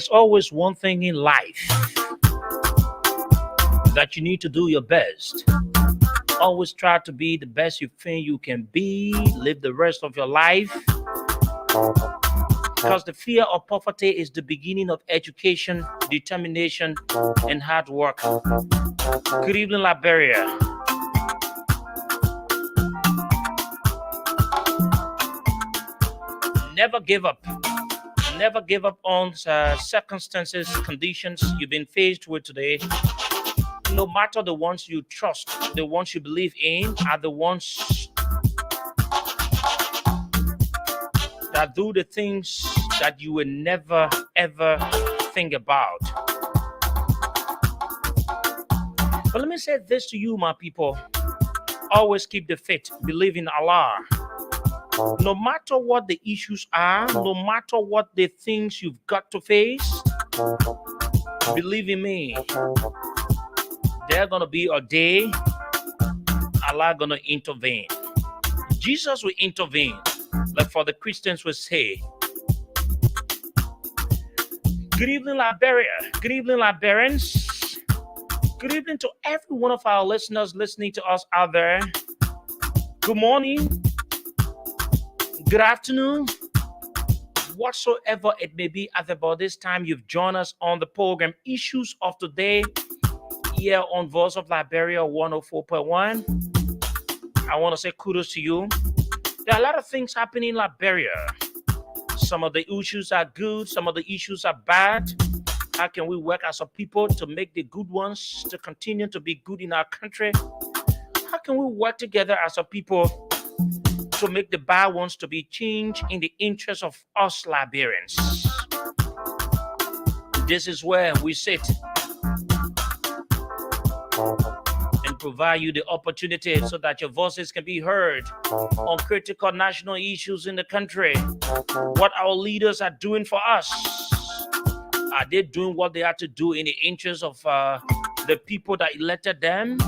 There's always one thing in life that you need to do your best. Always try to be the best you think you can be. Live the rest of your life. Because the fear of poverty is the beginning of education, determination, and hard work. Good evening, Liberia. Never give up. Never give up on circumstances, conditions you've been faced with today. No matter the ones you trust, the ones you believe in, are the ones that do the things that you will never ever think about. But let me say this to you, my people. Always keep the faith, believe in Allah. No matter what the issues are, no matter what the things you've got to face, believe in me. There's gonna be a day Allah gonna intervene. Jesus will intervene. Like for the Christians will say. Good evening, Liberia. Good evening, Liberians. Good evening to every one of our listeners listening to us out there. Good morning. Good afternoon. Whatsoever it may be at about this time, you've joined us on the program Issues of Today here on Voice of Liberia 104.1. I want to say kudos to you. There are a lot of things happening in Liberia. Some of the issues are good, some of the issues are bad. How can we work as a people to make the good ones to continue to be good in our country? How can we work together as a people to make the bad ones to be changed in the interest of us Liberians? This is where we sit and provide you the opportunity so that your voices can be heard on critical national issues in the country. What our leaders are doing for us. Are they doing what they have to do in the interest of the people that elected them?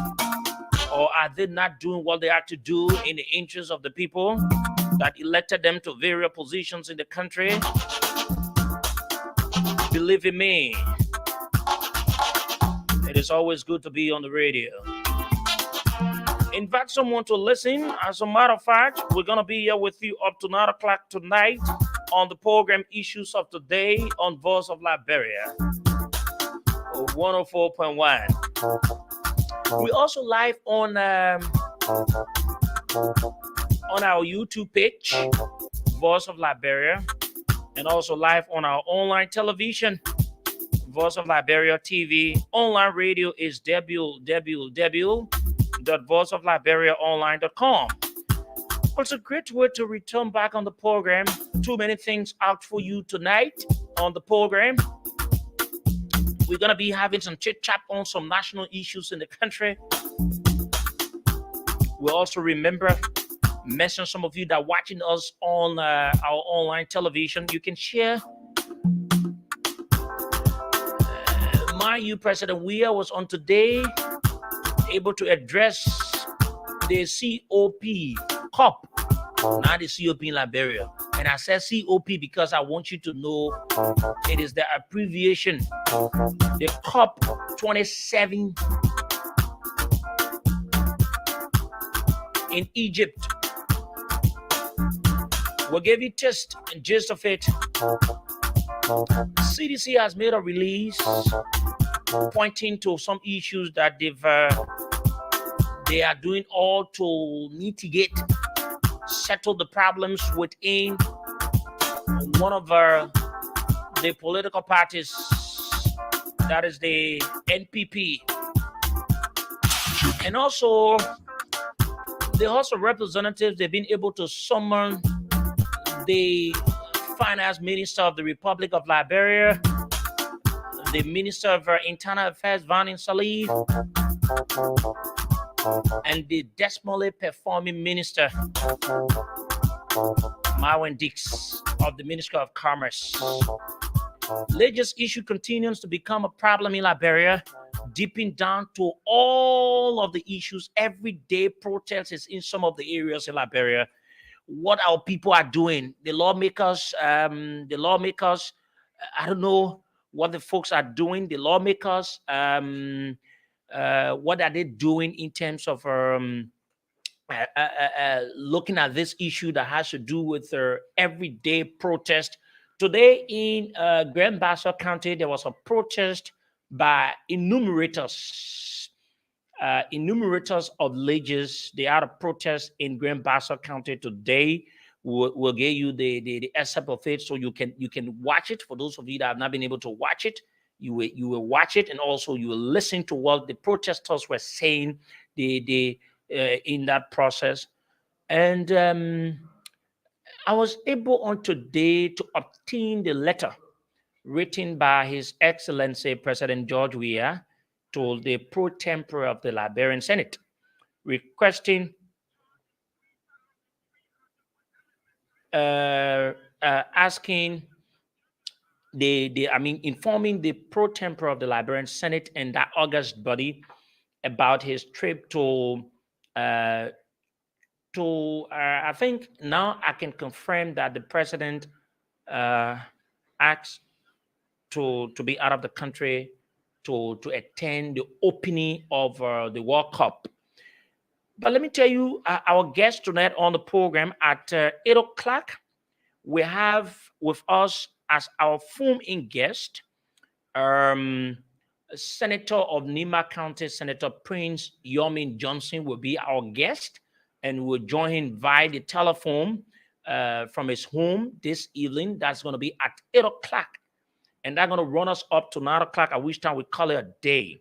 Or are they not doing what they have to do in the interest of the people that elected them to various positions in the country? Believe in me, it is always good to be on the radio. Invite someone to listen. As a matter of fact, we're going to be here with you up to 9 o'clock tonight on the program Issues of Today on Voice of Liberia 104.1. We also live on our YouTube page, Voice of Liberia, and also live on our online television, Voice of Liberia TV. Online radio is www.voiceofliberiaonline.com. It's a great way to return back on the program. Too many things out for you tonight on the program. We're going to be having some chit-chat on some national issues in the country. We'll also mention some of you that are watching us on our online television. You can share. My President Weah was on today, able to address the COP, not the COP in Liberia. And I said COP because I want you to know it is the abbreviation, the COP 27 in Egypt. We'll give you gist of it. CDC has made a release pointing to some issues that they are doing all to mitigate, settle the problems within one of the political parties, that is the NPP. And also, the House of Representatives, they've been able to summon the Finance Minister of the Republic of Liberia, the Minister of Internal Affairs, Vanin Salih, and the dismally performing Minister, Marwan Dix, of the Ministry of Commerce. Religious issue continues to become a problem in Liberia, deeping down to all of the issues. Everyday protests in some of the areas in Liberia. What our people are doing, the lawmakers, I don't know what the folks are doing, the lawmakers, what are they doing in terms of looking at this issue that has to do with everyday protest. Today in Grand Bassa County, there was a protest by enumerators of villages. They had a protest in Grand Bassa County today. We'll give you the excerpt of it so you can watch it. For those of you that have not been able to watch it, you will watch it, and also you will listen to what the protesters were saying in that process. And I was able on today to obtain the letter written by His Excellency President George Weah to the pro tempore of the Liberian Senate, requesting asking informing the pro tempore of the Liberian Senate and that august body about his trip to I think now I can confirm that the president asked to be out of the country to attend the opening of the World Cup. But let me tell you, our guest tonight on the program at 8 o'clock, we have with us as our phone-in guest, Senator of Nima County, Senator Prince Yomin Johnson will be our guest, and we'll join him via the telephone from his home this evening. That's going to be at 8 o'clock. And they're going to run us up to 9 o'clock, at which time we call it a day.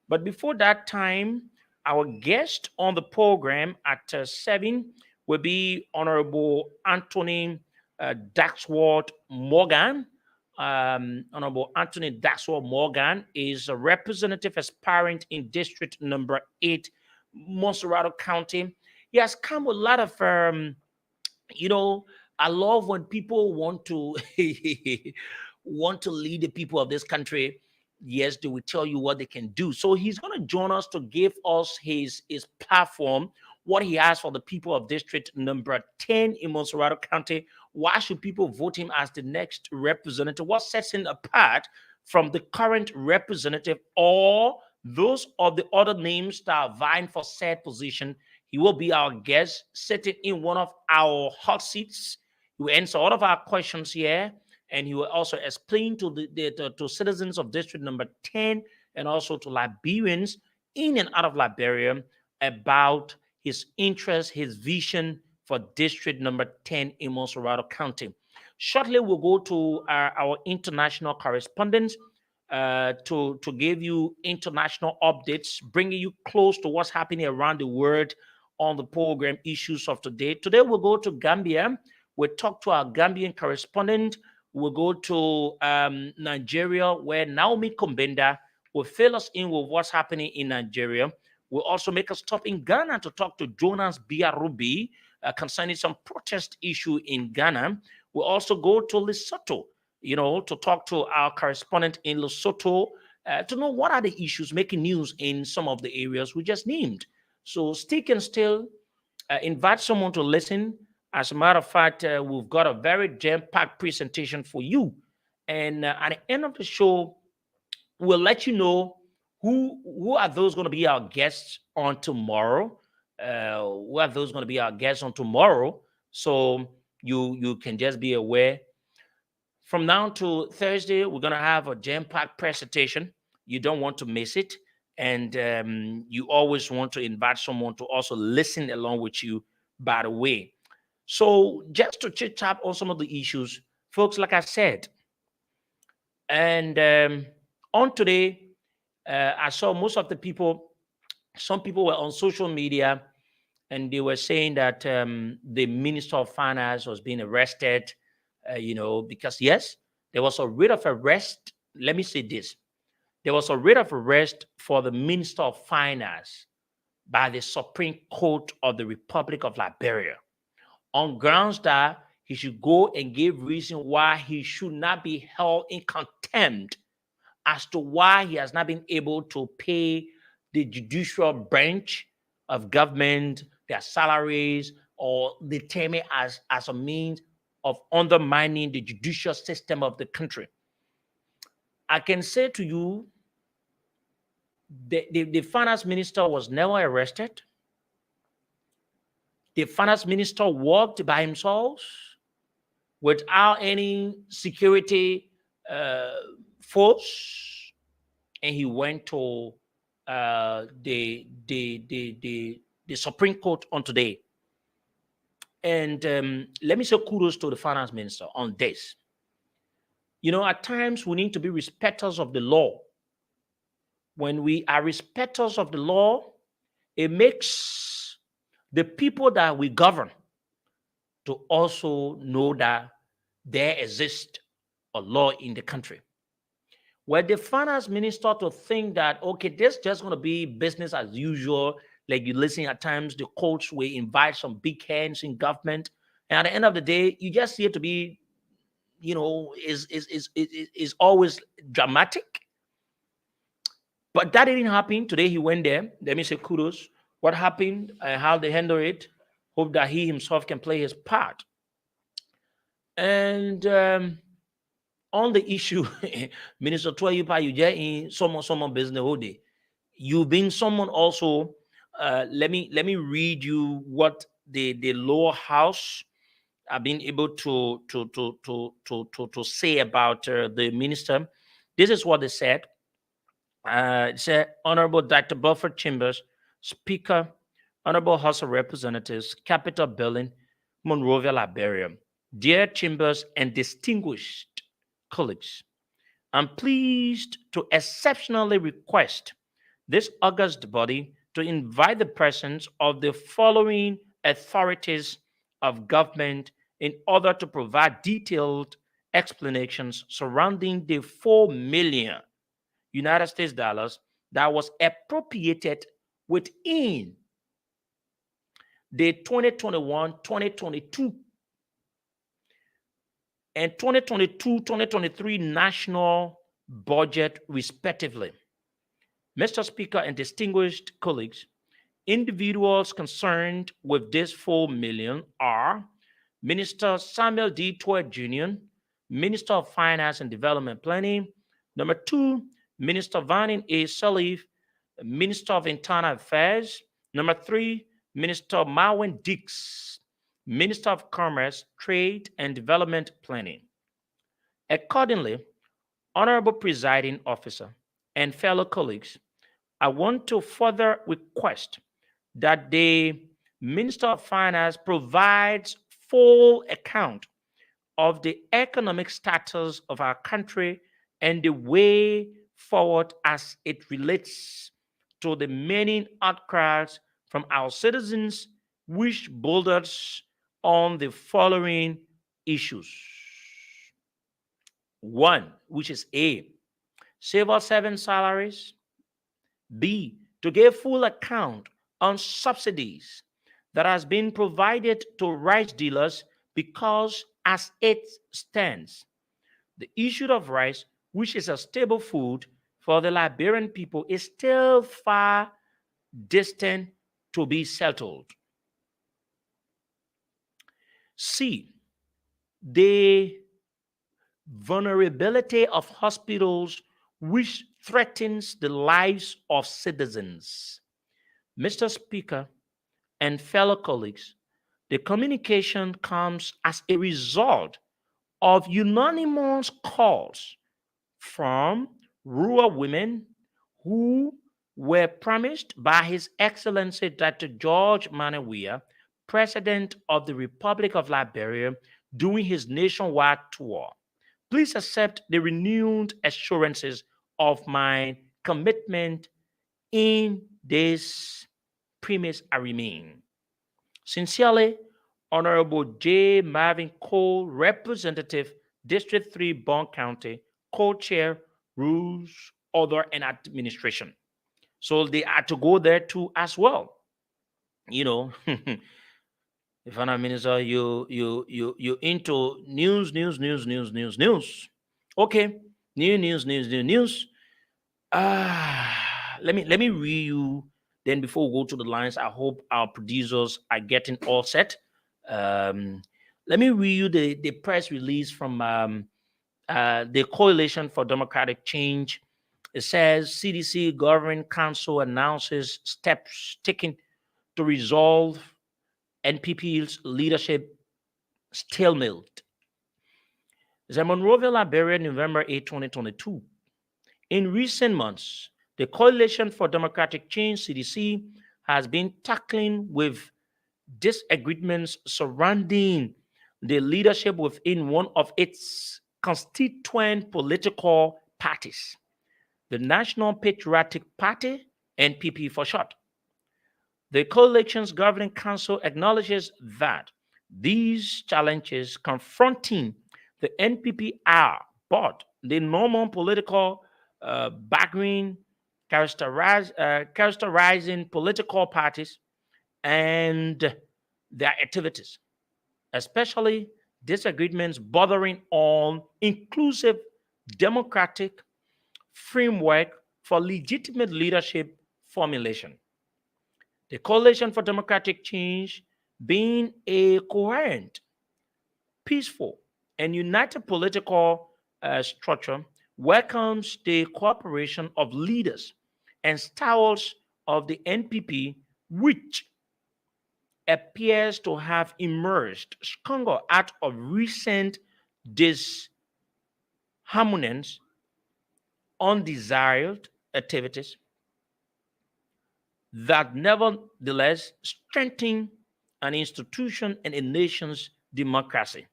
But before that time, our guest on the program at 7 will be Honorable Anthony Daxworth Morgan. Honorable Anthony Daxworth Morgan is a representative aspirant in District Number 8, Monserrado County. He has come with a lot of, I love when people want to want to lead the people of this country. Yes, they will tell you what they can do. So he's going to join us to give us his platform, what he has for the people of District Number 10 in Monserrado County. Why should people vote him as the next representative? What sets him apart from the current representative or those of the other names that are vying for said position? He will be our guest, sitting in one of our hot seats. He will answer all of our questions here, and he will also explain to to citizens of District Number 10 and also to Liberians in and out of Liberia about his interest, his vision for District Number 10 in Monserrado County. Shortly, we'll go to our international correspondents to give you international updates, bringing you close to what's happening around the world on the program issues of today. Today, we'll go to Gambia. We'll talk to our Gambian correspondent. We'll go to Nigeria, where Naomi Kombenda will fill us in with what's happening in Nigeria. We'll also make a stop in Ghana to talk to Jonas Biarubi concerning some protest issue in Ghana. We'll also go to Lesotho, to talk to our correspondent in Lesotho to know what are the issues making news in some of the areas we just named. So stick and still, invite someone to listen. As a matter of fact, we've got a very jam-packed presentation for you. And at the end of the show, we'll let you know who are those going to be our guests on tomorrow. Who are those going to be our guests on tomorrow? So you can just be aware. From now to Thursday, we're going to have a jam-packed presentation. You don't want to miss it. And you always want to invite someone to also listen along with you, by the way. So just to chit-chat on some of the issues, folks, like I said, and on today, I saw most of the people, some people were on social media, and they were saying that the Minister of Finance was being arrested, because, yes, there was a writ of arrest. Let me say this. There was a writ of arrest for the Minister of Finance by the Supreme Court of the Republic of Liberia on grounds that he should go and give reason why he should not be held in contempt as to why he has not been able to pay the judicial branch of government their salaries, or determine as a means of undermining the judicial system of the country. I can say to you, the finance minister was never arrested. The finance minister worked by himself without any security uh, force, and he went to the Supreme Court on today. And let me say kudos to the finance minister on this. You know, at times we need to be respecters of the law. When we are respecters of the law, it makes the people that we govern to also know that there exists a law in the country. Where the finance minister to think that, okay, this just going to be business as usual, like you listen at times, the courts will invite some big hands in government. And at the end of the day, you just see it to be, you know, is always dramatic. But that didn't happen. Today he went there. Let me say kudos. What happened and how they handle it. Hope that he himself can play his part. And on the issue, Minister Twayupa, you get in someone business whole day. You've been someone also. Let me read you what the lower house have been able to say about the minister. This is what they said. It said, Honorable Dr. Belford Chambers, Speaker, Honorable House of Representatives, Capital Building, Monrovia, Liberia. Dear Chambers and distinguished colleagues, I'm pleased to exceptionally request this august body to invite the presence of the following authorities of government in order to provide detailed explanations surrounding the 4 million United States dollars that was appropriated within the 2021-2022 and 2022-2023 national budget, respectively. Mr. Speaker and distinguished colleagues, individuals concerned with this 4 million are Minister Samuel D. Toy Jr., Minister of Finance and Development Planning. Number 2, Minister Vanin A. Salif, Minister of Internal Affairs. Number 3, Minister Marwin Dix, Minister of Commerce, Trade and Development Planning. Accordingly, Honorable Presiding Officer and fellow colleagues, I want to further request that the Minister of Finance provides full account of the economic status of our country and the way forward as it relates to the many outcries from our citizens which boulders on the following issues. 1, which is A, civil servant salaries. B, to give full account on subsidies that has been provided to rice dealers because as it stands, the issue of rice, which is a staple food for the Liberian people, is still far distant to be settled. C, the vulnerability of hospitals which threatens the lives of citizens. Mr. Speaker and fellow colleagues, the communication comes as a result of unanimous calls from rural women who were promised by His Excellency Dr. George Manawia, President of the Republic of Liberia, during his nationwide tour. Please accept the renewed assurances of my commitment in this premise I remain. Sincerely, Honorable J. Marvin Cole, Representative, District 3, Bond County, Co-Chair, Rules, Order, and Administration. So they had to go there too as well. You know, if I'm a minister, you into news. Okay, news. Let me read you. Then before we go to the lines, I hope our producers are getting all set. Let me read you the press release from the Coalition for Democratic Change. It says CDC Governing Council announces steps taken to resolve NPP's leadership stalemate. The Monrovia, Liberia, November 8, 2022. In recent months, the Coalition for Democratic Change, CDC, has been tackling with disagreements surrounding the leadership within one of its constituent political parties, the National Patriotic Party, NPP for short. The coalition's governing council acknowledges that these challenges confronting the NPP are but the normal political background characterizing political parties and their activities, especially disagreements bordering on inclusive democratic framework for legitimate leadership formulation. The Coalition for Democratic Change, being a coherent, peaceful, and united political structure, welcomes the cooperation of leaders and stalwarts of the NPP, which appears to have emerged stronger out of recent disharmonies, undesired activities that nevertheless strengthen an institution and a nation's democracy.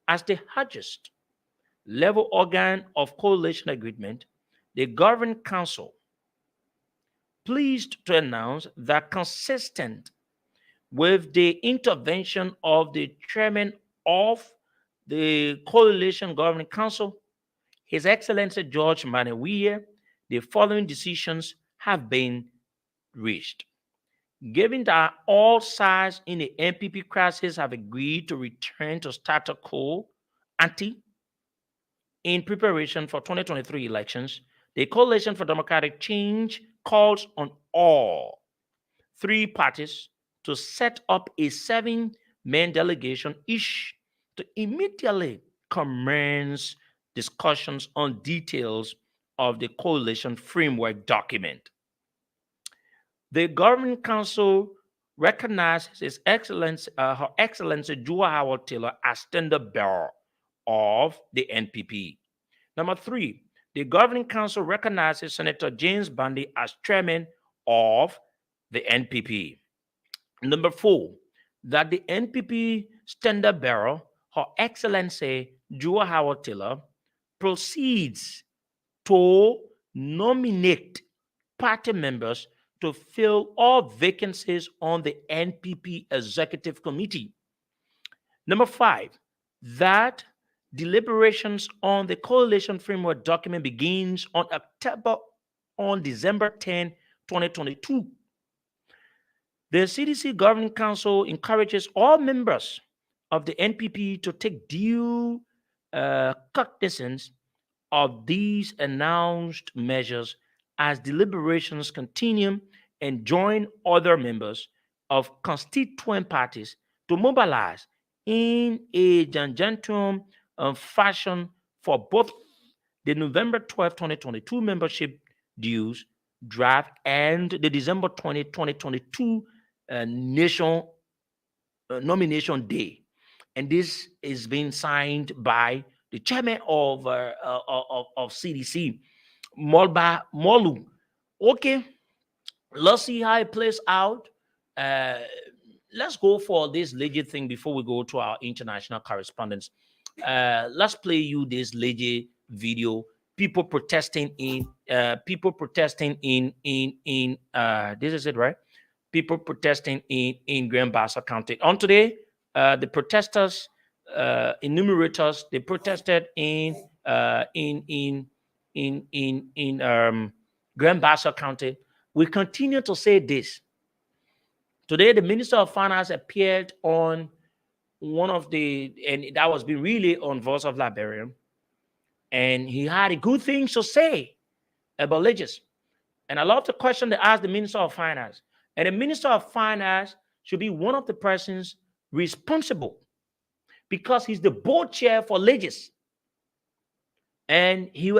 As the highest level organ of coalition agreement, the Governing Council pleased to announce that consistent with the intervention of the chairman of the Coalition Governing Council, His Excellency George Manewiye, the following decisions have been reached. Given that all sides in the NPP crisis have agreed to return to status quo ante in preparation for 2023 elections, the Coalition for Democratic Change calls on all three parties to set up a 7-man delegation each to immediately commence discussions on details of the coalition framework document. The Governing Council recognizes Her Excellency Jua Howard Taylor as standard bearer of the NPP. Number 3, the Governing Council recognizes Senator James Bandy as chairman of the NPP. Number 4, that the NPP standard bearer, Her Excellency Jua Howard Taylor, proceeds to nominate party members to fill all vacancies on the NPP Executive Committee. Number 5, that deliberations on the coalition framework document begins on December 10, 2022. The CDC Governing Council encourages all members of the NPP to take due cognizance of these announced measures as deliberations continue and join other members of constituent parties to mobilize in a gigantic fashion for both the November 12, 2022 membership dues draft and the December 20, 2022 nation nomination day. And this is being signed by the chairman of CDC, Molba Molu. Okay, let's see how it plays out. Uh, let's go for this legit thing before we go to our international correspondence. Let's play you this legit video. People protesting in this is it, right? People protesting in Grand Bassa County. On today, the protesters, enumerators, they protested in Grand Bassa County. We continue to say this. Today, the Minister of Finance appeared on one of and that was being really on Voice of Liberia, and he had a good things to say about legislation. And I love the question they asked the Minister of Finance. And the Minister of Finance should be one of the persons responsible because he's the board chair for legislation. and he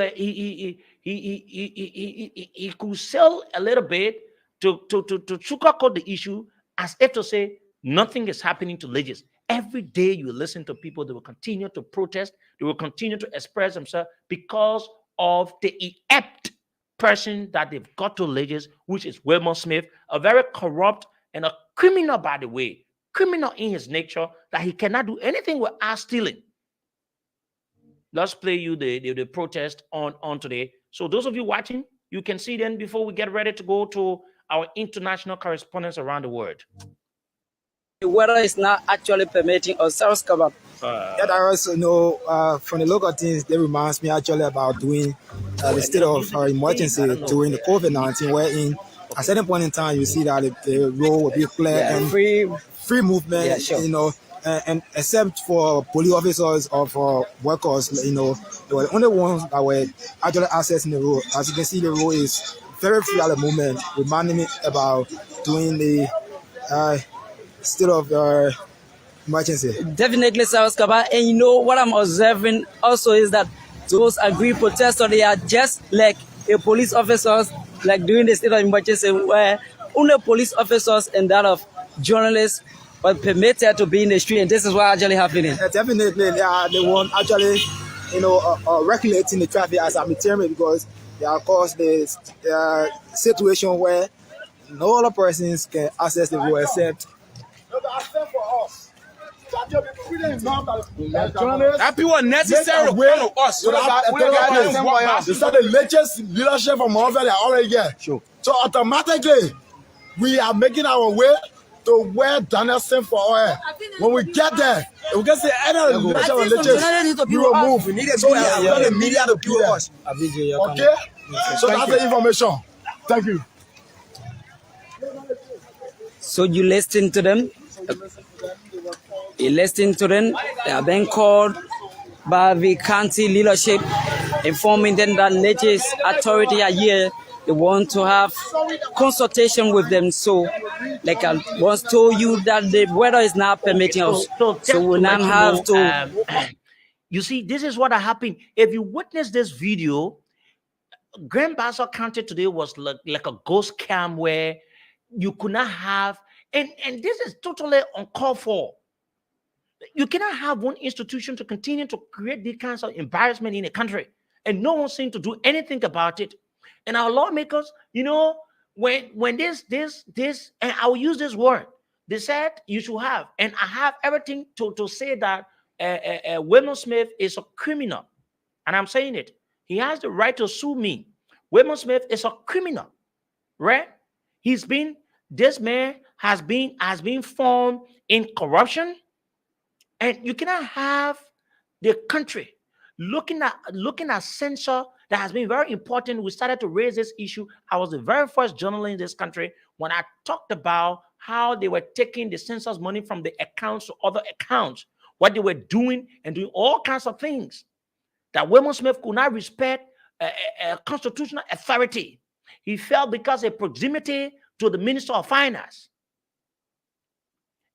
could sell a little bit to sugarcoat the issue, as if to say nothing is happening to Legis. Every day you listen to people, they will continue to protest, they will continue to express themselves because of the inept person that they've got to Legis, which is Wilmot Smith, a very corrupt and a criminal, by the way, criminal in his nature, that he cannot do anything without stealing. Let's play you the protest on today. So those of you watching, you can see then before we get ready to go to our international correspondents around the world. The weather is not actually permitting or sales cover. Yeah, I also know from the local things, that reminds me actually about doing the state of emergency during the COVID-19, wherein at a certain point in time, you see that the road will be clear and free movement, you know, and except for police officers or for workers, you know, they were the only ones that were actually accessing the road. As you can see, the road is very free at the moment, reminding me about doing the state of emergency. Definitely, South Kaba. And you know what I'm observing also is that those agreed protesters, they are just like a police officers, like during the state of emergency, where only police officers and that of journalists were permitted to be in the street, and this is what actually happening. Definitely, they are the one actually, you know, regulating the traffic as I'm determined, because they are caused the situation where no other persons can access the road except. That people necessary to us. So they said the latest leadership from over there already here. Sure. So automatically, we are making our way to where Daniel sent for oil. When we get there, we can say any leadership from latest, we will move. We need so we have the media to do us. Okay? So that's the information. Thank you. So you listen to them. You listen to them. They are being called by the county leadership, informing them that latest authority are here. They want to have consultation with them. So, like I once told you, that the weather is not permitting us. So we now have to. You see, this is what happened. If you witness this video, Grand Bassa County today was like a ghost camp where you could not have, and this is totally uncalled for. You cannot have one institution to continue to create these kinds of embarrassment in a country, and no one seems to do anything about it. And our lawmakers, you know, when this, and I will use this word, they said you should have, and I have everything to say that Wilmot Smith is a criminal, and I'm saying it. He has the right to sue me. Wilmot Smith is a criminal, right? This man has been found in corruption. And you cannot have the country looking at censor that has been very important. We started to raise this issue. I was the very first journalist in this country when I talked about how they were taking the censor's money from the accounts to other accounts, what they were doing and doing all kinds of things. That Wilmot Smith could not respect a constitutional authority. He felt because of proximity to the Minister of Finance.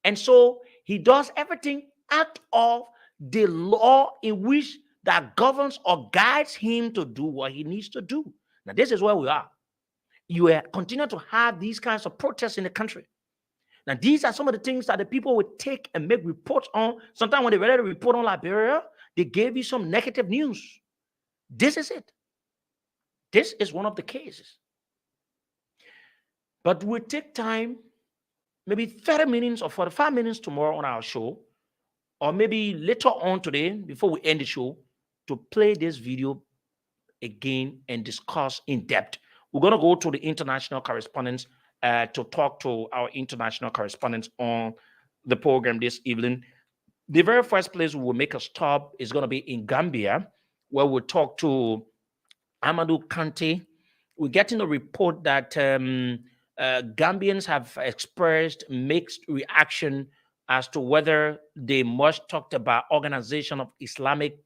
And so he does everything out of the law in which that governs or guides him to do what he needs to do. Now, this is where we are. You continue to have these kinds of protests in the country. Now, these are some of the things that the people would take and make reports on. Sometimes when they read a report on Liberia, they gave you some negative news. This is it. This is one of the cases. But we'll take time, maybe 30 minutes or 45 minutes tomorrow on our show, or maybe later on today, before we end the show, to play this video again and discuss in depth. We're going to go to the international correspondents to talk to our international correspondents on the program this evening. The very first place we will make a stop is going to be in Gambia, where we'll talk to Amadou Kante. We're getting a report that Gambians have expressed mixed reaction as to whether the much talked about Organization of Islamic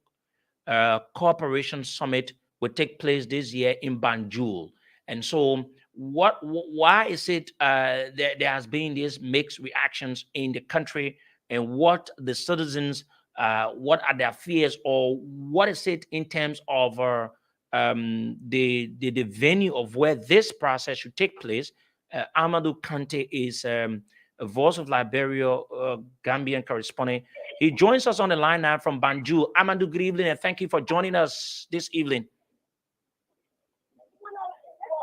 Cooperation Summit will take place this year in Banjul. And so why is it there has been these mixed reactions in the country, and what the citizens what are their fears, or what is it in terms of the venue of where this process should take place. Amadou Kante is a Voice of Liberia Gambian correspondent. He joins us on the line now from Banjul. Amadou, good evening, and thank you for joining us this evening.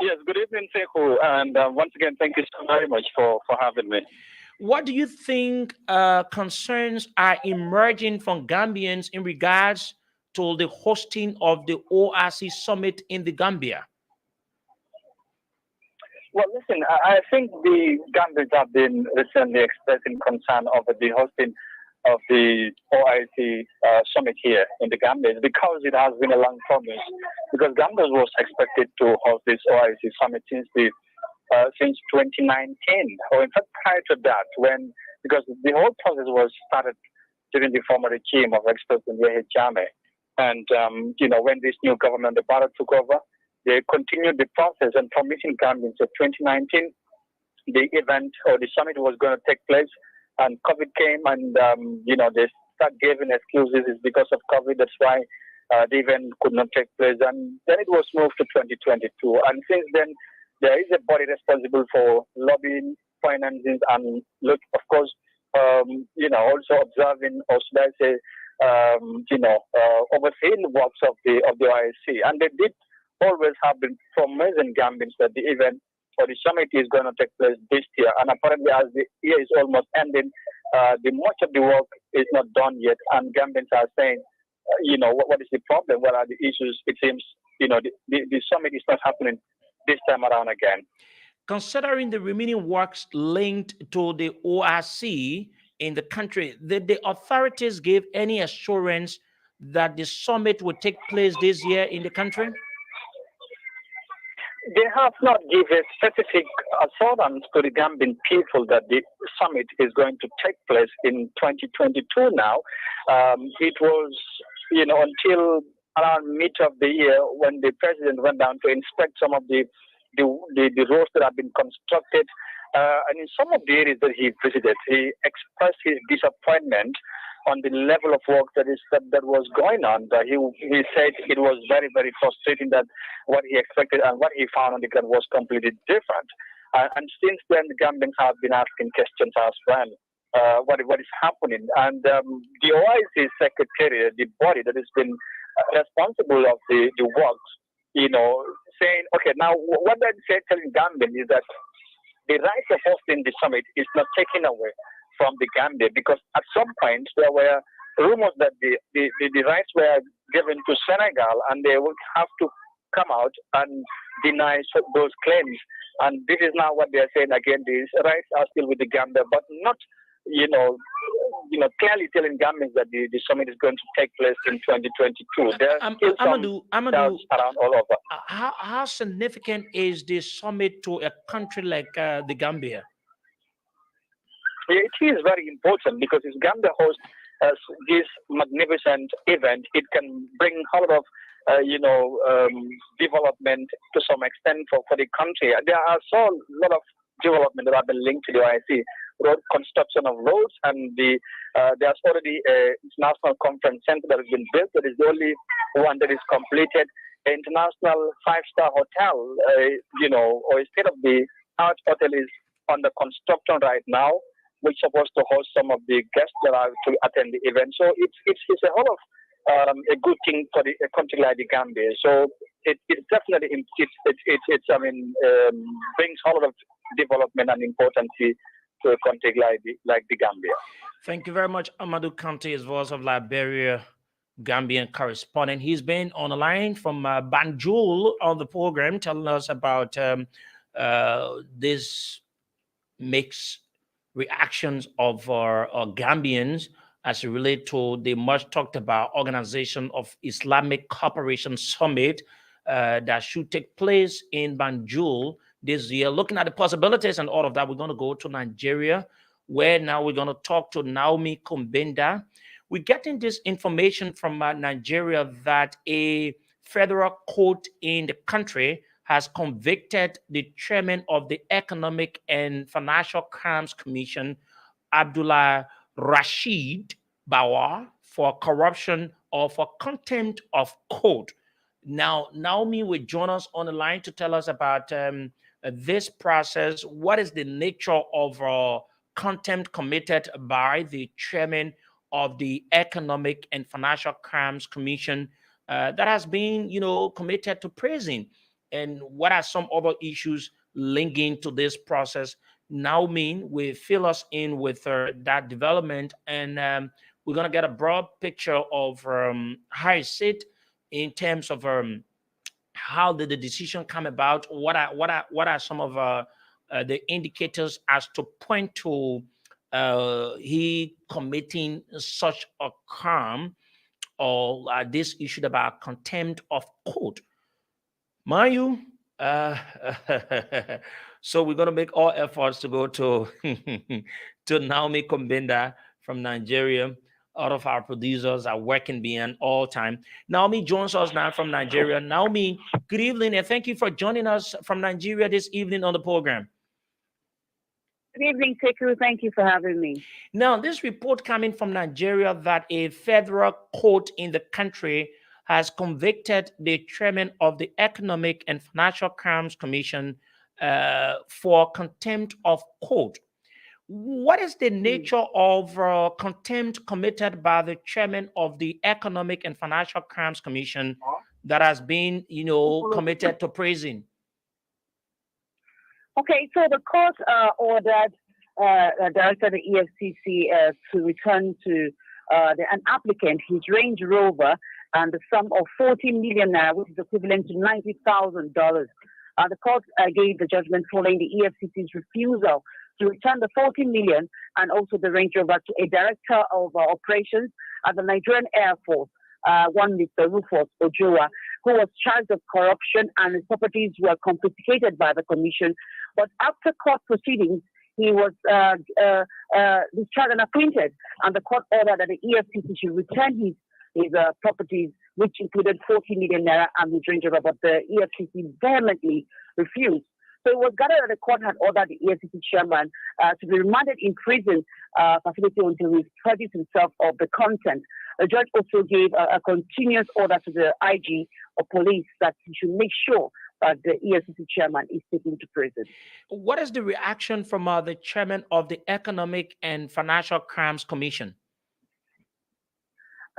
Yes, good evening, Sekou, and once again, thank you so very much for having me. What do you think concerns are emerging from Gambians in regards to the hosting of the ORC summit in the Gambia? Well, listen, I think the Gambians have been recently expressing concern over the hosting of the OIC summit here in the Gambia because it has been a long promise. Because Gambia was expected to host this OIC summit since 2019, or in fact prior to that, because the whole process was started during the former regime of ex-President Yahya Jammeh, and when this new government, the Barra, took over, they continued the process and promising Gambians that 2019 the event or the summit was going to take place, and COVID came, and they started giving excuses. It's because of COVID, that's why the event could not take place, and then it was moved to 2022. And since then, there is a body responsible for lobbying, financing, and look, of course, also observing, or should I say, overseeing the works of the OIC. And they did always have been promising Gambians that the event or the summit is going to take place this year. And apparently, as the year is almost ending, much of the work is not done yet. And Gambians are saying, what is the problem? What are the issues? It seems, the summit is not happening this time around again. Considering the remaining works linked to the ORC in the country, did the authorities give any assurance that the summit would take place this year in the country? They have not given specific assurance to the Gambian people that the summit is going to take place in 2022 now. It was, until around mid of the year when the president went down to inspect some of the roads that have been constructed. And in some of the areas that he visited, he expressed his disappointment on the level of work that was going on. He said it was very, very frustrating that what he expected and what he found on the ground was completely different. And since then, the Gambians have been asking questions as well. What is happening? And the OIC secretariat, the body that has been responsible of the works, saying, okay, now what they're telling Gambians is that the right of hosting the summit is not taken away from the Gambia, because at some point there were rumors that the rights were given to Senegal, and they would have to come out and deny those claims. And this is now what they are saying again: these rights are still with the Gambia, but not, clearly telling Gambians that the summit is going to take place in 2022. There are still some doubts around all over. How significant is this summit to a country like the Gambia? It is very important because if Gambia hosts this magnificent event, it can bring a lot of development to some extent for the country. There are so a lot of development that have been linked to the OIC. Road construction of roads, and there's already a national conference center that has been built. That is the only one that is completed. The international 5-star hotel, or a state-of-the-art hotel is under construction right now, which is supposed to host some of the guests that are to attend the event. So it's a whole of a good thing for a country like the Gambia. So it definitely brings a lot of development and importance to a country like the Gambia. Thank you very much, Amadou Kante, is Voice of Liberia Gambian correspondent. He's been on the line from Banjul on the program, telling us about this mixed reactions of our Gambians as it relates to the much talked about Organization of Islamic Cooperation Summit that should take place in Banjul this year. Looking at the possibilities and all of that, we're going to go to Nigeria, where now we're going to talk to Naomi Kumbenda. We're getting this information from Nigeria that a federal court in the country has convicted the chairman of the Economic and Financial Crimes Commission, Abdullah Rashid Bawar, for corruption or for contempt of court. Now, Naomi will join us on the line to tell us about this process. What is the nature of contempt committed by the chairman of the Economic and Financial Crimes Commission that has been, committed to prison? And what are some other issues linking to this process? Naomi will fill us in with that development, and we're going to get a broad picture of how it sit in terms of how did the decision come about? What are some of the indicators as to point to he committing such a crime, or this issue about contempt of court? Mind you, so we're going to make all efforts to go to to Naomi Kombinda from Nigeria. All of our producers are working beyond all time. Naomi joins us now from Nigeria. Naomi, good evening, and thank you for joining us from Nigeria this evening on the program. Good evening, Sekou. Thank you for having me. Now, this report coming from Nigeria that a federal court in the country has convicted the chairman of the Economic and Financial Crimes Commission for contempt of court. What is the nature of contempt committed by the chairman of the Economic and Financial Crimes Commission that has been, committed to prison? Okay, so the court ordered Director of the EFCC to return to an applicant his Range Rover and the sum of 40 million naira, which is equivalent to $90,000. The court gave the judgment following the EFCC's refusal to return the 40 million and also the Range Rover to a director of operations at the Nigerian Air Force, one Mr. Rufus Ojoa, who was charged of corruption, and his properties were confiscated by the commission. But after court proceedings, he was discharged and acquitted, and the court ordered that the EFCC should return his properties, which included 40 million naira and his Range Rover, but the EFCC vehemently refused. So it was gathered that the court had ordered the EFCC chairman to be remanded in prison facility until he purges himself of the content. The judge also gave a continuous order to the IG of police that he should make sure that the EFCC chairman is taken to prison. What is the reaction from the chairman of the Economic and Financial Crimes Commission?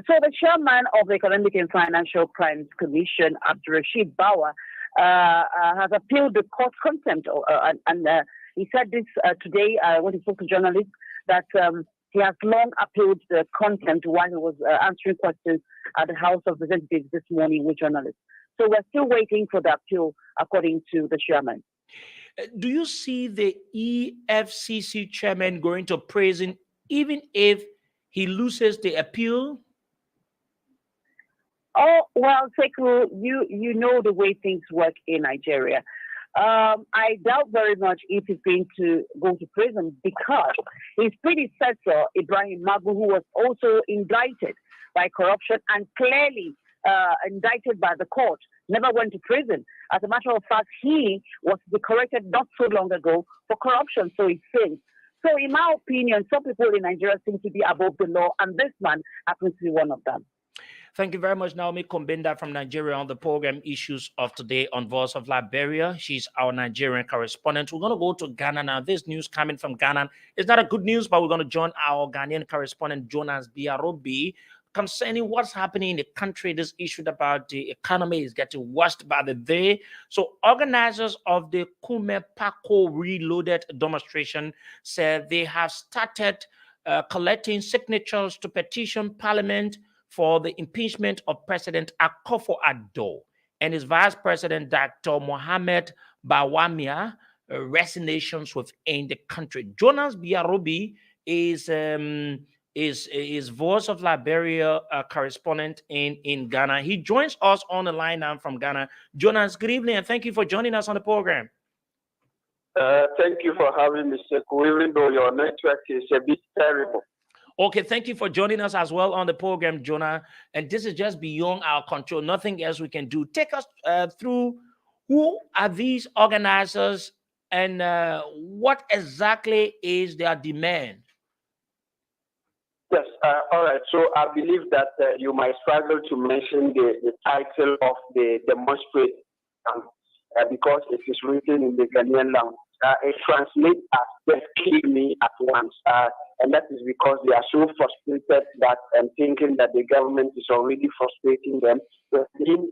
So the chairman of the Economic and Financial Crimes Commission, Abdurrashid Bawa, has appealed the court contempt, and he said this today when he spoke to journalists, that he has long appealed the contempt while he was answering questions at the House of Representatives this morning with journalists. So we're still waiting for the appeal, according to the chairman. Do you see the EFCC chairman going to prison even if he loses the appeal? Oh, well, Sekou, you know the way things work in Nigeria. I doubt very much if he's going to go to prison, because his predecessor, Ibrahim Magu, who was also indicted by corruption and clearly indicted by the court, never went to prison. As a matter of fact, he was decorated not so long ago for corruption, so it seems. So in my opinion, some people in Nigeria seem to be above the law, and this man happens to be one of them. Thank you very much, Naomi Kombinda from Nigeria, on the program Issues of Today on Voice of Liberia. She's our Nigerian correspondent. We're going to go to Ghana now. This news coming from Ghana is not a good news, but we're going to join our Ghanaian correspondent, Jonas Biarobi, concerning what's happening in the country. This issue about the economy is getting worse by the day. So organizers of the Kume Pako Reloaded demonstration said they have started collecting signatures to petition Parliament for the impeachment of President Akufo-Addo and his Vice President Dr. Mohamed Bawumia resignations within the country. Jonas Biarobi is Voice of Liberia correspondent in Ghana. He joins us on the line now from Ghana. Jonas, good evening, and thank you for joining us on the program. Thank you for having me, Sekou, even though your network is a bit terrible. Okay, thank you for joining us as well on the program, Jonah. And this is just beyond our control. Nothing else we can do. Take us through who are these organizers and what exactly is their demand? Yes, All right. So I believe that you might struggle to mention the title of the demonstration because it is written in the Ghanaian language. It translates as "just kill me at once," and that is because they are so frustrated that and thinking that the government is already frustrating them. The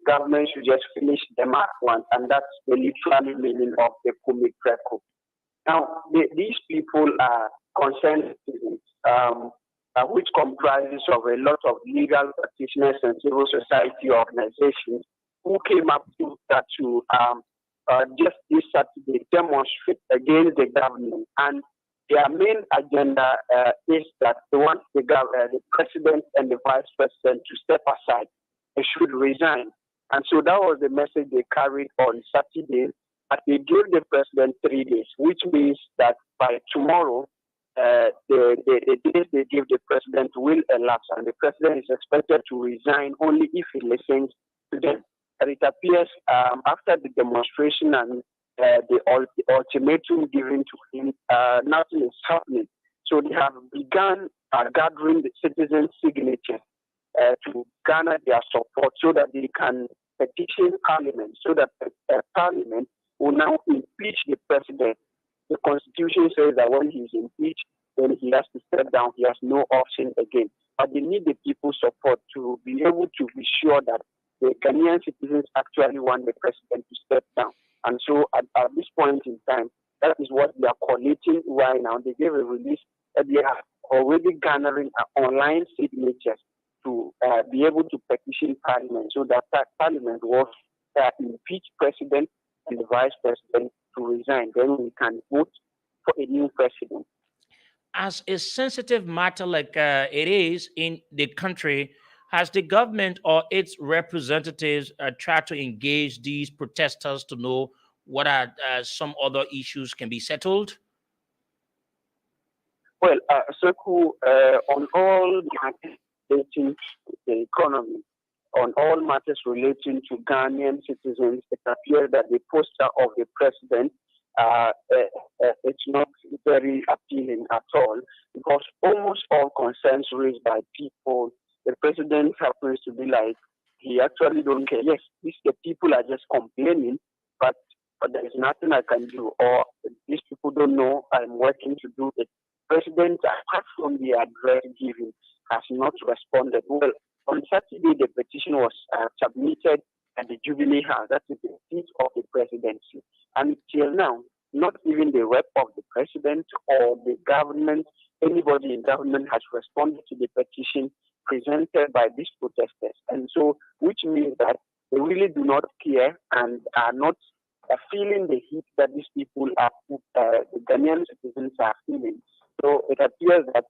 government should just finish them at once, and that's the literal meaning of the Kumi Preko. Now, these people are concerned citizens, which comprises of a lot of legal practitioners and civil society organizations who came up to that to just this Saturday demonstrate against the government. And their main agenda is that they want the president and the vice president to step aside. They should resign. And so that was the message they carried on Saturday. But they gave the president 3 days, which means that by tomorrow, the days they give the president will elapse, and the president is expected to resign only if he listens to them. And it appears after the demonstration and the ultimatum given to him, nothing is happening. So they have begun gathering the citizens' signatures to garner their support so that they can petition Parliament, so that Parliament will now impeach the president. The Constitution says that when he is impeached, then he has to step down. He has no option again. But they need the people's support to be able to be sure that the Ghanaian citizens actually want the president to step down. And so at this point in time, that is what they are collating right now. They gave a release that they are already garnering online signatures to be able to petition Parliament so that Parliament will impeach president and the vice president to resign. Then we can vote for a new president. As a sensitive matter like it is in the country, has the government or its representatives tried to engage these protesters to know what are some other issues can be settled? Well, Seku, on all matters relating to the economy, on all matters relating to Ghanaian citizens, it appears that the poster of the president it's not very appealing at all, because almost all concerns raised by people, the president happens to be like, he actually don't care. Yes, the people are just complaining, but there is nothing I can do, or these people don't know I'm working to do it. President, apart from the address given, has not responded. Well, on Saturday, the petition was submitted at the Jubilee House, that is the seat of the presidency. And till now, not even the rep of the president or the government, anybody in government has responded to the petition presented by these protesters. And so, which means that they really do not care and are not feeling the heat that these people are, the Ghanaian citizens are feeling. So it appears that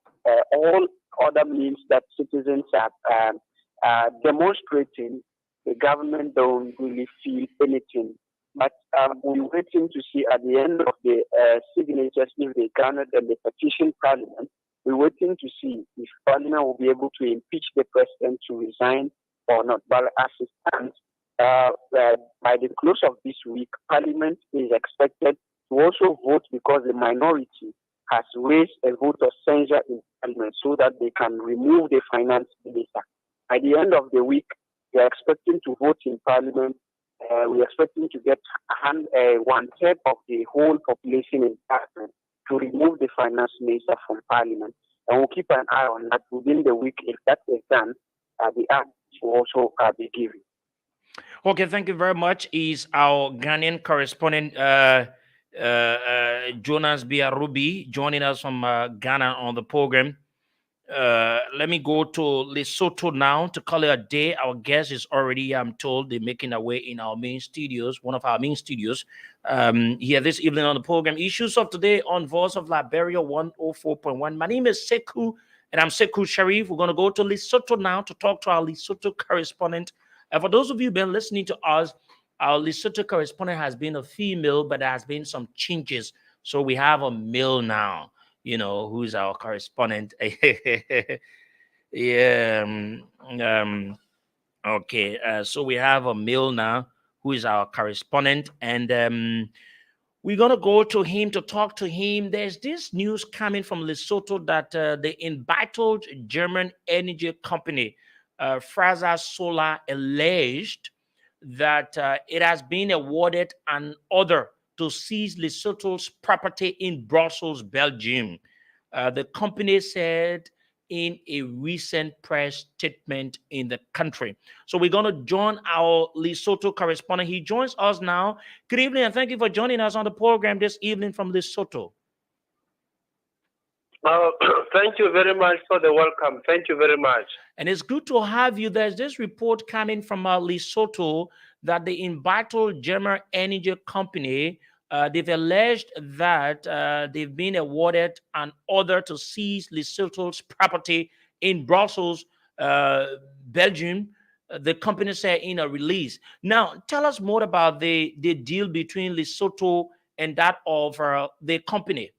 all other means that citizens are demonstrating, the government don't really feel anything. But we're waiting to see at the end of the signatures, if they garnered and the petition Parliament, we're waiting to see if Parliament will be able to impeach the president to resign or not. But as it stands, by the close of this week, Parliament is expected to also vote because the minority has raised a vote of censure in Parliament so that they can remove the finance minister. By the end of the week, we are expecting to vote in Parliament. We are expecting to get 1/3 of the whole population in Parliament to remove the finance minister from Parliament. And we'll keep an eye on that within the week. If that is done, the act will also be given. Okay, thank you very much. Is our Ghanaian correspondent Jonas Biarubi joining us from Ghana on the program. Let me go to Lesotho now to call it a day. Our guest is already, I'm told, they're making their way in our main studios, one of our main studios, here this evening on the program. Issues of today on Voice of Liberia 104.1. My name is Sekou, and I'm Sekou Sharif. We're going to go to Lesotho now to talk to our Lesotho correspondent. And for those of you who've been listening to us, our Lesotho correspondent has been a female, but there has been some changes. So we have a male now, you know, who's our correspondent. Yeah. Okay. So we have a male now who is our correspondent. And We're going to go to him to talk to him. There's this news coming from Lesotho that the embattled German energy company, Fraser Solar, alleged that it has been awarded an order to seize Lesotho's property in Brussels, Belgium. The company said in a recent press statement in the country. So we're going to join our Lesotho correspondent. He joins us now. Good evening, and thank you for joining us on the program this evening from Lesotho. Thank you very much for the welcome. Thank you very much. And it's good to have you. There's this report coming from Lesotho that the embattled German energy company, they've alleged that they've been awarded an order to seize Lesotho's property in Brussels, Belgium. The company said in a release. Now, tell us more about the deal between Lesotho and that of the company.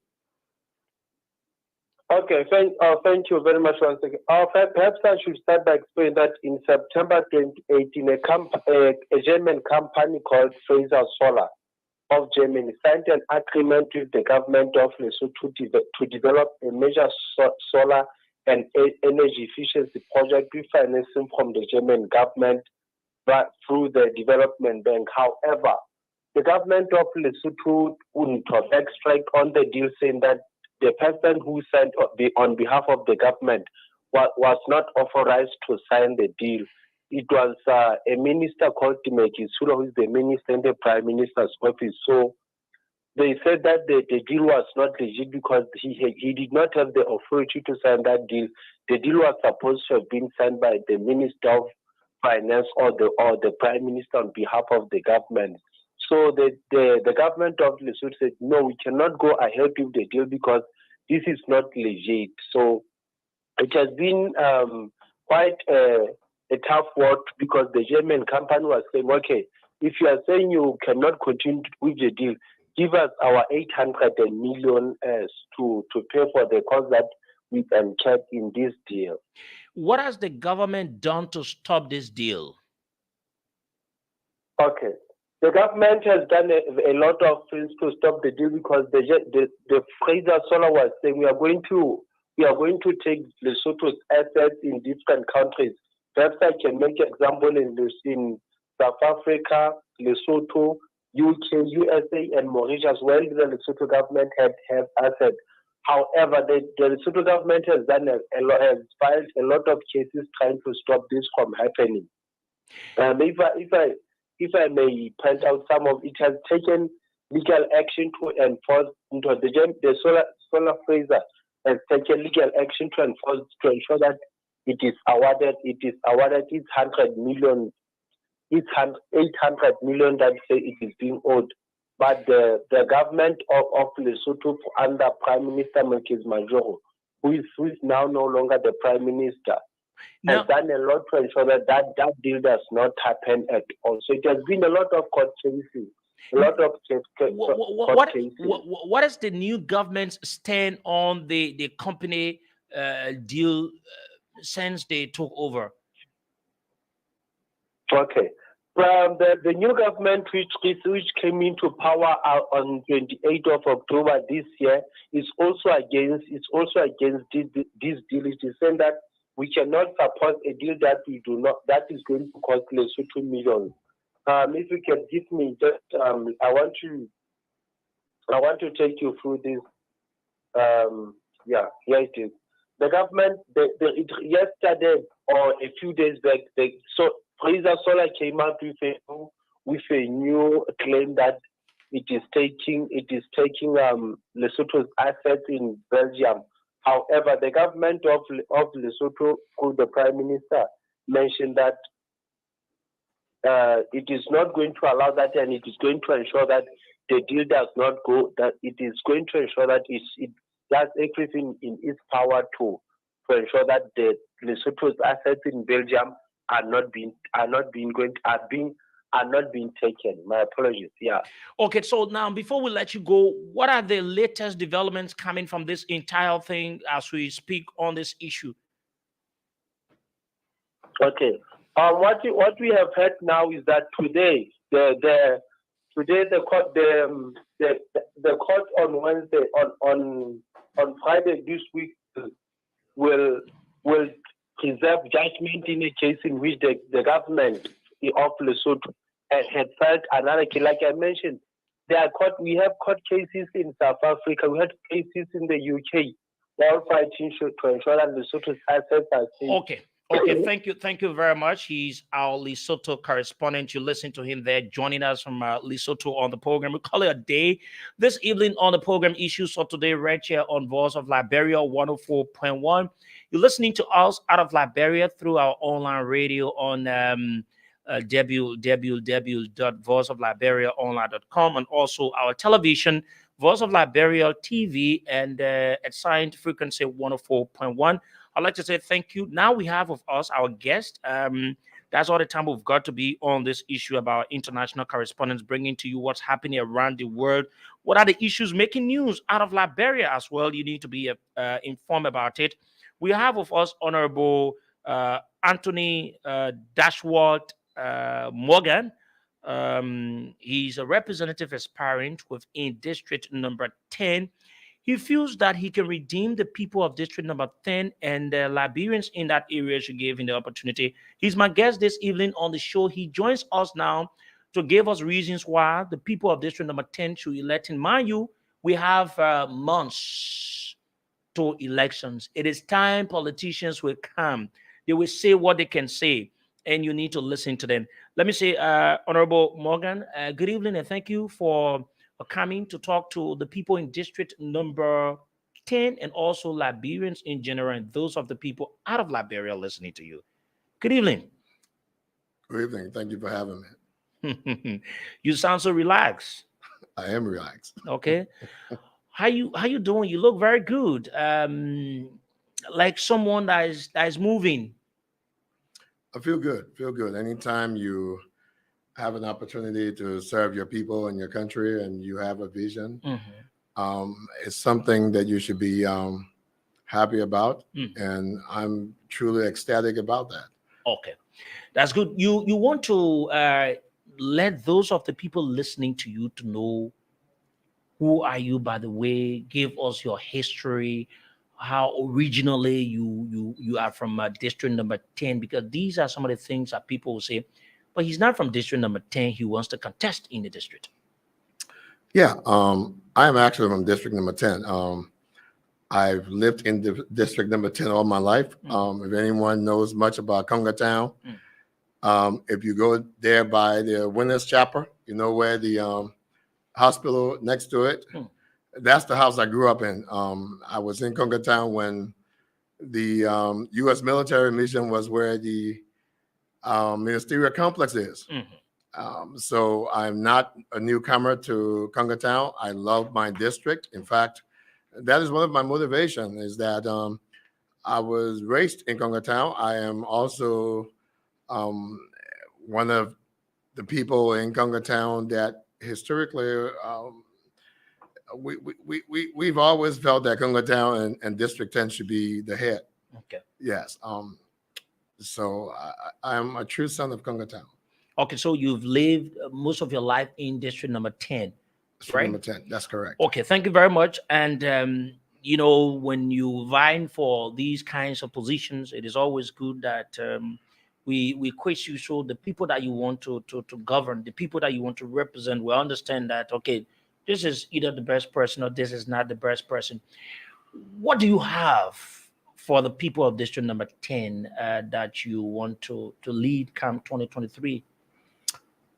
Okay, thank you very much once again. Perhaps I should start by explaining that in September 2018, a German company called Fraser Solar of Germany signed an agreement with the government of Lesotho to develop a major solar and energy efficiency project with financing from the German government but through the development bank. However, the government of Lesotho wouldn't backstrike on the deal, saying that the person who signed on behalf of the government was not authorized to sign the deal. It was a minister called Timeki Sula, who is the minister in the Prime Minister's office. So they said that the deal was not legit because he did not have the authority to sign that deal. The deal was supposed to have been signed by the Minister of Finance or the Prime Minister on behalf of the government. So the government of Lesotho said, no, we cannot go ahead with the deal because this is not legit. So it has been quite a tough work because the German company was saying, okay, if you are saying you cannot continue with the deal, give us our 800 million to pay for the cost that we incurred in this deal. What has the government done to stop this deal? Okay. The government has done a lot of things to stop the deal because the Fraser Solar was saying we are going to take Lesotho's assets in different countries. Perhaps I can make an example in South Africa, Lesotho, UK, USA, and Mauritius, where the Lesotho government have assets. However, the Lesotho government has filed a lot of cases trying to stop this from happening. If I may point out some of it, has taken legal action to enforce the Solar Fraser has taken legal action to ensure that it is awarded its 800 million that say it is being owed. But the government of Lesotho under Prime Minister Mokgweetsi Majoro, who is now no longer the Prime Minister, has done a lot to ensure that deal does not happen at all. So it has been a lot of court cases, a lot of court cases. What is the new government's stand on the company deal since they took over? Okay. The new government which came into power on 28th of October this year is also against this deal. It is saying that we cannot support a deal that is going to cost Lesotho millions. If you can give me just, I want to take you through this. Here it is. The government, yesterday or a few days back, Fraser Solar came out with a new claim that it is taking Lesotho's assets in Belgium. However, the government of Lesotho, through the Prime Minister, mentioned that it is not going to allow that, and it is going to ensure that the deal does not go. That it is going to ensure that it does everything in its power to ensure that the Lesotho's assets in Belgium are not being taken. My apologies. Yeah. Okay, so now before we let you go, what are the latest developments coming from this entire thing as we speak on this issue? Okay. What we have heard now is that today the Today the court on Wednesday on Friday this week will preserve judgment in a case in which the government of Lesotho had filed another case. Like I mentioned, we have court cases in South Africa, we had cases in the UK, all fighting to ensure that Lesotho's assets are safe. Okay, thank you very much. He's our Lesotho correspondent. You listen to him there, joining us from Lesotho on the program. We call it a day this evening on the program Issues of Today, right here on Voice of Liberia 104.1. You're listening to us out of Liberia through our online radio on www.voiceofliberiaonline.com, and also our television, Voice of Liberia TV, and at signed frequency 104.1. I'd like to say thank you. Now we have with us our guest. That's all the time we've got to be on this issue about international correspondence, bringing to you what's happening around the world. What are the issues making news out of Liberia as well? You need to be informed about it. We have with us Honorable Anthony Dashwood Morgan. He's a representative aspirant within District Number 10. He feels that he can redeem the people of District Number 10, and the Liberians in that area should give him the opportunity. He's my guest this evening on the show. He joins us now to give us reasons why the people of District Number 10 should elect him. Mind you, we have months to elections. It is time politicians will come. They will say what they can say, and you need to listen to them. Let me say, Honorable Morgan, good evening, and thank you for coming to talk to the people in District Number 10 and also Liberians in general, and those of the people out of Liberia listening to you. Good evening. Good evening. Thank you for having me. You sound so relaxed. I am relaxed. Okay. How you doing? You look very good. Like someone that is moving. I feel good. Anytime you have an opportunity to serve your people and your country, and you have a vision, it's something that you should be happy about, and I'm truly ecstatic about that. Okay, that's good. You want to let those of the people listening to you to know who are you, by the way. Give us your history, how originally you are from District Number 10, because these are some of the things that people will say, but he's not from District Number 10. He wants to contest in the district. Yeah, I am actually from District Number 10. I've lived in District Number 10 all my life. If anyone knows much about Conga Town, if you go there by the Winners Chapel, you know where the hospital next to it, that's the house I grew up in. I was in Conga Town when the U.S. military mission was where the ministerial complex is. So I'm not a newcomer to Conga Town. I love my district. In fact, that is one of my motivation, is that I was raised in Conga Town. I am also one of the people in Conga Town that historically we've always felt that Conga Town and District 10 should be the head. Okay. Yes. So I'm a true son of Conga Town. Okay, so you've lived most of your life in District Number 10, right? Number 10, that's correct. Okay, thank you very much. And, you know, when you vying for these kinds of positions, it is always good that we quiz you, so the people that you want to govern, the people that you want to represent, will understand that, okay, this is either the best person or this is not the best person. What do you have for the people of District Number 10 that you want to lead come 2023?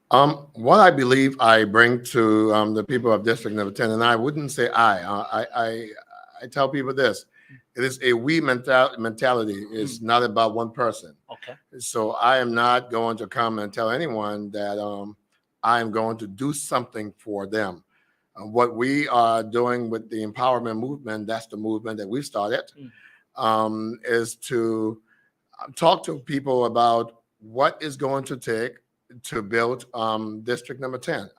What I believe I bring to the people of District Number 10, and I wouldn't say I tell people this: it is a we mentality. It's not about one person. Okay. So I am not going to come and tell anyone that I am going to do something for them. What we are doing with the empowerment movement, that's the movement that we started, is to talk to people about what is going to take to build District Number 10.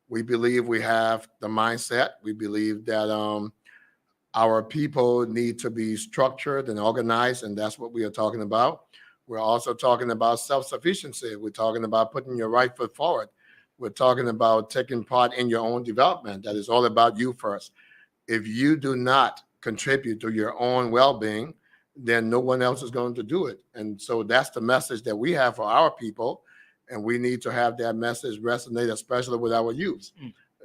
We believe we have the mindset. We believe that our people need to be structured and organized, and that's what we are talking about. We're also talking about self-sufficiency. We're talking about putting your right foot forward. We're talking about taking part in your own development. That is all about you first. If you do not contribute to your own well-being, then no one else is going to do it. And so that's the message that we have for our people. And we need to have that message resonate, especially with our youth,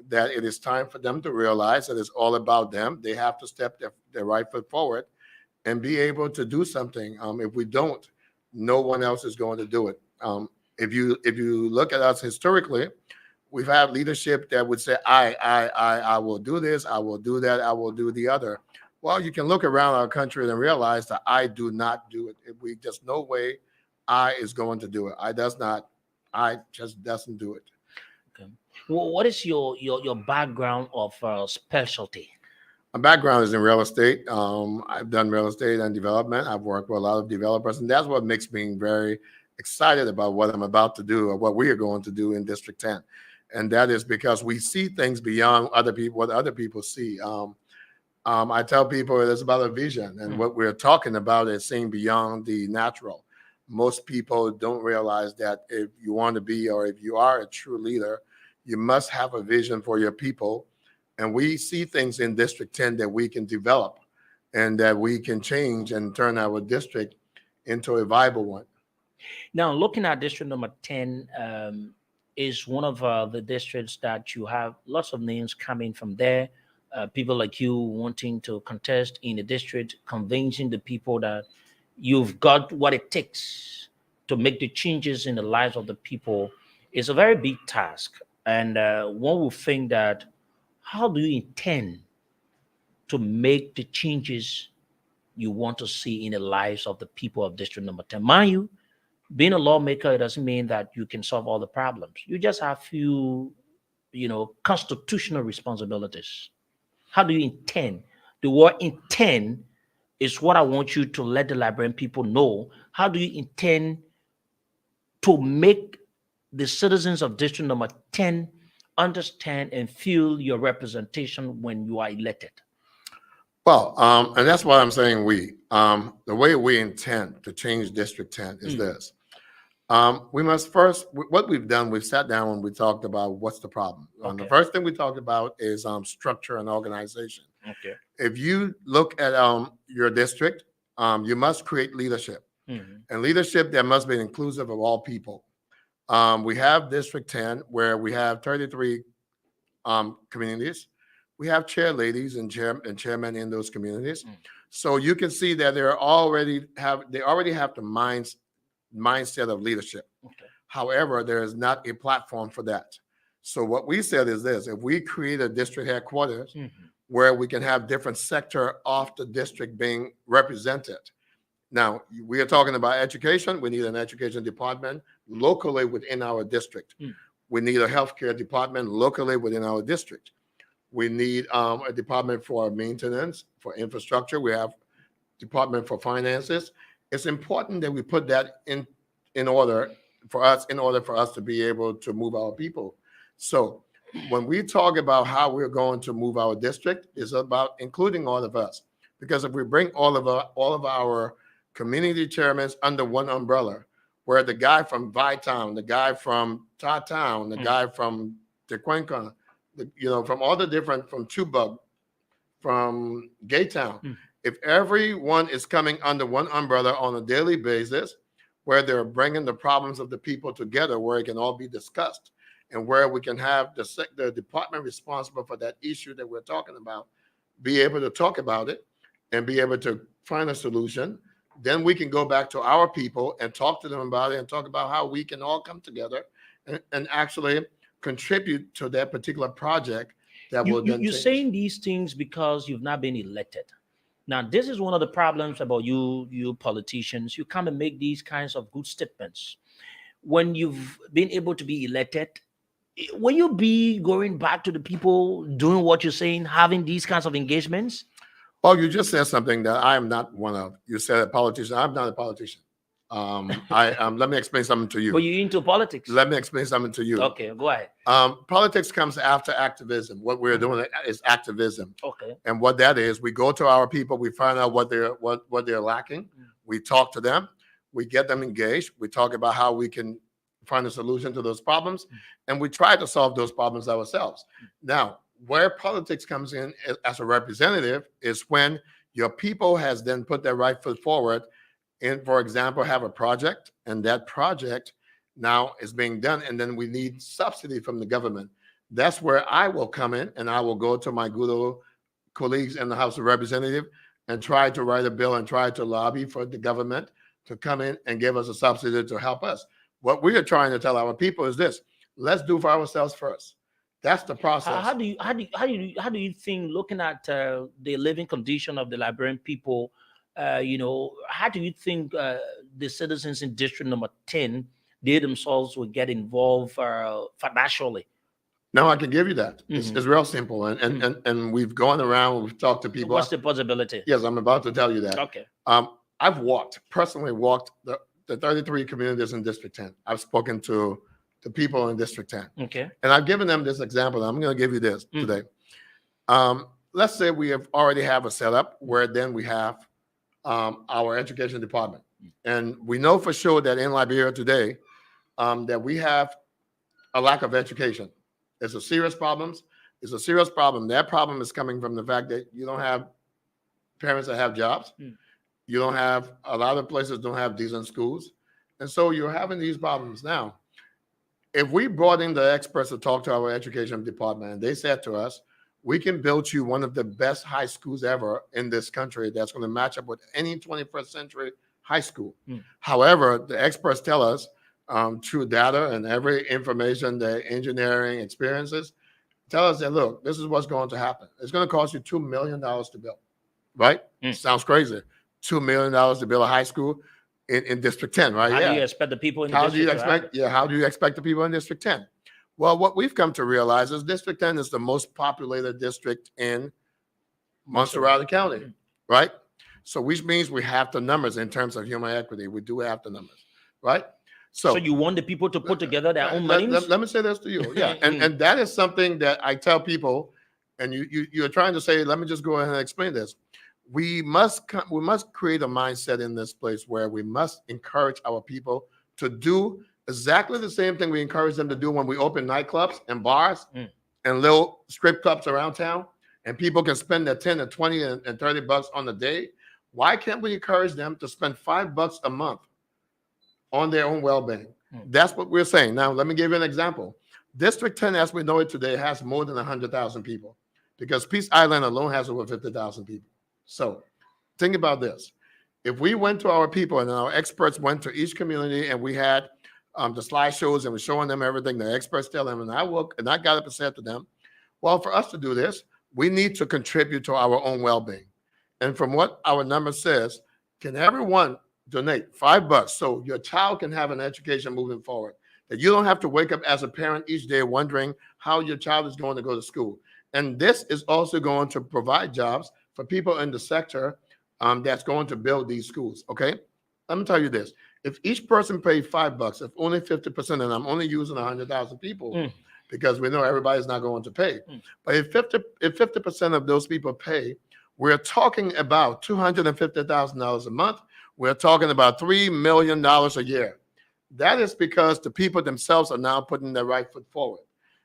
that it is time for them to realize that it's all about them. They have to step their right foot forward and be able to do something. If we don't, no one else is going to do it. If you look at us historically, we've had leadership that would say, I will do this, I will do that, I will do the other. Well, you can look around our country and realize that I do not do it. If we just no way I is going to do it. I just doesn't do it. Okay. Well, what is your background of specialty? My background is in real estate. I've done real estate and development. I've worked with a lot of developers, and that's what makes me very excited about what I'm about to do or what we are going to do in District 10. And that is because we see things beyond other people, what other people see. I tell people it's about a vision, and what we're talking about is seeing beyond the natural. Most people don't realize that if you want to be, or if you are a true leader, you must have a vision for your people. And we see things in District 10 that we can develop and that we can change and turn our district into a viable one. Now, looking at district number 10, is one of the districts that you have lots of names coming from there. People like you wanting to contest in the district, convincing the people that you've got what it takes to make the changes in the lives of the people is a very big task. And one would think that, how do you intend to make the changes you want to see in the lives of the people of district number 10? Mind you, being a lawmaker, it doesn't mean that you can solve all the problems. You just have few, constitutional responsibilities. How do you intend? The word intend is what I want you to let the Liberian people know. How do you intend to make the citizens of district number 10 understand and feel your representation when you are elected? Well, and that's why I'm saying we. The way we intend to change District 10 is this. We must first, what we've done, we've sat down and we talked about what's the problem. The first thing we talked about is structure and organization. Okay. If you look at your district, you must create leadership. And leadership that must be inclusive of all people. We have District 10 where we have 33 communities. We have chair ladies and chairmen in those communities. So you can see that they already have the mindset of leadership. However, there is not a platform for that. So what we said is this: if we create a district headquarters where we can have different sector of the district being represented. Now, we are talking about education. We need an education department locally within our district. We need a healthcare department locally within our district. We need a department for maintenance, for infrastructure. We have department for finances. It's important that we put that in order for us to be able to move our people. So when we talk about how we're going to move our district, it's about including all of us. Because if we bring all of our community chairmen under one umbrella, where the guy from Vytown, the guy from Ta-Town, the guy from Tequenca, from all the different, from Chubug, from Gaytown, if everyone is coming under one umbrella on a daily basis, where they're bringing the problems of the people together, where it can all be discussed, and where we can have the department responsible for that issue that we're talking about be able to talk about it and be able to find a solution, then we can go back to our people and talk to them about it and talk about how we can all come together and actually contribute to that particular project that will then You're change. saying these things because you've not been elected. Now, this is one of the problems about you politicians. You come and make these kinds of good statements. When you've been able to be elected, will you be going back to the people, doing what you're saying, having these kinds of engagements? Oh, you just said something that I am not one of. You said a politician. I'm not a politician. Let me explain something to you. But you're into politics. Let me explain something to you. Okay, go ahead. Politics comes after activism. What we're doing is activism. Okay. And what that is, we go to our people, we find out what they're lacking. We talk to them, we get them engaged. We talk about how we can find a solution to those problems, and we try to solve those problems ourselves. Now, where politics comes in as a representative is when your people has then put their right foot forward and, for example, have a project, and that project now is being done, and then we need subsidy from the government. That's where I will come in, and I will go to my good old colleagues in the House of Representatives and try to write a bill and try to lobby for the government to come in and give us a subsidy to help us. What we are trying to tell our people is this: let's do for ourselves first. That's the process. How do you think, looking at the living condition of the Liberian people, how do you think the citizens in District Number 10, they themselves will get involved financially? No, I can give you that. It's real simple, and we've gone around, we've talked to people. What's the possibility? Yes, I'm about to tell you that. Okay. I've personally walked the 33 communities in District 10. I've spoken to the people in District 10. Okay. And I've given them this example. I'm going to give you this today. Let's say we already have a setup where then we have our education department. And we know for sure that in Liberia today, that we have a lack of education. It's a serious problem. It's a serious problem. That problem is coming from the fact that you don't have parents that have jobs. You don't have, a lot of places don't have decent schools. And so you're having these problems now. If we brought in the experts to talk to our education department, and they said to us, we can build you one of the best high schools ever in this country that's going to match up with any 21st century high school. However, the experts tell us through data and every information, the engineering experiences, tell us that, look, this is what's going to happen. It's going to cost you $2 million to build, right? Sounds crazy. $2 million to build a high school in District 10, right? How do you expect the people in the district? How do you expect the people in District 10? Well, what we've come to realize is District 10 is the most populated district in Montserrat County, right? So which means we have the numbers in terms of human equity. We do have the numbers, right? So you want the people to put together their own money? Let me say this to you. Yeah. And that is something that I tell people, and you're trying to say, let me just go ahead and explain this. We must create a mindset in this place where we must encourage our people to do exactly the same thing we encourage them to do when we open nightclubs and bars and little strip clubs around town, and people can spend their 10 and 20 and 30 bucks on the day. Why can't we encourage them to spend $5 a month on their own well-being? That's what we're saying. Now, let me give you an example. District 10, as we know it today, has more than 100,000 people because Peace Island alone has over 50,000 people. So think about this. If we went to our people and our experts went to each community and we had the slideshows and we're showing them everything the experts tell them, and I got up and said to them, well, for us to do this, we need to contribute to our own well-being. And from what our number says, can everyone donate $5 so your child can have an education moving forward, that you don't have to wake up as a parent each day wondering how your child is going to go to school. And this is also going to provide jobs for people in the sector that's going to build these schools, okay? Let me tell you this. If each person paid $5, if only 50%, and I'm only using 100,000 people because we know everybody's not going to pay, but if 50% of those people pay, we're talking about $250,000 a month. We're talking about $3 million a year. That is because the people themselves are now putting their right foot forward.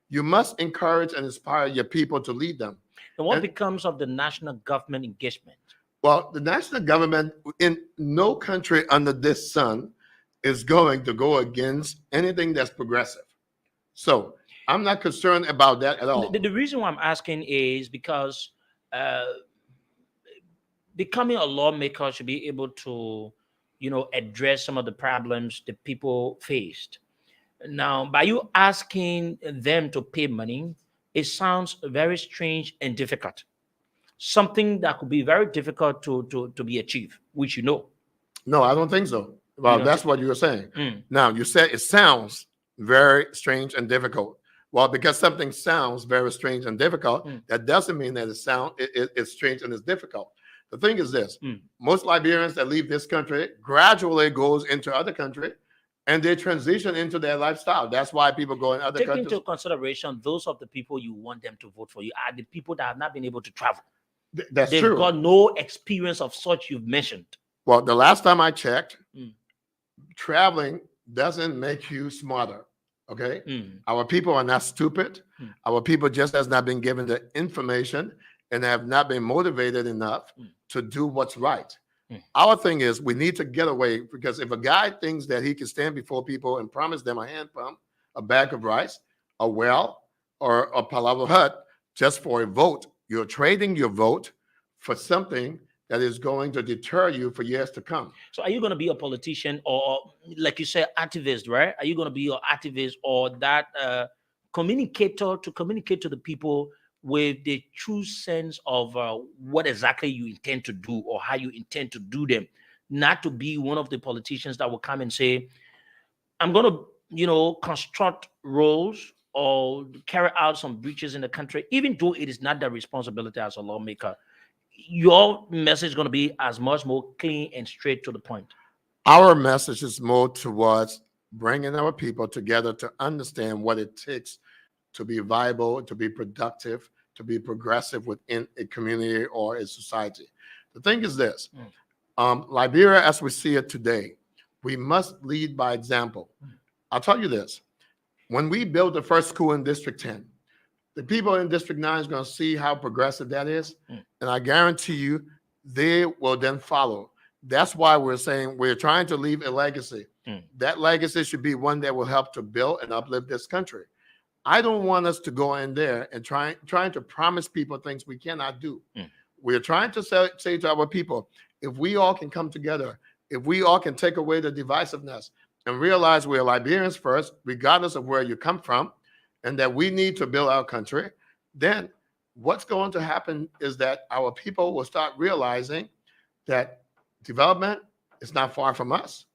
You must encourage and inspire your people to lead them. And what becomes of the national government engagement? Well, the national government in no country under this sun is going to go against anything that's progressive. So I'm not concerned about that at all. The reason why I'm asking is because becoming a lawmaker should be able to, address some of the problems the people faced. Now, by you asking them to pay money, it sounds very strange and difficult. Something that could be very difficult to be achieved, which you know. No, I don't think so. Well, that's what you were saying. Now, you said it sounds very strange and difficult. Well, because something sounds very strange and difficult, that doesn't mean that it's strange and it's difficult. The thing is this. Most Liberians that leave this country gradually goes into other countries, and they transition into their lifestyle. That's why people go in other countries. Take into consideration, those of the people you want them to vote for you are the people that have not been able to travel. That's They've true. got no experience of such you've mentioned. Well, the last time I checked, traveling doesn't make you smarter. Okay? Mm. Our people are not stupid. Our people just has not been given the information and have not been motivated enough to do what's right. Our thing is we need to get away, because if a guy thinks that he can stand before people and promise them a hand pump, a bag of rice, a well, or a palava hut just for a vote, you're trading your vote for something that is going to deter you for years to come. So are you going to be a politician, or like you said, activist, right? Are you going to be an activist or that communicator to communicate to the people with the true sense of what exactly you intend to do or how you intend to do them, not to be one of the politicians that will come and say, I'm going to, construct roles or carry out some breaches in the country, even though it is not their responsibility as a lawmaker. Your message is going to be as much more clean and straight to the point. Our message is more towards bringing our people together to understand what it takes to be viable, to be productive, to be progressive within a community or a society. The thing is this, Liberia, as we see it today, we must lead by example. I'll tell you this, when we build the first school in District 10, the people in District 9 is going to see how progressive that is, and I guarantee you they will then follow. That's why we're saying we're trying to leave a legacy. That legacy should be one that will help to build and uplift this country. I don't want us to go in there and trying to promise people things we cannot do. We're trying to say to our people, if we all can come together, if we all can take away the divisiveness and realize we're Liberians first, regardless of where you come from, and that we need to build our country, then what's going to happen is that our people will start realizing that development is not far from us.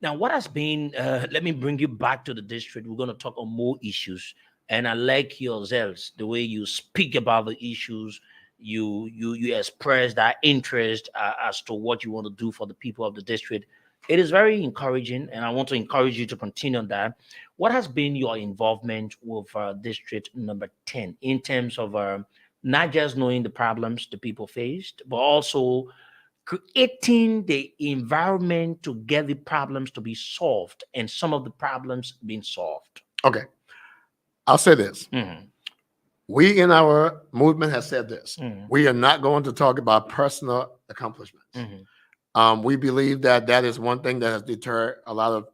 Now, what has been, let me bring you back to the district. We're going to talk on more issues. And I like yourselves, the way you speak about the issues, you express that interest as to what you want to do for the people of the district. It is very encouraging, and I want to encourage you to continue on that. What has been your involvement with district number 10 in terms of not just knowing the problems the people faced, but also creating the environment to get the problems to be solved, and some of the problems being solved? Okay. I'll say this. We in our movement have said this. We are not going to talk about personal accomplishments. We believe that is one thing that has deterred a lot of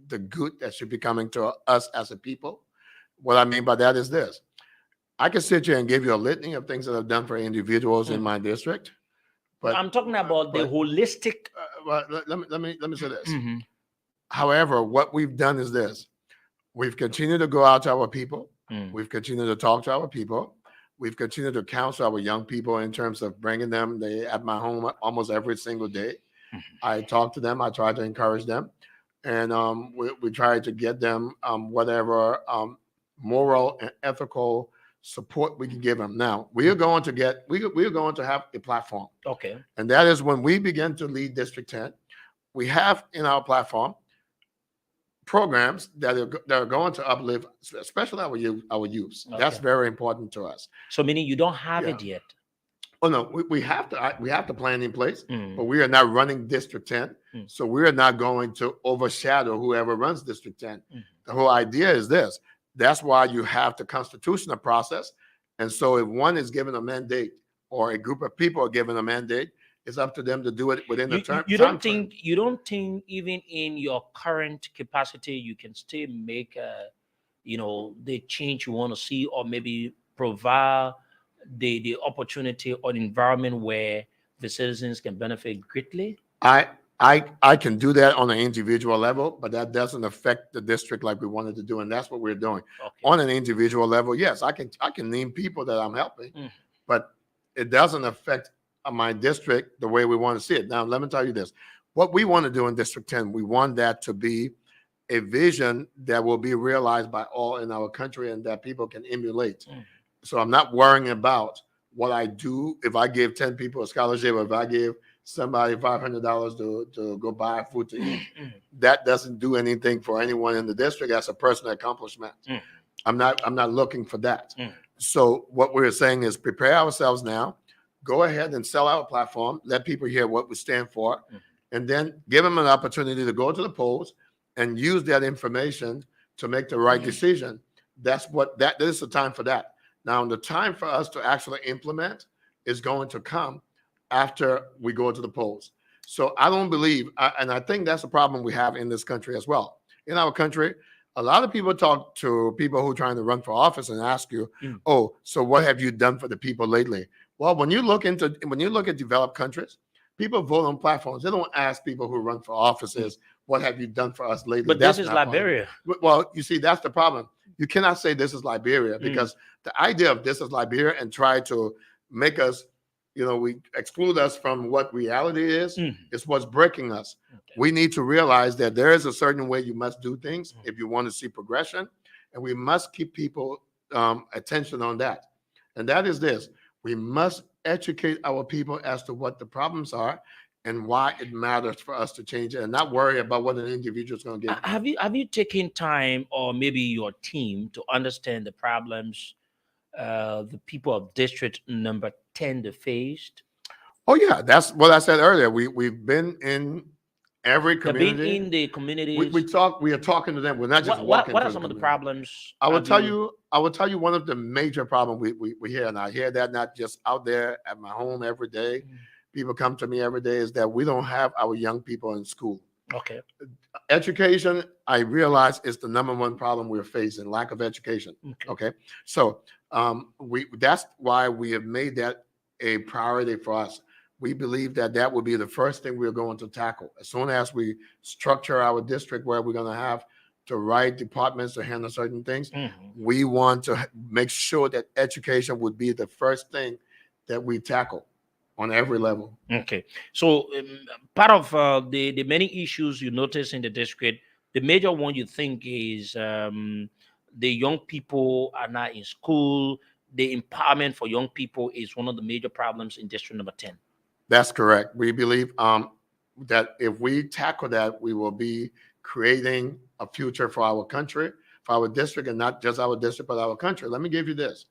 the good that should be coming to us as a people. What I mean by that is this. I can sit here and give you a litany of things that I've done for individuals in my district. But I'm talking about the holistic. Let me say this. However, what we've done is this. We've continued to go out to our people. We've continued to talk to our people. We've continued to counsel our young people in terms of bringing them. They at my home almost every single day. I talk to them. I try to encourage them. And we try to get them whatever moral and ethical support we can give them. Now, we are going to have a platform. Okay. And that is when we begin to lead District 10, we have in our platform programs that are going to uplift, especially our youth. Okay. That's very important to us. So meaning you don't have it yet? Oh no, we have to plan in place, but we are not running District 10, so we are not going to overshadow whoever runs District 10. The whole idea is this. That's why you have the constitutional process, and so if one is given a mandate or a group of people are given a mandate, it's up to them to do it within the term. You don't think even in your current capacity you can still make the change you want to see, or maybe provide the opportunity or the environment where the citizens can benefit greatly? I can do that on an individual level, but that doesn't affect the district like we wanted to do, and that's what we're doing. Okay. On an individual level, yes, I can name people that I'm helping, but it doesn't affect my district the way we want to see it. Now, let me tell you this. What we want to do in District 10, we want that to be a vision that will be realized by all in our country and that people can emulate. So I'm not worrying about what I do. If I give 10 people a scholarship, or if I give somebody $500 to go buy food to eat, that doesn't do anything for anyone in the district as a personal accomplishment. I'm not looking for that. So what we're saying is prepare ourselves now, go ahead and sell our platform, let people hear what we stand for, and then give them an opportunity to go to the polls and use that information to make the right decision. This is the time for that. Now, the time for us to actually implement is going to come after we go to the polls. So I don't believe, and I think that's a problem we have in this country as well. In our country, a lot of people talk to people who are trying to run for office and ask you, "Oh, so what have you done for the people lately?" Well, when you look at developed countries, people vote on platforms. They don't ask people who run for offices, "What have you done for us lately?" But That's this is not Liberia. well, you see, that's the problem. You cannot say this is Liberia because the idea of this is Liberia and try to make us, we exclude us from what reality is what's breaking us. Okay. We need to realize that there is a certain way you must do things if you want to see progression, and we must keep people attention on that. And that is this: we must educate our people as to what the problems are and why it matters for us to change it, and not worry about what an individual is going to get. Have you taken time, or maybe your team, to understand the problems the people of District Number 10 faced? Oh yeah, that's what I said earlier. We've been in every community. Been in the communities. We are talking to them. We're not just walking. What are some of the problems? I will tell you one of the major problems we hear, and I hear that not just out there at my home every day. People come to me every day, is that we don't have our young people in school. Okay. Education, I realize, is the number one problem we're facing: lack of education. Okay. So that's why we have made that a priority for us. We believe that will be the first thing we're going to tackle. As soon as we structure our district where we're going to have the right departments to handle certain things, we want to make sure that education would be the first thing that we tackle on every level. Okay. So part of the many issues you notice in the district, the major one you think is the young people are not in school. The empowerment for young people is one of the major problems in District Number 10. That's correct. We believe that if we tackle that, we will be creating a future for our country, for our district, and not just our district, but our country. Let me give you this.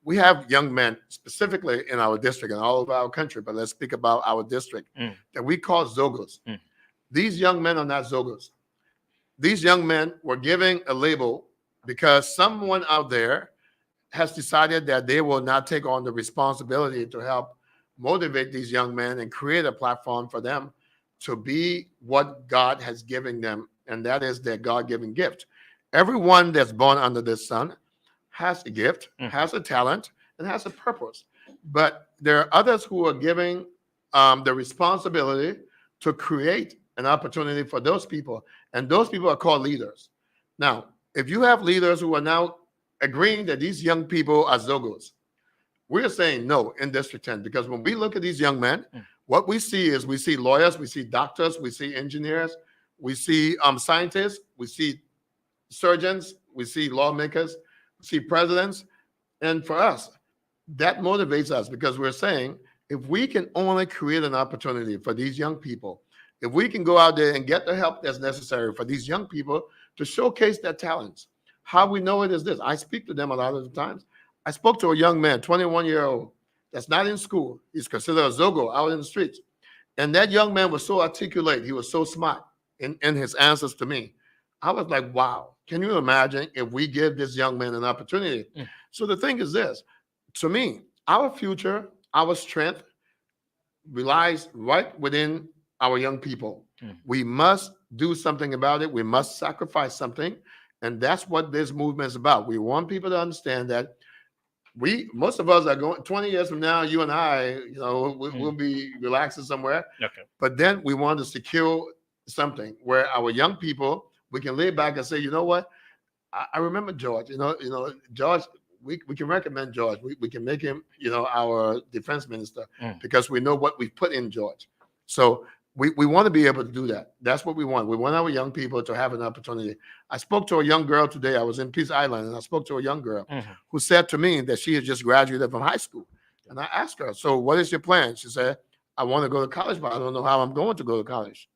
We have young men specifically in our district and all over our country, but let's speak about our district, that we call Zogos. These young men are not Zogos. These young men were giving a label because someone out there has decided that they will not take on the responsibility to help motivate these young men and create a platform for them to be what God has given them, and that is their God-given gift. Everyone that's born under this sun has a gift, has a talent, and has a purpose. But there are others who are giving the responsibility to create an opportunity for those people, and those people are called leaders. Now, if you have leaders who are now agreeing that these young people are Zogos, we're saying no in District 10, because when we look at these young men, what we see is we see lawyers, we see doctors, we see engineers, we see scientists, we see surgeons, we see lawmakers, we see presidents. And for us, that motivates us, because we're saying if we can only create an opportunity for these young people, if we can go out there and get the help that's necessary for these young people to showcase their talents. How we know it is this: I speak to them a lot of the times. I spoke to a young man, 21-year-old, that's not in school. He's considered a Zogo out in the streets. And that young man was so articulate. He was so smart in his answers to me. I was like, wow, can you imagine if we give this young man an opportunity? So the thing is this: to me, our future, our strength relies right within our young people. We must do something about it. We must sacrifice something. And that's what this movement is about. We want people to understand that most of us are going 20 years from now, you and I, we'll be relaxing somewhere. Okay. But then we want to secure something where our young people, we can lay back and say, you know what? I remember George, George, we can recommend George. We can make him, our defense minister, because we know what we've put in George. So we want to be able to do that. That's what we want. We want our young people to have an opportunity. I spoke to a young girl today. I was in Peace Island, and I spoke to a young girl who said to me that she had just graduated from high school. And I asked her, so what is your plan? She said, I want to go to college, but I don't know how I'm going to go to college.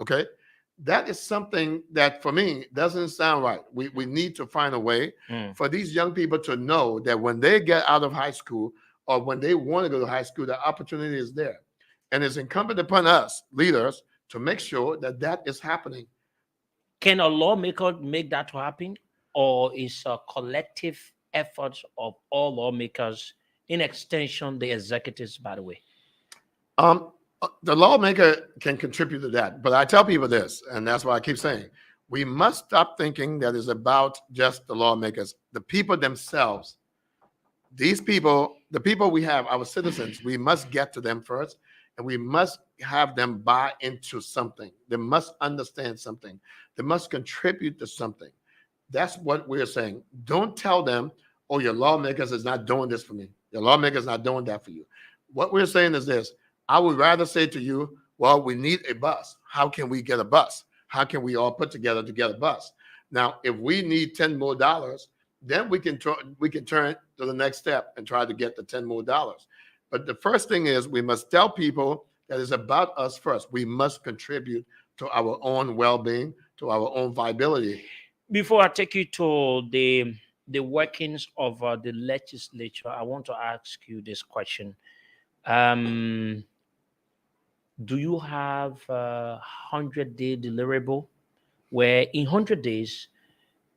Okay? That is something that, for me, doesn't sound right. We need to find a way for these young people to know that when they get out of high school, or when they want to go to high school, the opportunity is there. And it's incumbent upon us, leaders, to make sure that that is happening. Can a lawmaker make that to happen, or is a collective effort of all lawmakers, in extension the executives, by the way? The lawmaker can contribute to that, but I tell people this, and that's why I keep saying, we must stop thinking that it's about just the lawmakers, the people themselves. These people, the people we have, our citizens, we must get to them first, and we must have them buy into something. They must understand something. They must contribute to something. That's what we're saying. Don't tell them, oh, your lawmakers is not doing this for me. Your lawmakers not doing that for you. What we're saying is this. I would rather say to you, well, we need a bus. How can we get a bus? How can we all put together to get a bus? Now, if we need $10 more, then we can turn to the next step and try to get the $10 more. But the first thing is we must tell people that it's about us first. We must contribute to our own well-being, to our own viability. Before I take you to the workings of the legislature, I want to ask you this question. Do you have a 100-day deliverable where in 100 days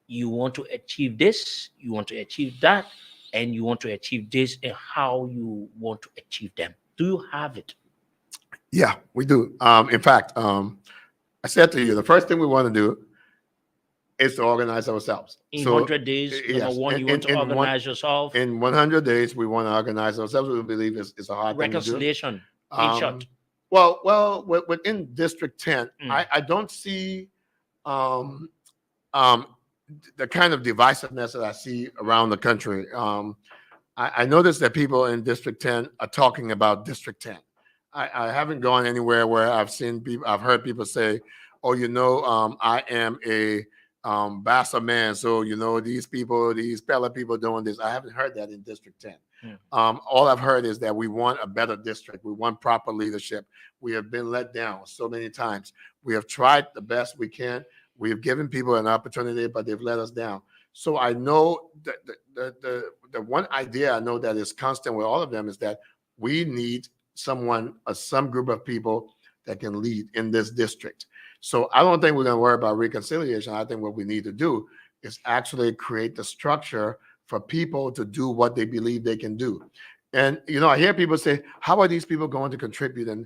you want to achieve this, you want to achieve that, and you want to achieve this, and how you want to achieve them? Do you have it? Yeah, we do. In fact, I said to you, the first thing we want to do is to organize ourselves. In 100 days, yes, number one, you want to organize yourself. In 100 days, we want to organize ourselves. We believe it's a hard reconciliation, thing to do. In short. Well, within District 10, I don't see the kind of divisiveness that I see around the country. I noticed that people in District 10 are talking about District 10. I haven't gone anywhere where I've heard people say, oh, I am a Bassa man, so these Pella people doing this. I haven't heard that in District 10. All I've heard is that we want a better district. We want proper leadership. We have been let down so many times. We have tried the best we can. We have given people an opportunity, but they've let us down. So I know that the one idea I know that is constant with all of them is that we need some group of people that can lead in this district. So I don't think we're going to worry about reconciliation. I think what we need to do is actually create the structure for people to do what they believe they can do. And, I hear people say, how are these people going to contribute? And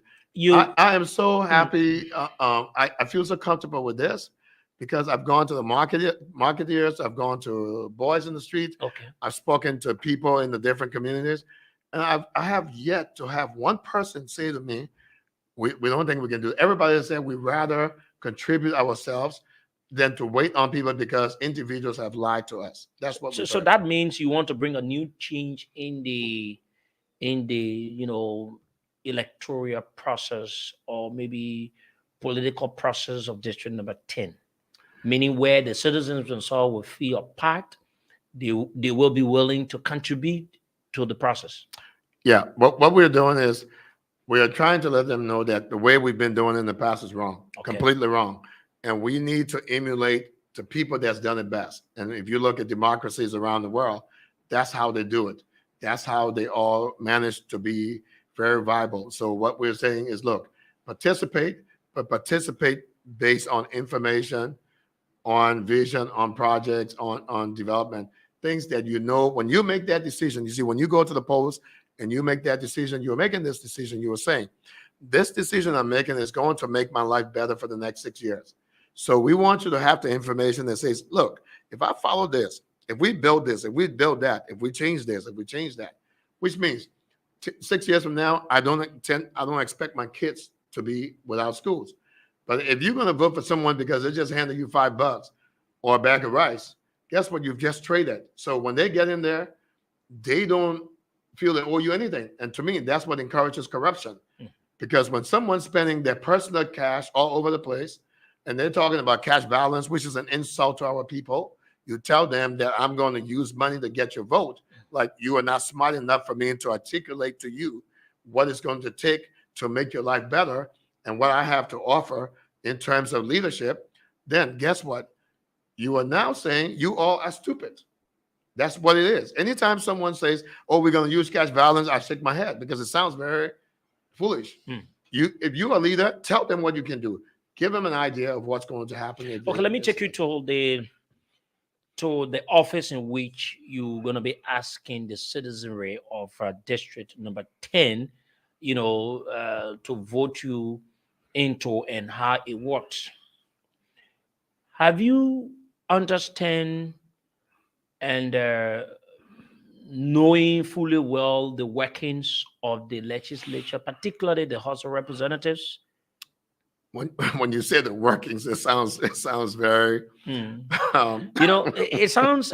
I am so happy. I feel so comfortable with this because I've gone to the marketeers. I've gone to boys in the street. Okay. I've spoken to people in the different communities. And I have yet to have one person say to me, we don't think we can do it. Everybody has said we'd rather contribute ourselves than to wait on people because individuals have lied to us. That's what. So that means you want to bring a new change in the electoral process, or maybe political process of District number 10, meaning where the citizens themselves will feel a part. They will be willing to contribute to the process. Yeah, what we're doing is we are trying to let them know that the way we've been doing it in the past is wrong, completely wrong. And we need to emulate the people that's done it best. And if you look at democracies around the world, that's how they do it. That's how they all manage to be very viable. So what we're saying is, look, participate, but participate based on information, on vision, on projects, on development, things that when you make that decision, you see, when you go to the polls and you make that decision, you're making this decision, you were saying, this decision I'm making is going to make my life better for the next 6 years. So we want you to have the information that says, look, if I follow this, if we build this, if we build that, if we change this, if we change that, which means 6 years from now, I don't expect my kids to be without schools. But if you're going to vote for someone because they just handed you $5 or a bag of rice, guess what? You've just traded. So when they get in there, they don't feel they owe you anything. And to me, that's what encourages corruption. Because when someone's spending their personal cash all over the place, and they're talking about cash balance, which is an insult to our people, you tell them that I'm going to use money to get your vote. Like, you are not smart enough for me to articulate to you what it's going to take to make your life better and what I have to offer in terms of leadership. Then guess what? You are now saying you all are stupid. That's what it is. Anytime someone says, oh, we're going to use cash balance, I shake my head because it sounds very foolish. If you're a leader, tell them what you can do. give them an idea of what's going to happen. Okay, let me take you to the office in which you're going to be asking the citizenry of district number 10, to vote you into and how it works. Have you understand and knowing fully well the workings of the legislature, particularly the House of Representatives? When you say the workings, it sounds very. It sounds.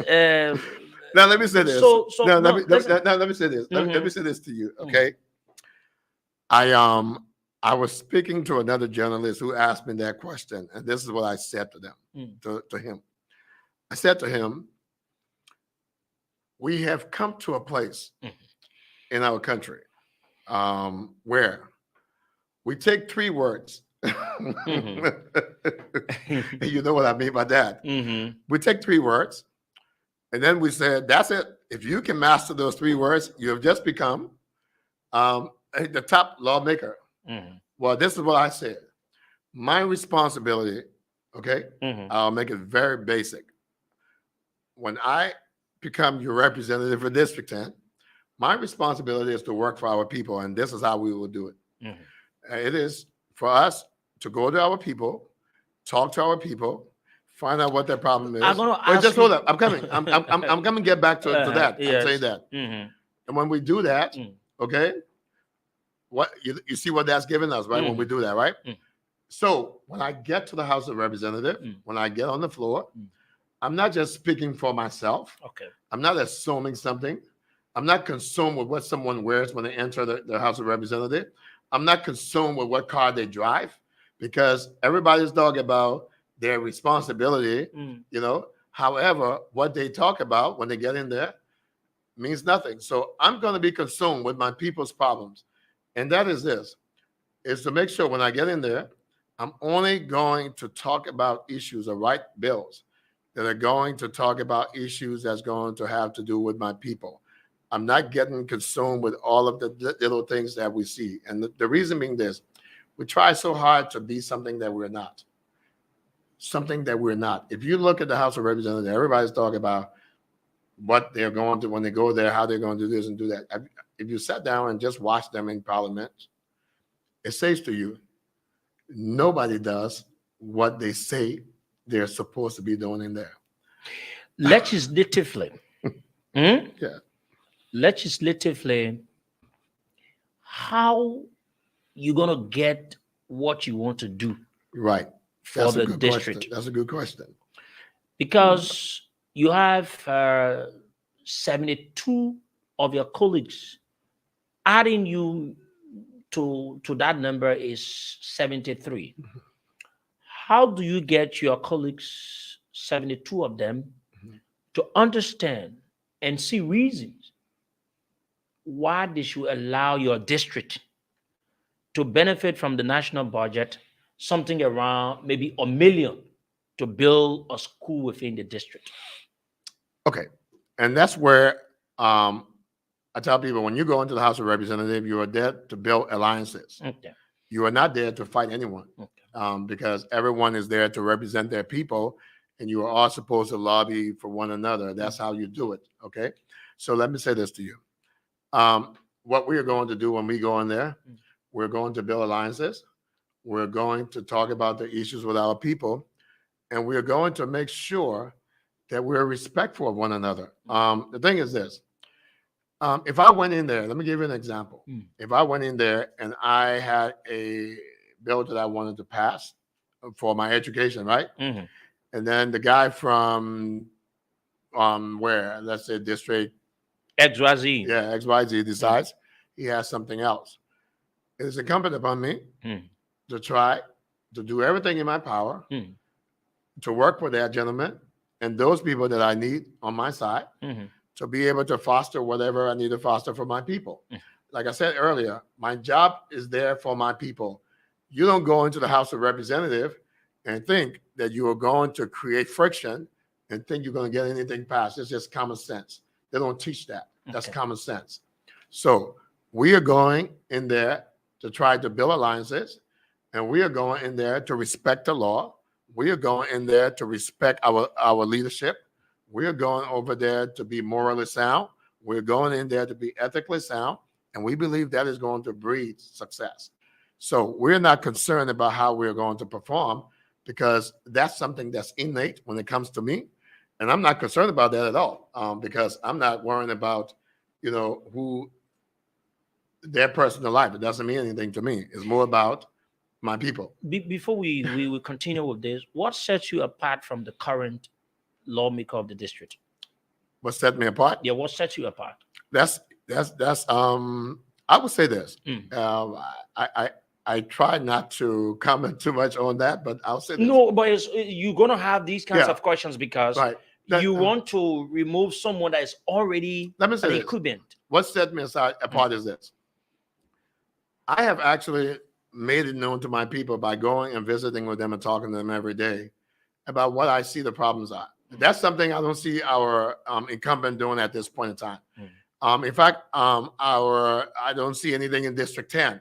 Now let me say this. Let me say this. Mm-hmm. Let me say this to you, okay? I was speaking to another journalist who asked me that question, and this is what I said to them, to him. I said to him, we have come to a place in our country where we take 3 words. You know what I mean by that. We take 3 words, and then we said, that's it. If you can master those 3 words, you have just become the top lawmaker. Well, this is what I said. My responsibility, okay, I'll make it very basic. When I become your representative for District 10, my responsibility is to work for our people, and this is how we will do it. It is for us to go to our people, talk to our people, find out what their problem is. Just hold up. I'm coming. I'm going to get back to that. Yes. I'm saying that. And when we do that, okay, what you see what that's giving us, right? When we do that, right? So when I get to the House of Representatives, when I get on the floor, I'm not just speaking for myself. Okay. I'm not assuming something. I'm not consumed with what someone wears when they enter the House of Representatives. I'm not consumed with what car they drive, because everybody's talking about their responsibility, However, what they talk about when they get in there means nothing. So I'm going to be consumed with my people's problems. And that is this, is to make sure when I get in there, I'm only going to talk about issues or write bills that are going to talk about issues that's going to have to do with my people. I'm not getting consumed with all of the little things that we see. And the reason being this, we try so hard to be something that we're not. Something that we're not. If you look at the House of Representatives, everybody's talking about what they're going to, when they go there, how they're going to do this and do that. If you sat down and just watch them in Parliament, it says to you, nobody does what they say they're supposed to be doing in there. Legislatively, Yeah. Legislatively, how you gonna get what you want to do? Right. For the district. Question. That's a good question. Because you have 72 of your colleagues. Adding you to that number is 73. How do you get your colleagues, 72 of them, to understand and see reasons why they should allow your district to benefit from the national budget, something around maybe $1 million to build a school within the district? Okay. And that's where I tell people, when you go into the House of Representatives, you are there to build alliances. Okay. You are not there to fight anyone, because everyone is there to represent their people, and you are all supposed to lobby for one another. That's how you do it, okay? So let me say this to you. What we are going to do when we go in there, we're going to build alliances. We're going to talk about the issues with our people, and we're going to make sure that we're respectful of one another. The thing is this. If I went in there, let me give you an example. If I went in there and I had a bill that I wanted to pass for my education, right? And then the guy from where, let's say district XYZ. Yeah, XYZ decides he has something else. It is incumbent upon me to try to do everything in my power to work with that gentleman and those people that I need on my side to be able to foster whatever I need to foster for my people. Like I said earlier, my job is there for my people. You don't go into the House of Representatives and think that you are going to create friction and think you're going to get anything passed. It's just common sense. They don't teach that. That's common sense. So we are going in there to try to build alliances, and we are going in there to respect the law. We are going in there to respect our leadership. We are going over there to be morally sound. We're going in there to be ethically sound, and we believe that is going to breed success. So we're not concerned about how we're going to perform, because that's something that's innate when it comes to me. And I'm not concerned about that at all, because I'm not worrying about, who their personal life. It doesn't mean anything to me. It's more about my people. Before we will continue with this, what sets you apart from the current lawmaker of the district? What set me apart? Yeah, what sets you apart? That's I would say this. I try not to comment too much on that, but I'll say this. No, but you're going to have these kinds Yeah. of questions because you want to remove someone that is already Let me say an this. incumbent. What set me apart is this. I have actually made it known to my people by going and visiting with them and talking to them every day about what I see the problems are. That's something I don't see our incumbent doing at this point in time. In fact, I don't see anything in District 10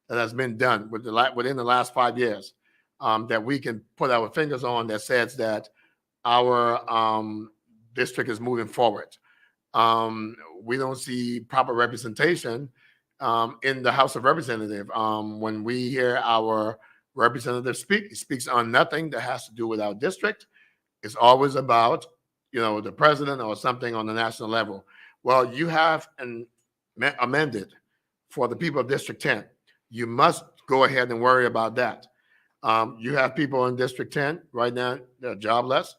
that has been done within the last 5 years that we can put our fingers on that says that our district is moving forward. We don't see proper representation in the House of Representatives. When we hear our representative speak, he speaks on nothing that has to do with our district. It's always about, the president or something on the national level. Well, you have amended for the people of District 10. You must go ahead and worry about that. You have people in District 10 right now, they're jobless,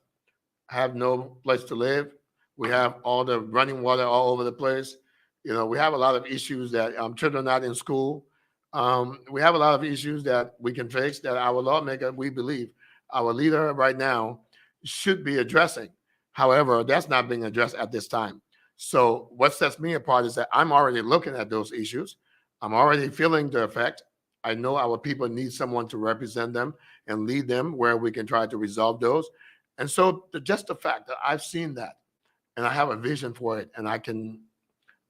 have no place to live. We have all the running water all over the place. We have a lot of issues that children are not in school. We have a lot of issues that we can fix that our lawmaker, we believe, our leader right now should be addressing. However, that's not being addressed at this time. So what sets me apart is that I'm already looking at those issues. I'm already feeling the effect. I know our people need someone to represent them and lead them where we can try to resolve those. And so just the fact that I've seen that and I have a vision for it, and I can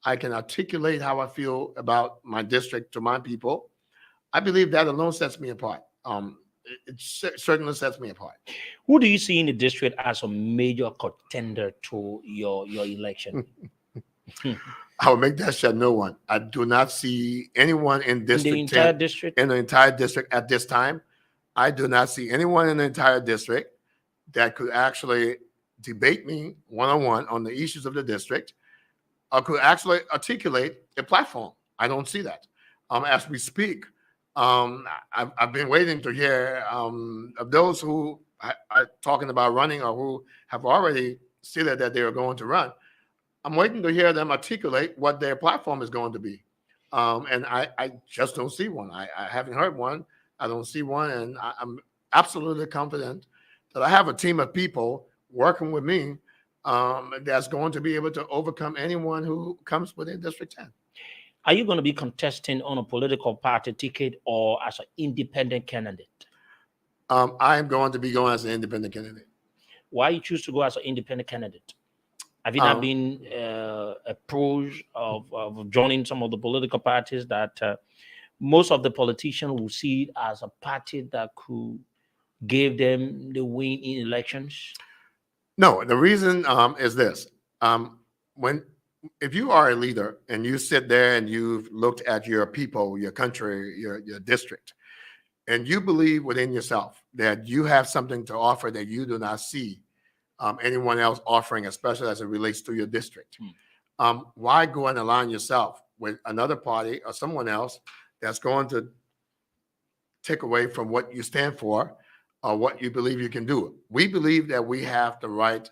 articulate how I feel about my district to my people, I believe that alone sets me apart. It certainly sets me apart. Who do you see in the district as a major contender to your election? I will make that shut no one. I do not see anyone in District 10. In the entire district? In the entire district at this time. I do not see anyone in the entire district that could actually debate me one-on-one on the issues of the district, or could actually articulate a platform. I don't see that. As we speak, I've been waiting to hear of those who are talking about running or who have already stated that they are going to run. I'm waiting to hear them articulate what their platform is going to be. And I just don't see one. I haven't heard one. I don't see one. And I'm absolutely confident that I have a team of people working with me that's going to be able to overcome anyone who comes within District 10. Are you going to be contesting on a political party ticket or as an independent candidate? I am going to be going as an independent candidate. Why you choose to go as an independent candidate? Have you not been approached of joining some of the political parties that most of the politicians will see it as a party that could give them the win in elections? No, the reason is this. If you are a leader and you sit there and you've looked at your people, your country, your district, and you believe within yourself that you have something to offer that you do not see anyone else offering, especially as it relates to your district, why go and align yourself with another party or someone else that's going to take away from what you stand for or what you believe you can do? We believe that we have the right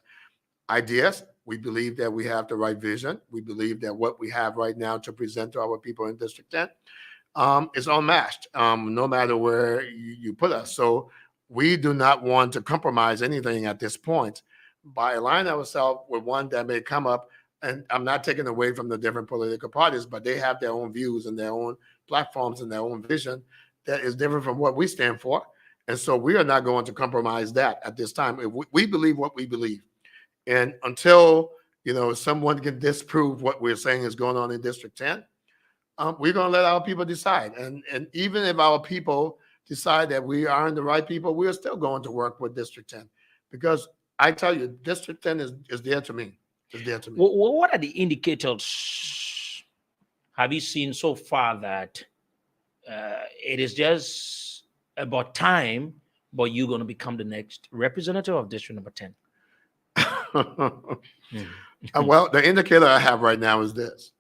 ideas. We believe that we have the right vision. We believe that what we have right now to present to our people in District 10 is unmatched, no matter where you put us. So we do not want to compromise anything at this point by aligning ourselves with one that may come up. And I'm not taking away from the different political parties, but they have their own views and their own platforms and their own vision that is different from what we stand for. And so we are not going to compromise that at this time. We believe what we believe. And until, someone can disprove what we're saying is going on in District 10, we're going to let our people decide. And even if our people decide that we aren't the right people, we are still going to work with District 10. Because I tell you, District 10 is there to me. It's there to me. What are the indicators have you seen so far that it is just about time, but you're going to become the next representative of District number 10? Well, the indicator I have right now is this.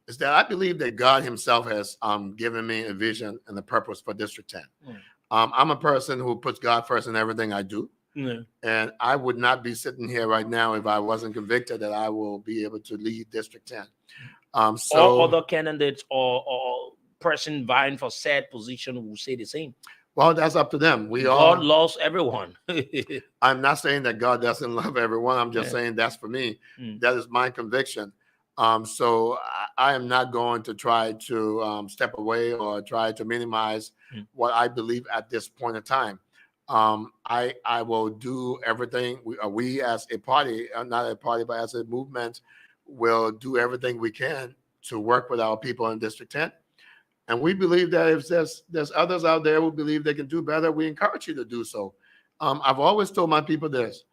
Is that I believe that God himself has given me a vision and a purpose for District 10. I'm a person who puts God first in everything I do. And I would not be sitting here right now if I wasn't convicted that I will be able to lead District 10. So all other candidates or person vying for said position will say the same. Well, that's up to them. God loves everyone. I'm not saying that God doesn't love everyone. I'm just saying that's for me. That is my conviction. So I am not going to try to step away or try to minimize what I believe at this point in time. I will do everything. We as a party, not a party, but as a movement, will do everything we can to work with our people in District 10. And we believe that if there's others out there who believe they can do better, we encourage you to do so. I've always told my people this: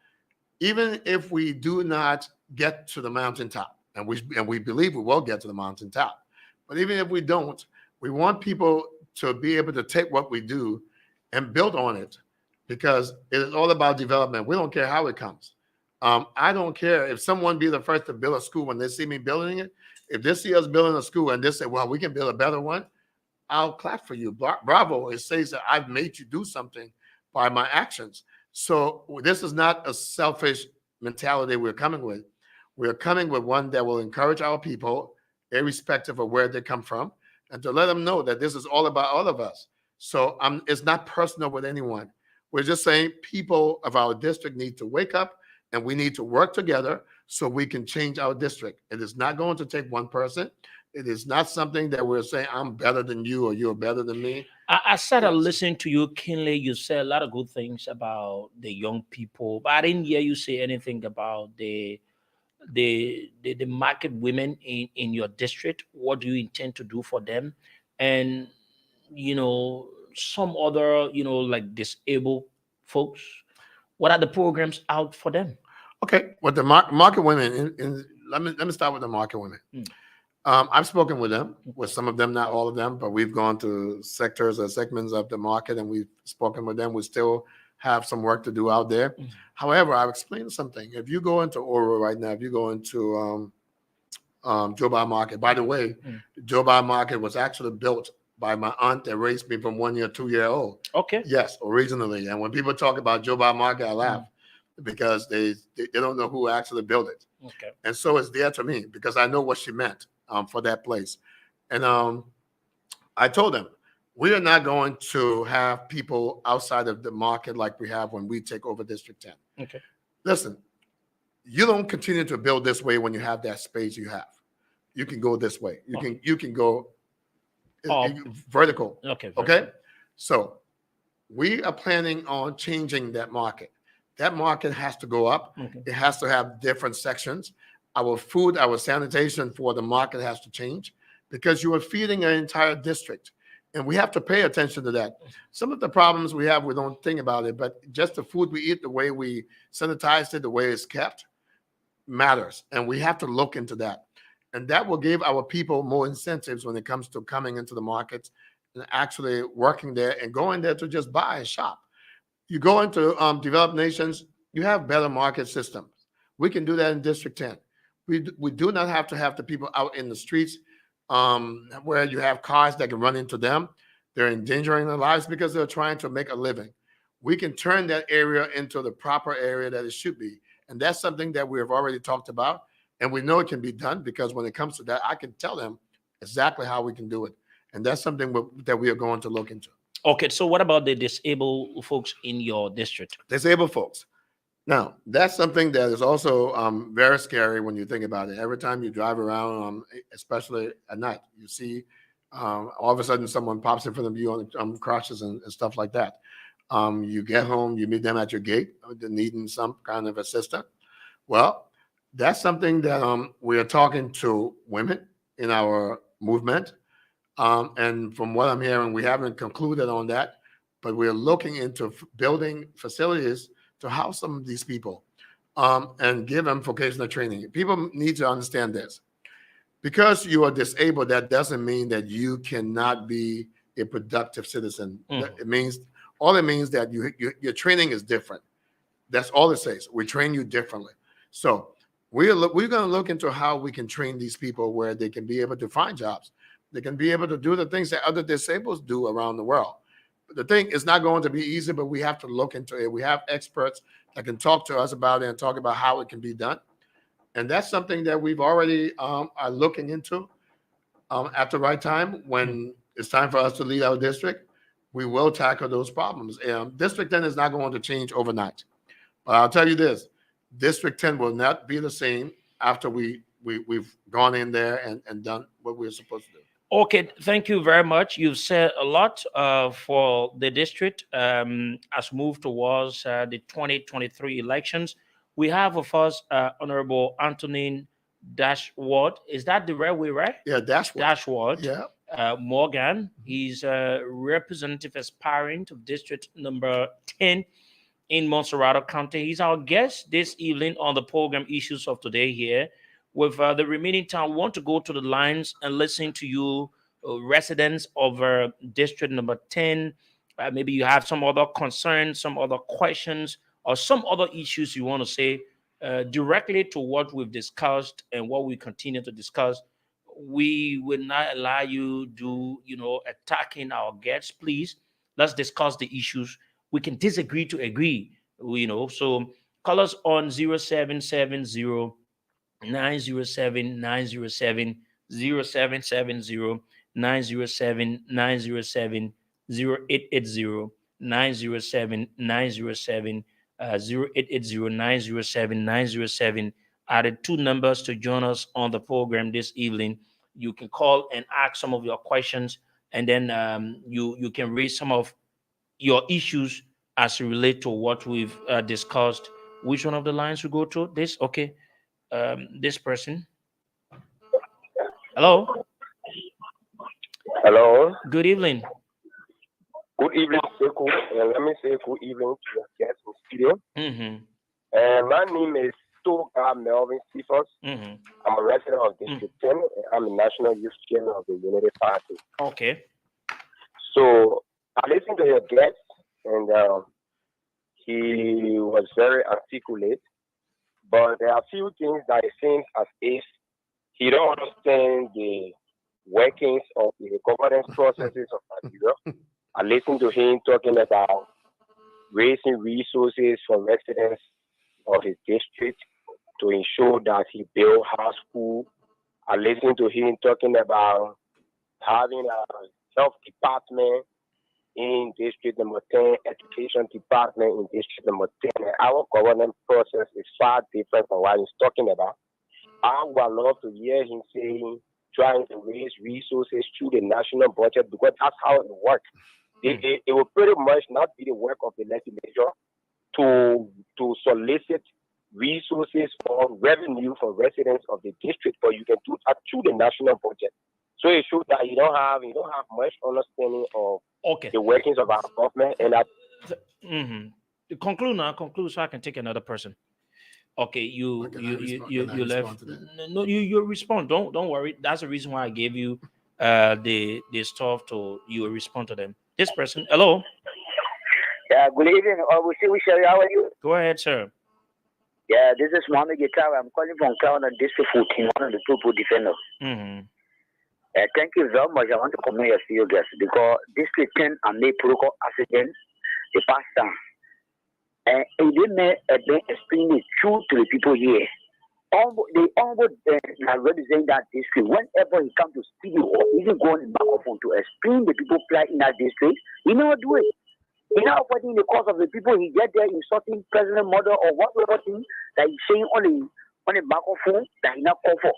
even if we do not get to the mountaintop, and we believe we will get to the mountaintop, but even if we don't, we want people to be able to take what we do and build on it, because it is all about development. We don't care how it comes. I don't care if someone be the first to build a school when they see me building it. If they see us building a school and they say, well, we can build a better one, I'll clap for you. Bravo. It says that I've made you do something by my actions. So this is not a selfish mentality we're coming with. We're coming with one that will encourage our people, irrespective of where they come from, and to let them know that this is all about all of us. So it's not personal with anyone. We're just saying people of our district need to wake up, and we need to work together so we can change our district. It is not going to take one person. It is not something that we're saying I'm better than you or you're better than me. I started listening to you, Kinley. You said a lot of good things about the young people, but I didn't hear you say anything about the market women in your district. What do you intend to do for them? And, some other, like disabled folks, what are the programs out for them? Okay, well, the market women, let me start with the market women. I've spoken with them, with some of them, not all of them, but we've gone to sectors or segments of the market and we've spoken with them. We still have some work to do out there. However, I'll explain something. If you go into Oro right now, if you go into Jobai Market, by the way, Jobai Market was actually built by my aunt that raised me from 1 year, 2 year old. Okay. Yes, originally. And when people talk about Jobai Market, I laugh because they don't know who actually built it. Okay. And so it's there to me because I know what she meant for that place. And I told them, we are not going to have people outside of the market like we have when we take over District 10. Okay. Listen, you don't continue to build this way when you have that space you have. You can go this way. You can go vertical. Okay. Okay. So we are planning on changing that market. That market has to go up. Okay. It has to have different sections. Our food, our sanitation for the market has to change because you are feeding an entire district. And we have to pay attention to that. Some of the problems we have, we don't think about it, but just the food we eat, the way we sanitize it, the way it's kept matters. And we have to look into that. And that will give our people more incentives when it comes to coming into the markets and actually working there and going there to just buy and shop. You go into developed nations, you have better market systems. We can do that in District 10. We do not have to have the people out in the streets where you have cars that can run into them. They're endangering their lives because they're trying to make a living. We can turn that area into the proper area that it should be. And that's something that we have already talked about. And we know it can be done because when it comes to that, I can tell them exactly how we can do it. And that's something that we are going to look into. Okay, so what about the disabled folks in your district? Disabled folks. Now, that's something that is also very scary when you think about it. Every time you drive around, especially at night, you see all of a sudden someone pops in front of you on crutches and stuff like that. You get home, you meet them at your gate, needing some kind of assistance. Well, that's something that we are talking to women in our movement. And from what I'm hearing, we haven't concluded on that. but we're looking into building facilities to house some of these people and give them vocational training. People need to understand this. Because you are disabled, that doesn't mean that you cannot be a productive citizen. It means that your training is different. That's all it says. We train you differently. So we're going to look into how we can train these people where they can be able to find jobs. They can be able to do the things that other disabled do around the world. But the thing is not going to be easy, but we have to look into it. We have experts that can talk to us about it and talk about how it can be done. And that's something that we've already are looking into at the right time. When it's time for us to lead our district, we will tackle those problems. District 10 is not going to change overnight. But I'll tell you this, District 10 will not be the same after we've gone in there and done what we're supposed to do. Okay, thank you very much. You've said a lot for the district as move towards the 2023 elections. We have with us Honorable Antonin Dashwood. Is that the right way, right? Yeah, Dashwood. Dashwood. Yeah. Morgan. He's a representative aspirant of District number 10 in Montserrat County. He's our guest this evening on the program Issues of Today here. With the remaining time, we want to go to the lines and listen to you, residents of District number 10. Maybe you have some other concerns, some other questions, or some other issues you want to say directly to what we've discussed and what we continue to discuss. We will not allow you to, attacking our guests. Please, let's discuss the issues. We can disagree to agree, So call us on 0770 907 907 0770 907 907 0880 907 907 0880 907 907 are the two numbers to join us on the program this evening. You can call and ask some of your questions, and then you can raise some of your issues as it relate to what we've discussed. Which one of the lines we go to? This? Okay. This person. Hello. Hello. Good evening. Good evening, Sekou. Let me say good evening to your guests in studio. My name is Toga Melvin Stephens. I'm a resident of District 10. And I'm a national youth chairman of the Unity Party. Okay. So I listened to your guest, and he was very articulate. But there are a few things that it seems as if he don't understand the workings of the governance processes of Nigeria. I listened to him talking about raising resources for residents of his district to ensure that he built house school. I listened to him talking about having a health department in District number 10, education department in District number 10. And our governance process is far different from what he's talking about. I would love to hear him saying, trying to raise resources through the national budget, because that's how it works. It will pretty much not be the work of the legislature to solicit resources or revenue for residents of the district, but you can do that through the national budget. So it shows that you don't have much understanding of the workings of our government. And Conclude so I can take another person. Okay, you left. No, you respond. Don't worry. That's the reason why I gave you the stuff to you respond to them. This person, hello. Yeah, good evening. How are you? Go ahead, sir. Yeah, this is Mohammed Gitawa. I'm calling from Crown and District 14, one of the people defenders. Thank you very much. I want to commend your guests because District 10 and made protocol accidents the past time. And they may explain it true to the people here. They always represent that district. Whenever he comes to studio or even go on the microphone to explain the people play in that district, he never do it. He never put in the cause of the people. He get there insulting President Mother or whatever thing that he's saying on the microphone that he not call for.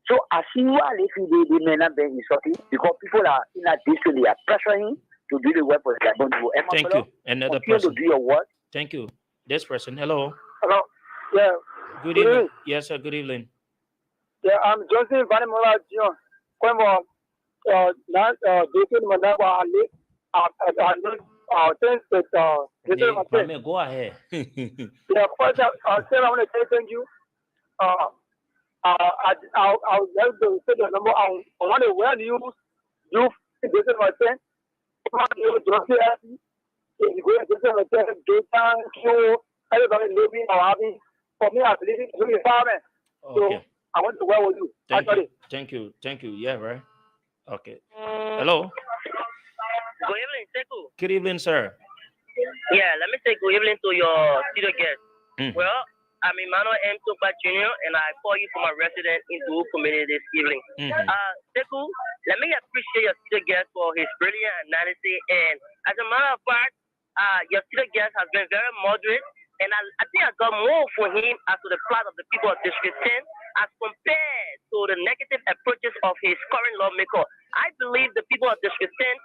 So as usual, if they may not be insulting because people are in that district, they are pressuring to do the work for the government. Thank you. Another person. To do your work. Thank you. This person. Hello. Hello. Yeah. Good evening. Yes, sir. Good evening. Yeah, I'm Joseph Vanimola John. District Manaba Ali. Thanks, but go ahead. yeah, first, I want to say thank you. I would like to say the number. I want to well you this is my friend. You just if you go to this is my friend. Data, Q, everybody living or having. For me, I'm living in the farming. So I want to work with you. Thank you. Yeah, right. Okay. Hello. Good evening, Seku. Good evening, sir. Yeah, let me say good evening to your studio guest. Well, I'm Emmanuel M. Topa Jr. and I call you from a resident in the community this evening. Seku, let me appreciate your studio guest for his brilliant analysis. And as a matter of fact, your studio guest has been very moderate. And I think I got more for him as to the plight of the people of District 10 as compared to the negative approaches of his current lawmaker. I believe the people of District 10,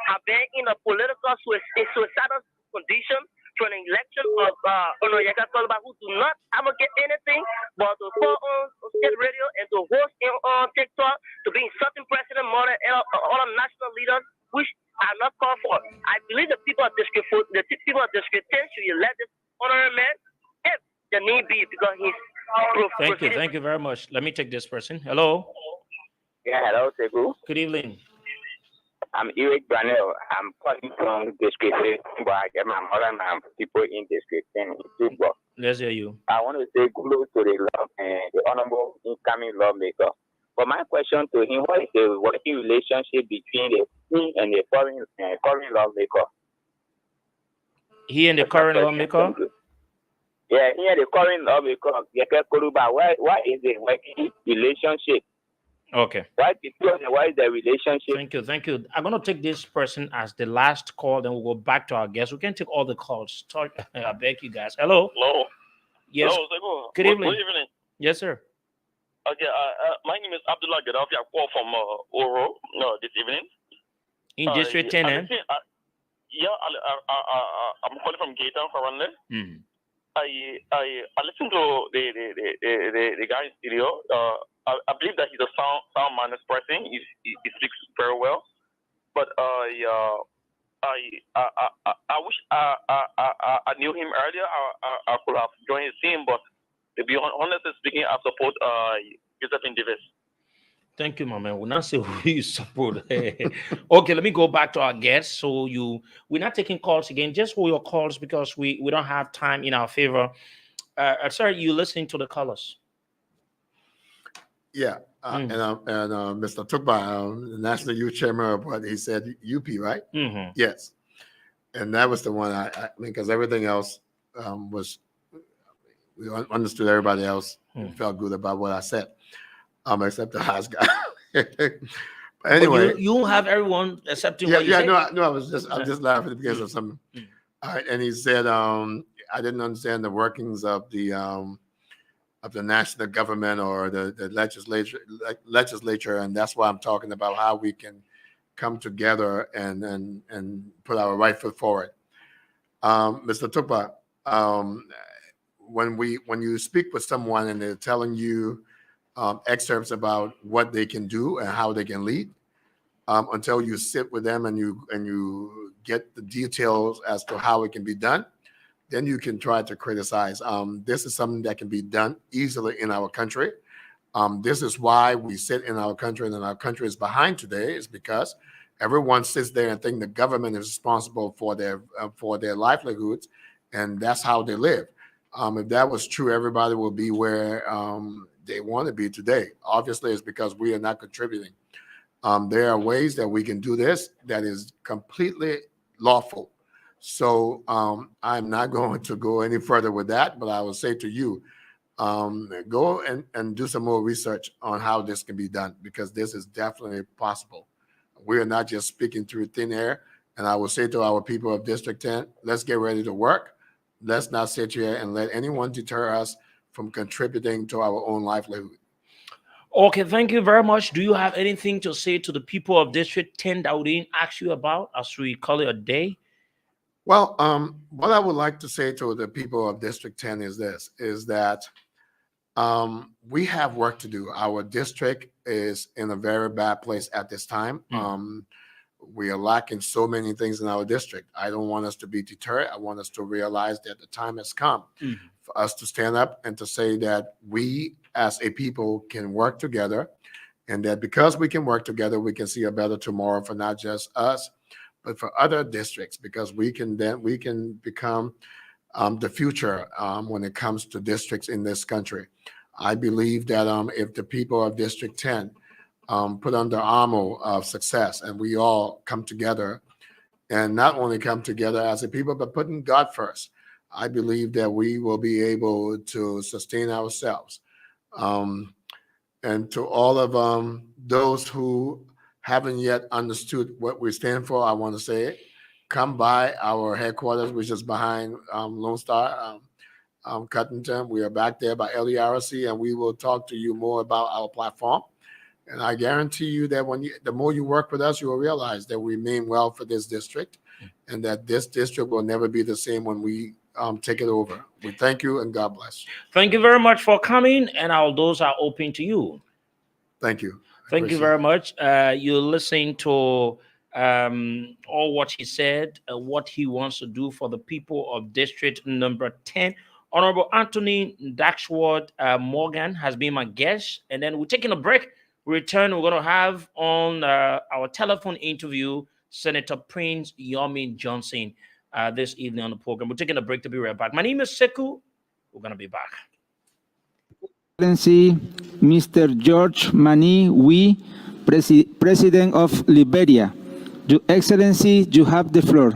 have been in a political suicidal condition for an election of Onoyeka Solba who do not advocate anything but to call on state radio and to host on TikTok to be insulting President Mother and all national leaders, which are not called for. I believe the people of District 10 should elect this honorary man if the need be, because he's Thank you very much. Let me take this person. Hello. Yeah, hello, Seku. Good evening. I'm Eric Branel. I'm calling from District 10, but I get my mother and my people in District 10 in Tuba. Let's hear you. I want to say kudos to the honorable incoming lawmaker. But my question to him, what is the working relationship between him and the current lawmaker? He and the current lawmaker? Yeah, he and the current lawmaker. Why is the working relationship? Okay. Why is the relationship? Thank you. I'm going to take this person as the last call, then we'll go back to our guests. We can take all the calls. I beg you guys. Hello. Hello. Yes. Hello, Good evening. Good evening. Yes, sir. Okay. My name is Abdullah Gaddafi. I call from Oro this evening. In District 10, I'm calling from Gator, Farande. I listened to the guy in studio. I believe that he's a sound mannered person. He speaks very well. But I wish I knew him earlier. I could have joined his team, but to be honestly speaking, I support Josephine Davis. Thank you, my man. We'll not say who you support. Okay, let me go back to our guests. So we're not taking calls again. Just hold your calls because we don't have time in our favor. Sir, you listening to the callers? Yeah, and Mr. Tukba, the National Youth Chairman of what he said, UP, right? Mm-hmm. Yes, and that was the one I mean, because everything else was, we understood everybody else and felt good about what I said, except the house guy. But anyway, you don't have everyone accepting what you said. No, I was just laughing because of something. All right, and he said, I didn't understand the workings of the national government or the legislature, and that's why I'm talking about how we can come together and put our right foot forward. Mr. Tupa, when you speak with someone and they're telling you excerpts about what they can do and how they can lead, until you sit with them and you get the details as to how it can be done, then you can try to criticize. This is something that can be done easily in our country. This is why we sit in our country and our country is behind today, is because everyone sits there and think the government is responsible for their livelihoods, and that's how they live. If that was true, everybody will be where they want to be today. Obviously, it's because we are not contributing. There are ways that we can do this that is completely lawful. So I'm not going to go any further with that, but I will say to you, go and do some more research on how this can be done, because this is definitely possible. We are not just speaking through thin air. And I will say to our people of District 10, let's get ready to work. Let's not sit here and let anyone deter us from contributing to our own livelihood. Okay, thank you very much. Do you have anything to say to the people of District 10 that we didn't ask you about as we call it a day? Well, what I would like to say to the people of District 10 is this, is that we have work to do. Our district is in a very bad place at this time. We are lacking so many things in our district. I don't want us to be deterred. I want us to realize that the time has come for us to stand up and to say that we as a people can work together, and that because we can work together, we can see a better tomorrow for not just us, but for other districts, because we can become the future when it comes to districts in this country. I believe that if the people of District 10 put on the armor of success and we all come together, and not only come together as a people, but putting God first, I believe that we will be able to sustain ourselves. And to all of those who haven't yet understood what we stand for, I want to say, come by our headquarters, which is behind Lone Star, Cuttington. We are back there by LERC, and we will talk to you more about our platform. And I guarantee you that the more you work with us, you will realize that we mean well for this district, and that this district will never be the same when we take it over. We thank you, and God bless. Thank you very much for coming, and our doors are open to you. Thank you. Thank you very much. You're listening to all what he said, what he wants to do for the people of District Number 10. Honorable Anthony Daxworth Morgan has been my guest, and then we're taking a break. Return, we're going to have on our telephone interview Senator Prince Yomi Johnson this evening on the program. We're taking a break to be right back. My name is Sekou. We're going to be back. Excellency, Mr. George Mani Wee, President of Liberia. Your Excellency, you have the floor.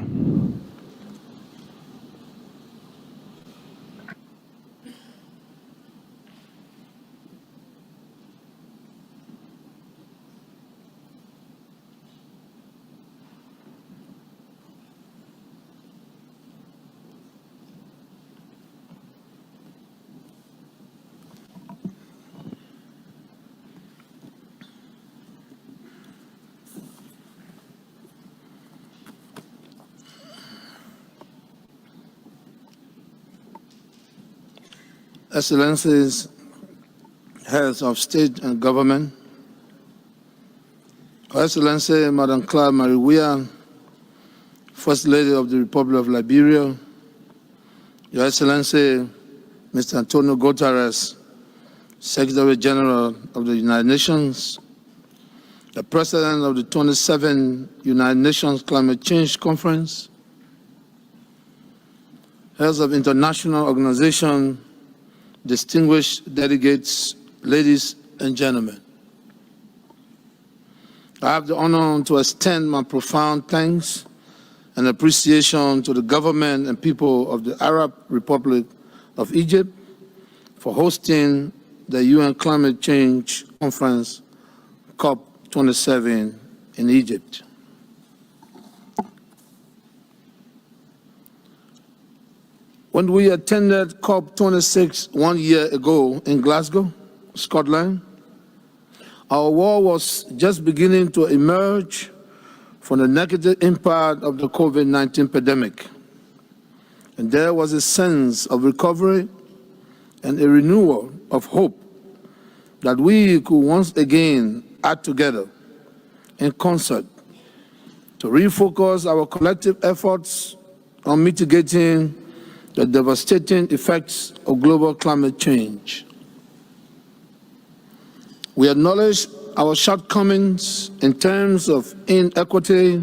Excellencies, heads of state and government, Her Excellency Madam Claire Mariwia, First Lady of the Republic of Liberia, Your Excellency Mr. Antonio Guterres, Secretary General of the United Nations, the President of the 27th United Nations Climate Change Conference, heads of international organizations, distinguished delegates, ladies and gentlemen. I have the honor to extend my profound thanks and appreciation to the government and people of the Arab Republic of Egypt for hosting the UN Climate Change Conference, COP27, in Egypt. When we attended COP26 1 year ago in Glasgow, Scotland, our world was just beginning to emerge from the negative impact of the COVID-19 pandemic. And there was a sense of recovery and a renewal of hope that we could once again act together in concert to refocus our collective efforts on mitigating the devastating effects of global climate change. We acknowledge our shortcomings in terms of inequity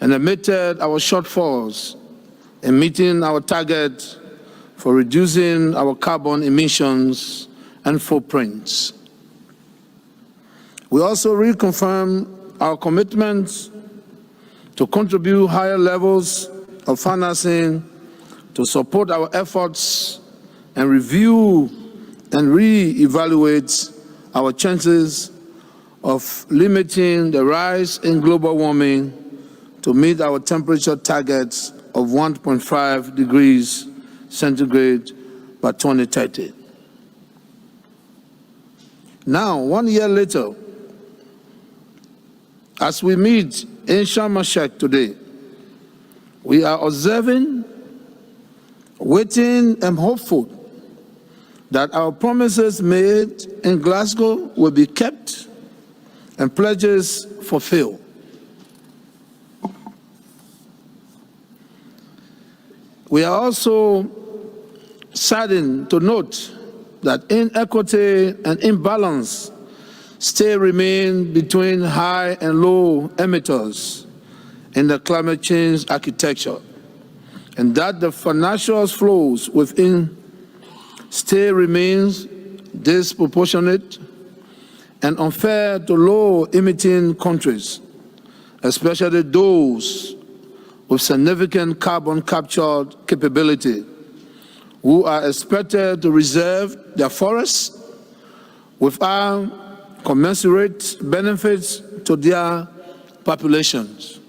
and admitted our shortfalls in meeting our target for reducing our carbon emissions and footprints. We also reconfirm our commitment to contribute higher levels of financing to support our efforts and review and re-evaluate our chances of limiting the rise in global warming to meet our temperature targets of 1.5 degrees centigrade by 2030. Now, 1 year later, as we meet in Sharm el-Sheikh today, we are observing, waiting and hopeful that our promises made in Glasgow will be kept and pledges fulfilled. We are also saddened to note that inequity and imbalance still remain between high and low emitters in the climate change architecture, and that the financial flows within still remains disproportionate and unfair to low-emitting countries, especially those with significant carbon capture capability, who are expected to reserve their forests without commensurate benefits to their populations.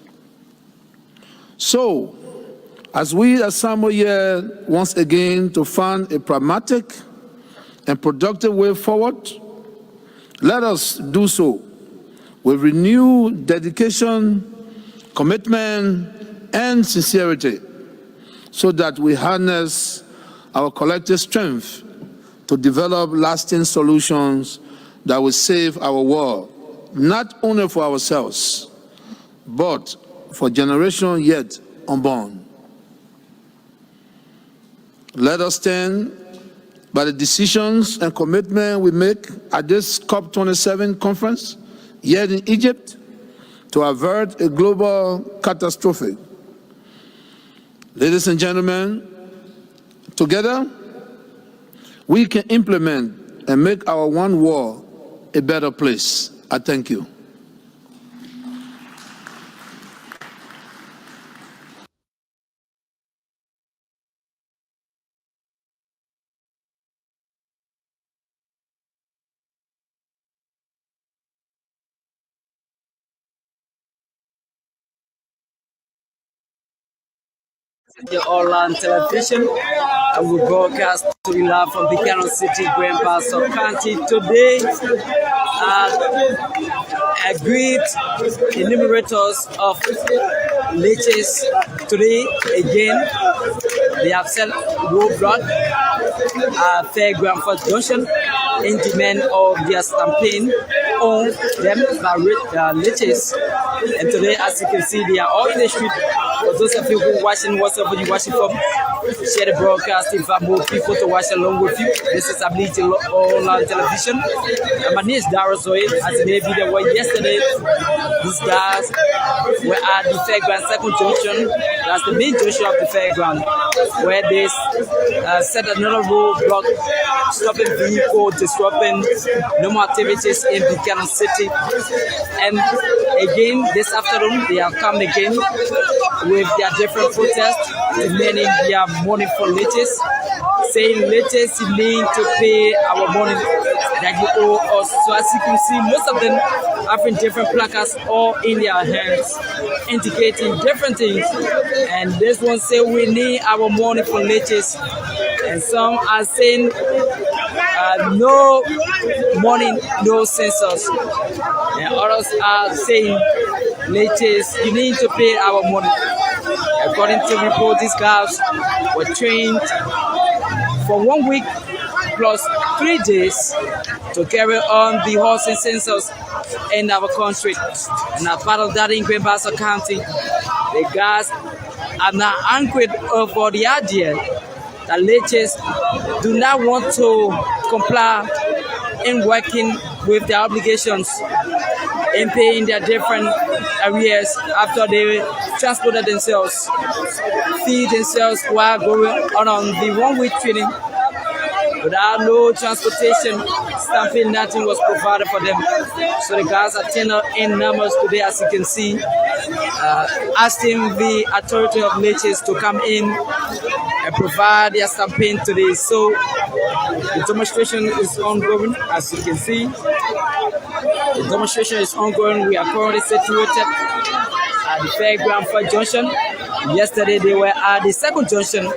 So, as we assemble here once again to find a pragmatic and productive way forward, let us do so with renewed dedication, commitment, and sincerity, so that we harness our collective strength to develop lasting solutions that will save our world, not only for ourselves, but for generations yet unborn. Let us stand by the decisions and commitment we make at this COP27 conference here in Egypt to avert a global catastrophe. Ladies and gentlemen, together we can implement and make our one world a better place. I thank you. The All Television, and we broadcast to you live from Buchanan City, Grand Paso County. Today, agreed enumerators of leeches today again. They have set roadblock Fairground for Junction in demand of their campaign on them by leeches. And today, as you can see, they are all in the street. For those of you who are watching, whatever you're watching from, share the broadcast, invite more people to watch along with you. This is Ability Online Television. And my name is Dara Zoe. As you may be there were yesterday, these guys were at the Fairground Second Junction. That's the main junction of the Fairground, where they set another roadblock, stopping vehicle, disrupting normal activities in Buchanan City. And again, this afternoon, they have come again with their different protests, demanding their money for leeches, saying leeches need to pay our money that you owe us. So as you can see, most of them having different placards all in their hands, indicating different things. And this one say we need our money for leeches, and some are saying no money, no census, and others are saying leeches, you need to pay our money. According to report, these guys were trained for 1 week plus 3 days to carry on the horse census in our country. And as part of that, in Grand Paso County, the guys are now angry over the idea that leeches do not want to comply in working with their obligations in paying their different arrears after they transported themselves, feed themselves while going on the 1 week training. Without no transportation, stamping, nothing was provided for them. So the guys are 10 in numbers today, as you can see, asking the authority of leeches to come in and provide their stamping today. So the demonstration is ongoing, as you can see. The demonstration is ongoing. We are currently situated at the Fairground First Junction. Yesterday they were at the Second Junction,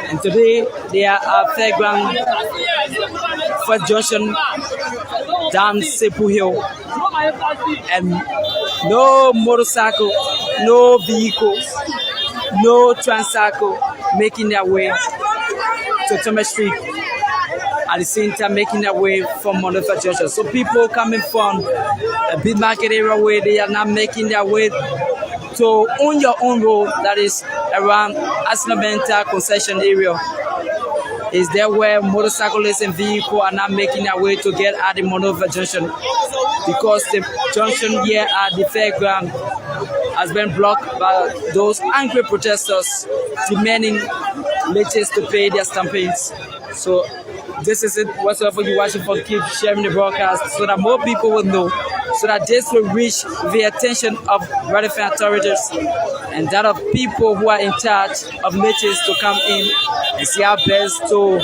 and today they are at Fairground First Junction down Sepu Hill. And no motorcycle, no vehicles, no tricycle making their way to Thomas Street. At the same time, making their way from Monofa Junction. So people coming from a big market area where they are now making their way to own your own road that is around Asinabenta concession area. Is there where motorcyclists and vehicles are not making their way to get at the Monova Junction, because the junction here at the fairground has been blocked by those angry protesters demanding leches to pay their stampedes. So this is it. Whatsoever you're watching for, keep sharing the broadcast so that more people will know, so that this will reach the attention of relevant authorities and that of people who are in charge of leches to come in and see how best to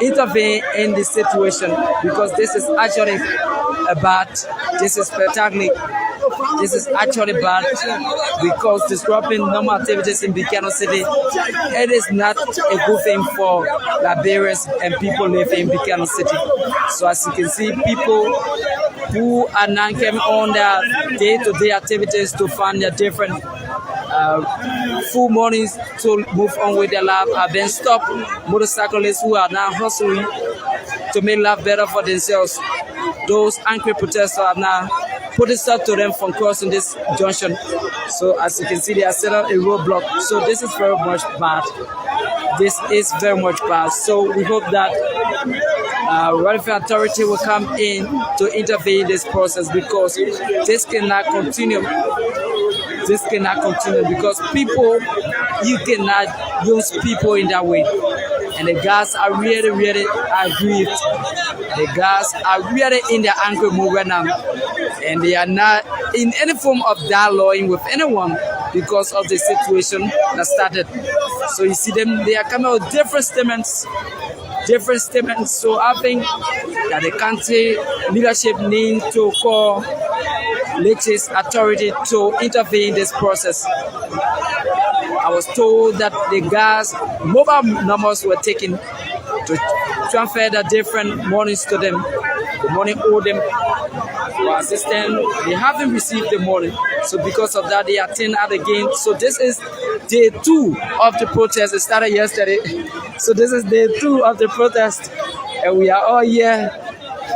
intervene in this situation, because this is actually bad. This is spectacular. This is actually bad because disrupting normal activities in Buchanan City, it is not a good thing for Liberians and people living in Buchanan City. So as you can see, people who are not coming on their day-to-day activities to find their different full monies to move on with their life have been stopped. Motorcyclists who are now hustling to make life better for themselves. Those angry protesters are now putting stop to them from crossing this junction. So as you can see, they are set up a roadblock. So this is very much bad. This is very much bad. So we hope that relevant authority will come in to intervene in this process, because this cannot continue. This cannot continue because people, you cannot use people in that way. And the guys are really, really aggrieved. The guys are really in their angry mood right now. And they are not in any form of dialoguing with anyone because of the situation that started. So you see them, they are coming with different statements. So I think that the country leadership need to call Leches authority to intervene in this process. I was told that the gas mobile numbers were taken to transfer the different monies to them. The money owed them for assistance. They haven't received the money. So because of that, they are turning out again. So this is day 2 of the protest. It started yesterday. So this is day 2 of the protest. And we are all here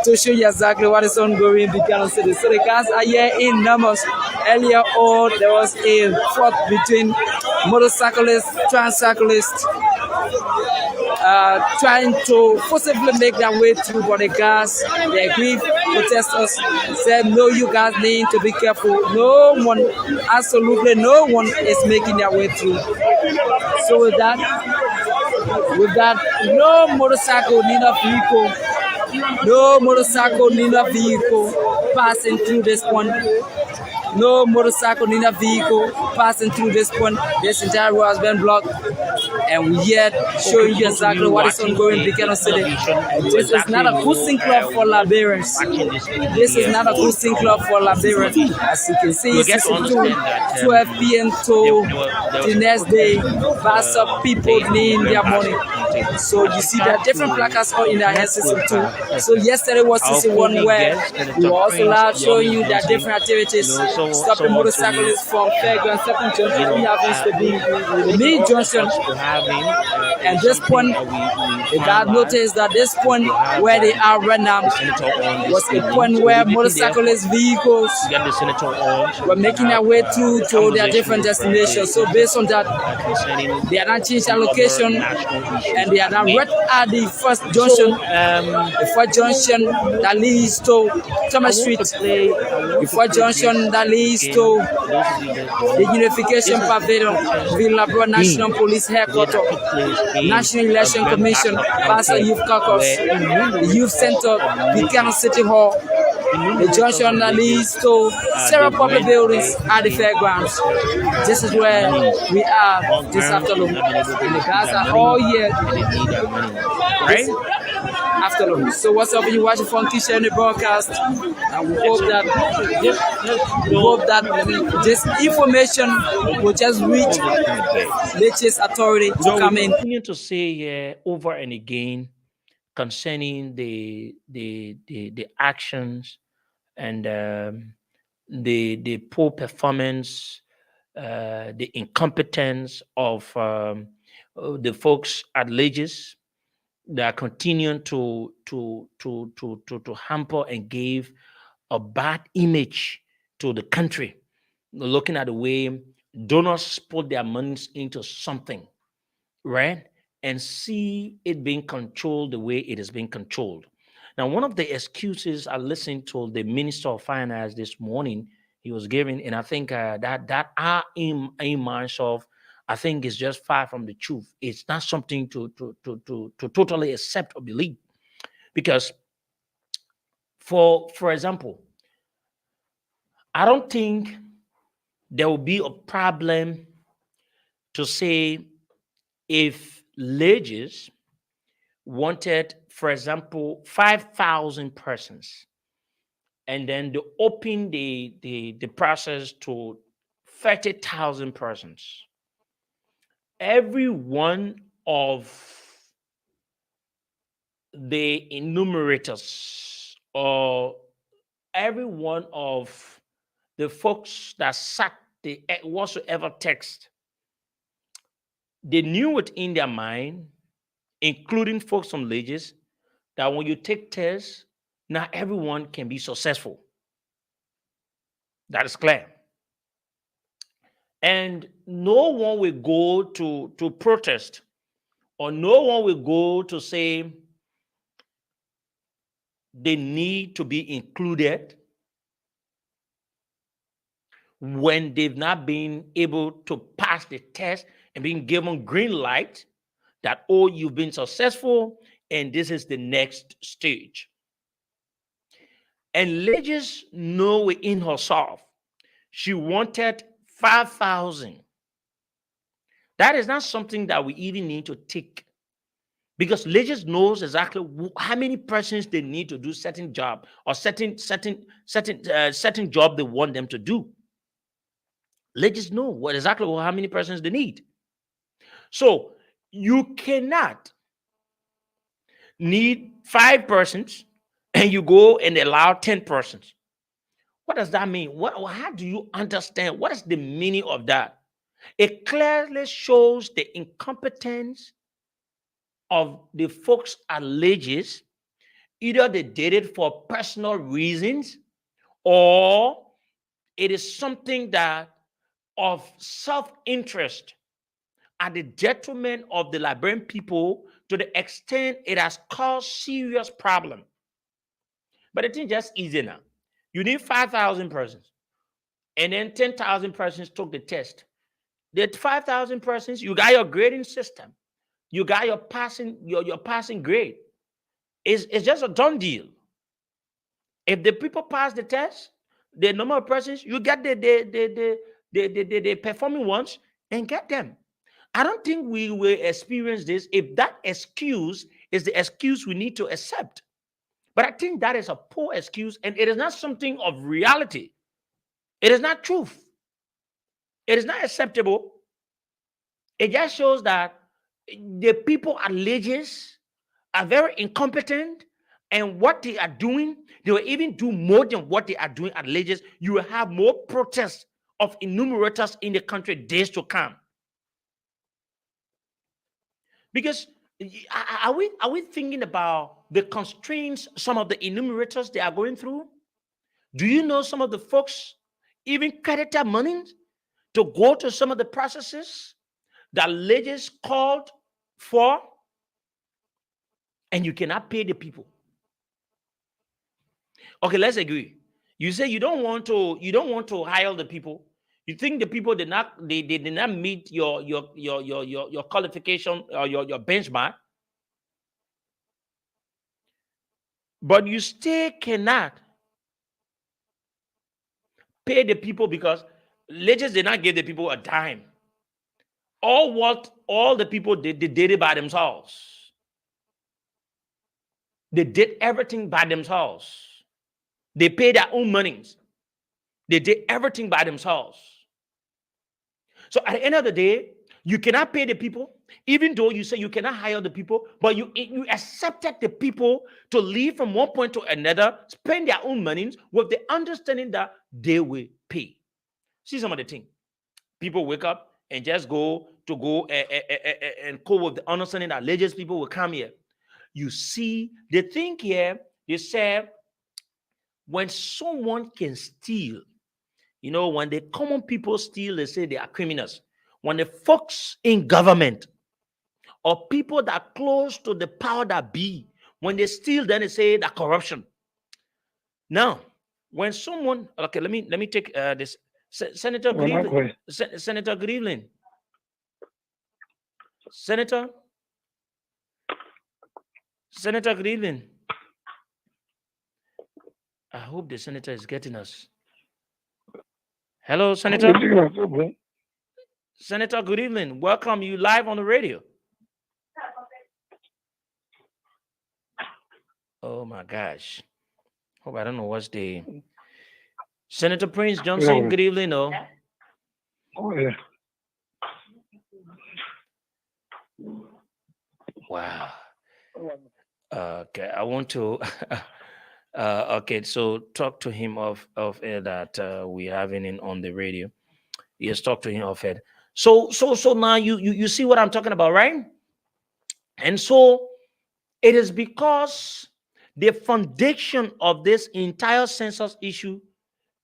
to show you exactly what is ongoing in Buchanan City. So the guys are here in numbers. Earlier on, there was a fight between motorcyclists, tricyclists, trying to forcibly make their way through, but the guys, the aggrieved protesters said, no, you guys need to be careful. No one, absolutely no one is making their way through. So with that, no motorcycle, neither vehicle, no motorcycle, neither vehicle passing through this one. No motorcycle, neither vehicle passing through this point. This entire road has been blocked. And we yet showing you exactly what is ongoing in Buchanan City. This is not a boosting club for Liberians. This is not a boosting club for Liberians. As you can see, it's 12 p.m. to the next day. Vast of people need their money. So you see there are different placards all in their hand system too. So yesterday was CC1 where we were also live showing you their different activities. Stopping motorcyclists from Fairground Second Junction. We happens to be the main junction. And this point, the guard noticed that this point where they are right now was a point where motorcyclist vehicles were making their way through to their different destinations. So based on that, they are not changed their location and they are now right at the first junction, that leads to Thomas Street, the first junction that leads to the Unification Pavilion, Villa National Police Headquarters, National Election Commission, Pastor Youth Caucus, the Youth Center, Buchanan City Hall, the junction that leads to several public buildings at the fairgrounds. This is where we are this afternoon. And the guys are all here. Right? Afternoon. So what's up? You watching Funky sharing the broadcast, and we hope that this information will just reach Leches authority to come in. Continue to say over and again concerning the actions and the poor performance, the incompetence of the folks at Leches. They are continuing to hamper and give a bad image to the country. looking at the way donors put their monies into something, right? And see it being controlled the way it is being controlled. Now, one of the excuses I listened to the Minister of Finance this morning, he was giving, and I think that our image of, I think, is just far from the truth. It's not something to totally accept or believe, because for example, I don't think there will be a problem to say if Legis wanted, for example, 5,000 persons, and then they open the process to 30,000 persons. Every one of the enumerators, or every one of the folks that sat the whatsoever text, they knew within their mind, including folks from Legis, that when you take tests, not everyone can be successful. That is clear. And no one will go to protest, or no one will go to say they need to be included when they've not been able to pass the test and being given green light that, oh, you've been successful and this is the next stage. And Legis know in herself, she wanted 5,000. That is not something that we even need to take, because Legis knows exactly how many persons they need to do certain job, or certain job they want them to do. Legis know exactly how many persons they need. So you cannot need 5 persons and you go and allow 10 persons. What does that mean? How do you understand? What is the meaning of that? It clearly shows the incompetence of the folks at Legis. Either they did it for personal reasons, or it is something that of self-interest at the detriment of the Liberian people, to the extent it has caused serious problem. But it is just easy now. You need 5,000 persons, and then 10,000 persons took the test. The 5,000 persons, you got your grading system, you got your passing grade. It's just a done deal. If the people pass the test, the number of persons, you get the performing ones and get them. I don't think we will experience this if that excuse is the excuse we need to accept. But I think that is a poor excuse, and it is not something of reality. It is not truth. It is not acceptable. It just shows that the people at Legis are very incompetent, and what they are doing, they will even do more than what they are doing at Legis. You will have more protests of enumerators in the country days to come. Because are we thinking about the constraints some of the enumerators they are going through? Do you know some of the folks even credited money to go to some of the processes that Legis called for, and you cannot pay the people? Okay, let's agree. You say you don't want to hire the people. You think the people did not meet your qualification or your benchmark, but you still cannot pay the people because Legis did not give the people a dime. All the people did, they did it by themselves. They did everything by themselves. They paid their own monies. They did everything by themselves. So at the end of the day, you cannot pay the people, even though you say you cannot hire the people, but you accepted the people to leave from one point to another, spend their own monies with the understanding that they will pay. See some of the things. People wake up and just go and go with the understanding that Legis people will come here. You see, the thing here, they say, when someone can steal, You know, when the common people steal, they say they are criminals. When the folks in government or people that are close to the power that be, when they steal, then they say that corruption. Now, when someone, okay, let me take this. Senator, good evening. Senator, good evening. Senator, good evening. I hope the senator is getting us. Hello, Senator. Senator, good evening. Welcome. You live on the radio. Oh my gosh. Hope I don't know what's the Senator Prince Johnson. Good evening. Oh yeah. Wow. Okay, I want to. Okay, so talk to him of that we having him on the radio. Yes, talk to him of it. So now you see what I'm talking about, right? And so it is because the foundation of this entire census issue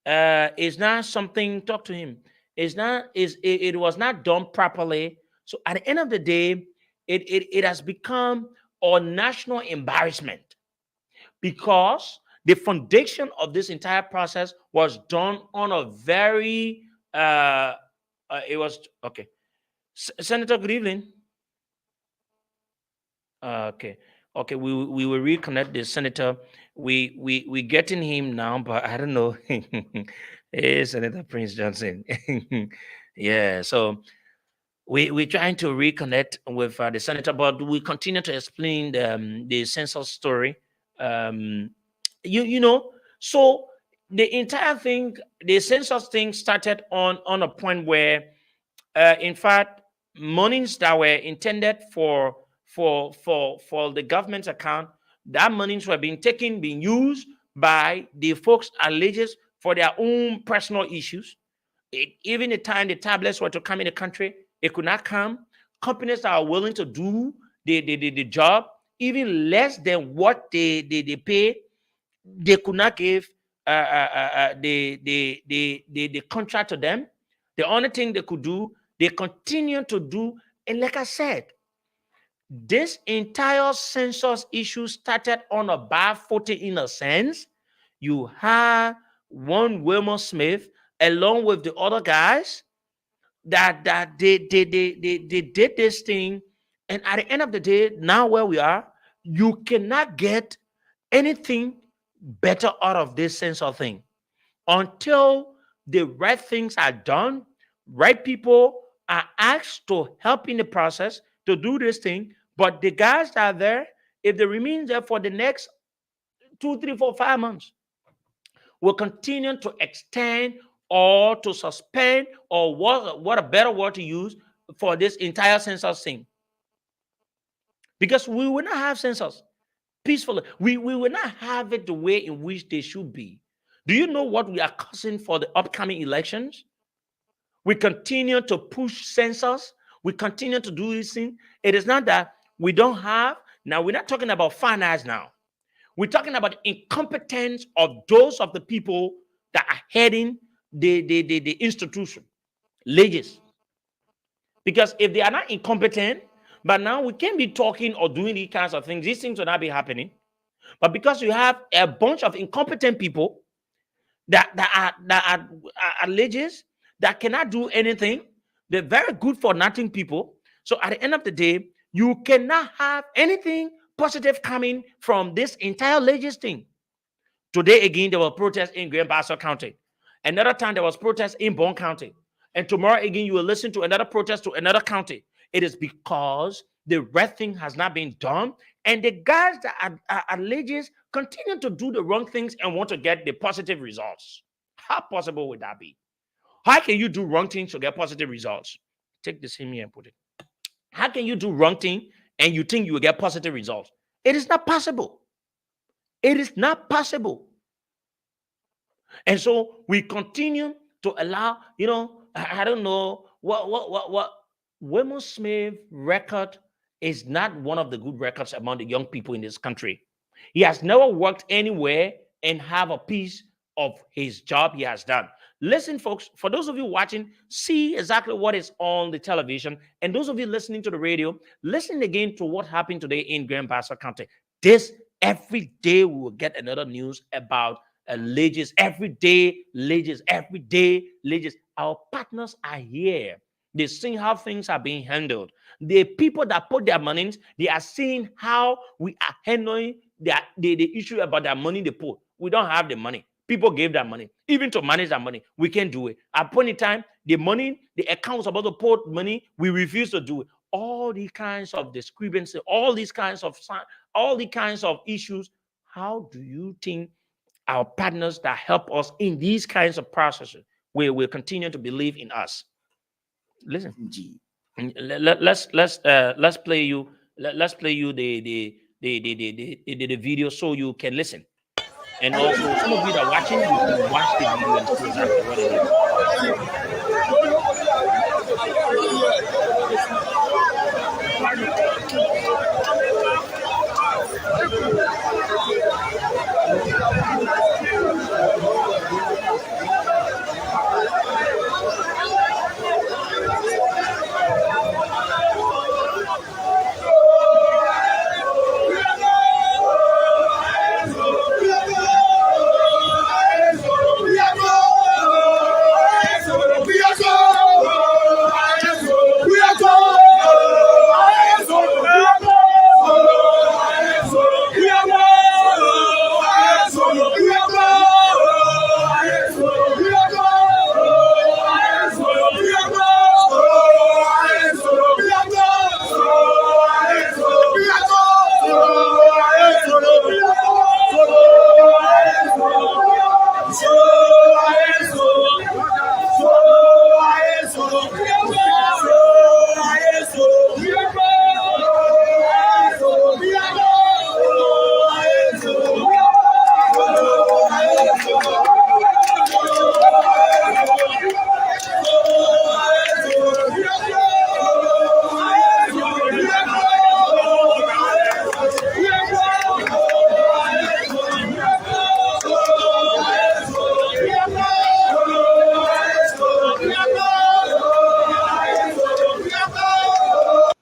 is not something. Talk to him. It was not done properly. So at the end of the day, it has become a national embarrassment because the foundation of this entire process was done on a very it was okay. Senator, good evening. Okay, we will reconnect the senator. We getting him now, but I don't know. Hey, Senator Prince Johnson. Yeah, so we're trying to reconnect with the senator, but we continue to explain the census story. You know, so the entire thing, the census thing started on a point where, in fact, monies that were intended for the government's account, that monies were being used by the folks alleges for their own personal issues. Even the time the tablets were to come in the country, it could not come. Companies that are willing to do the job, even less than what they pay, they could not give the contract to them. The only thing they could do, they continue to do. And like I said, this entire census issue started on a bad footing in a sense. You have one Wilmer Smith along with the other guys that they did this thing. And at the end of the day, now where we are, you cannot get anything better out of this census thing until the right things are done, right people are asked to help in the process to do this thing. But the guys that are there, if they remain there for the next 2, 3, 4, 5 months, will continue to extend or to suspend, or what a better word to use for this entire census thing. Because we will not have census peacefully. We will not have it the way in which they should be. Do you know what we are causing for the upcoming elections? We continue to push census. We continue to do this thing. It is not that we don't have. Now, we're not talking about finance now. We're talking about incompetence of those of the people that are heading the institution, leges. Because if they are not incompetent, but now we can't be talking or doing these kinds of things. These things will not be happening. But because you have a bunch of incompetent people that are leges, that cannot do anything, they're very good for nothing people. So at the end of the day, you cannot have anything positive coming from this entire leges thing. Today again, there were protests in Grand Bassa County. Another time there was protests in Bone County. And tomorrow again, you will listen to another protest to another county. It is because the right thing has not been done. And the guys that are leges continue to do the wrong things and want to get the positive results. How possible would that be? How can you do wrong things to get positive results? Take this in here and put it. How can you do wrong thing and you think you will get positive results? It is not possible. It is not possible. And so we continue to allow, I don't know what Wilmer Smith record is not one of the good records among the young people in this country. He has never worked anywhere and have a piece of his job he has done. Listen, folks, for those of you watching, see exactly what is on the television. And those of you listening to the radio, listen again to what happened today in Grand Bassa County. This, every day we will get another news about leges. Every day, leges. Every day, leges. Our partners are here. They're seeing how things are being handled. The people that put their money, they are seeing how we are handling the issue about their money they put. We don't have the money. People gave that money. Even to manage that money, we can't do it. At point in time, the money, the accounts about to put money, we refuse to do it. All these kinds of discrepancy, all these kinds of issues. How do you think our partners that help us in these kinds of processes will continue to believe in us? Listen, let's play you the video so you can listen. And also, some of you that are watching, you can watch the video and see exactly what it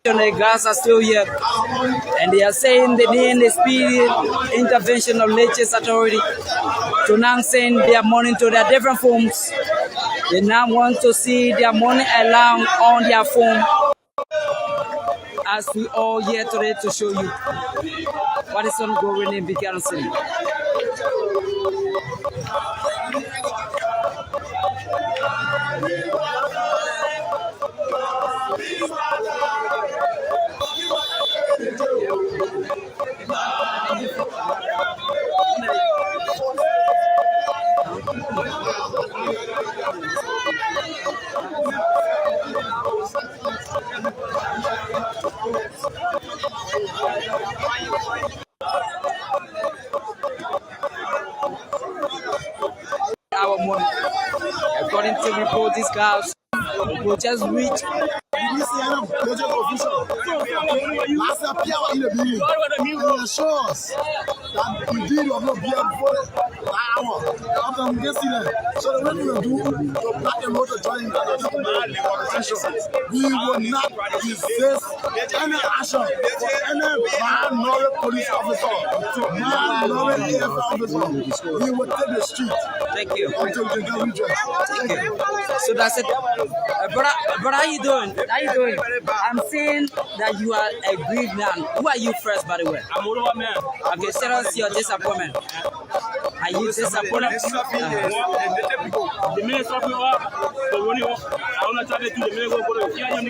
The guys are still here, and they are saying they need a speedy intervention of Leches Authority to now send their money to their different phones. They now want to see their money alarm on their phone, as we all here today to show you what is ongoing in Buchanan. Our money, according to report, these guys will just reach. So the way we will do to back and road to join we will not resist any action for any man-knowledge police officer, man-knowledge AFL officer. We will take the street. Thank you. Until we get redress. Thank you. So that's it. Brother, how you doing? How you doing? I'm saying that you are a great man. Who are you first, by the way? I'm Olowa man. Okay, tell us your disappointment. Are you disappointed? The main suffering the money I want to try to do the main work for the young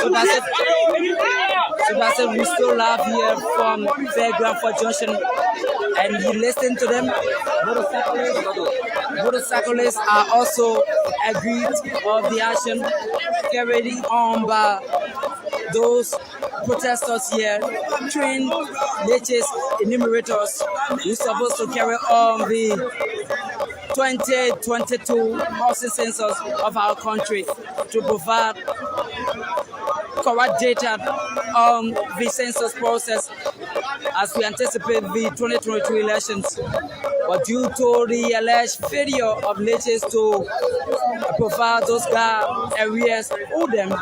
So that's it. We still live here from Fairground for Junction, and you listen to them. motorcyclists are also agreed of the action carried on by those protesters here, trained leches enumerators who supposed to carry on the 2022 housing census of our country to provide correct data on the census process as we anticipate the 2022 elections. But due to the alleged failure of leches to provide those areas who them,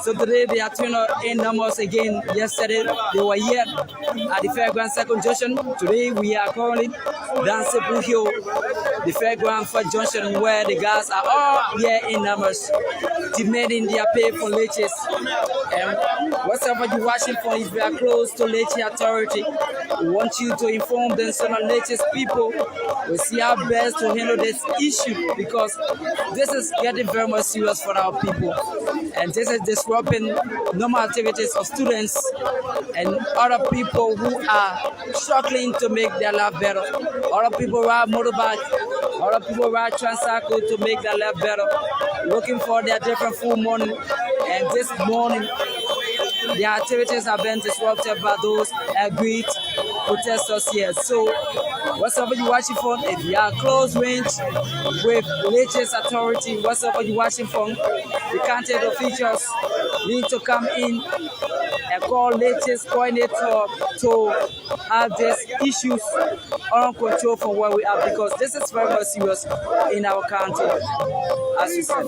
so today they are turning in numbers again. Yesterday they were here at the Fairground Second Junction. Today we are currently down Sepu Hill, the Fairground First Junction, where the guys are all here in numbers, demanding their pay for leches. And whatever you're watching for, if you are close to leche authority, we want you to inform them so that leches people will see how best to handle this issue, because this is getting very much serious for our people. And this is disrupting normal activities of students and other people who are struggling to make their life better. Other people ride motorbike, other people ride tricycle to make their life better, looking for their different food money. And this morning, the activities have been disrupted by those agreed protesters here. So, whatever you're watching from, if you are close range with leches authority, whatever you're watching from, the county officials need to come in and call leches coordinator to have these issues under control from where we are, because this is very much serious in our country, as you said.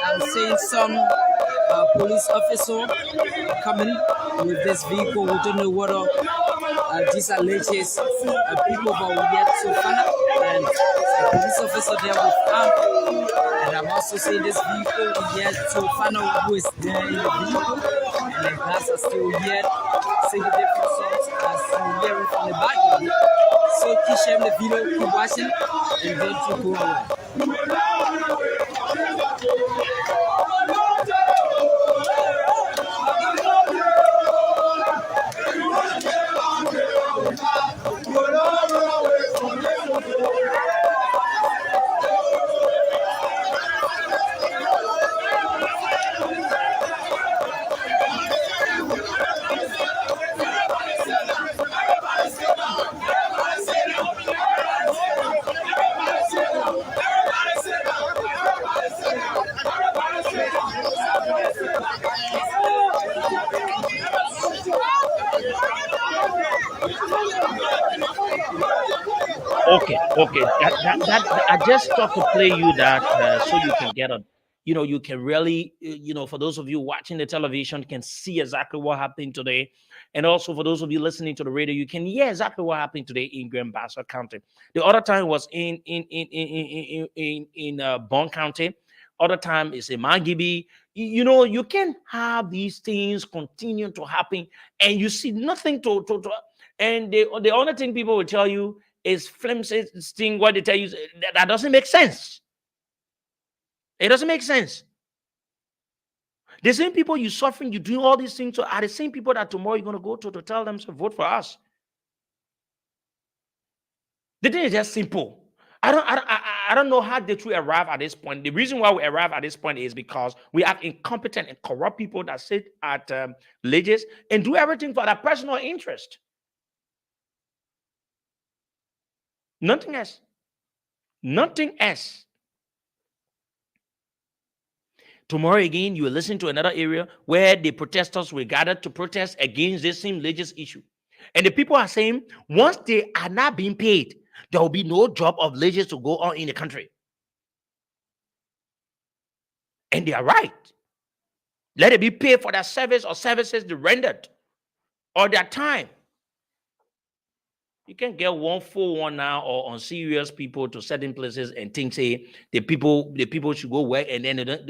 I'm seeing some police officer coming with this vehicle. We don't know whether these are leches people, but we yet to find out. And the police officer there with arm. And I'm also seeing this vehicle. We yet to find out who is there in the vehicle. And the guys are still here singing different songs as you hear it from the background. So keep sharing the video, keep watching, and don't you go away. Okay. That I just thought to play you that so you can get a, you can really, for those of you watching the television, can see exactly what happened today, and also for those of you listening to the radio, you can hear exactly what happened today in Grand Bassa County. The other time was in Bond County. Other time is in Mangibi. You can have these things continue to happen, and you see nothing to and the only thing people will tell you is flimsy thing. What they tell you that doesn't make sense. It doesn't make sense. The same people you suffering, you doing all these things to are the same people that tomorrow you're going to go to tell them to vote for us. The thing is just simple. I don't know how they truly arrive at this point. The reason why we arrive at this point is because we have incompetent and corrupt people that sit at leges and do everything for their personal interest. Nothing else. Nothing else. Tomorrow again, you will listen to another area where the protesters will gather to protest against this same religious issue. And the people are saying once they are not being paid, there will be no job of leaders to go on in the country. And they are right. Let it be paid for their service or services they rendered or their time. You can get 141 now or on serious people to certain places and think, say, the people should go work and then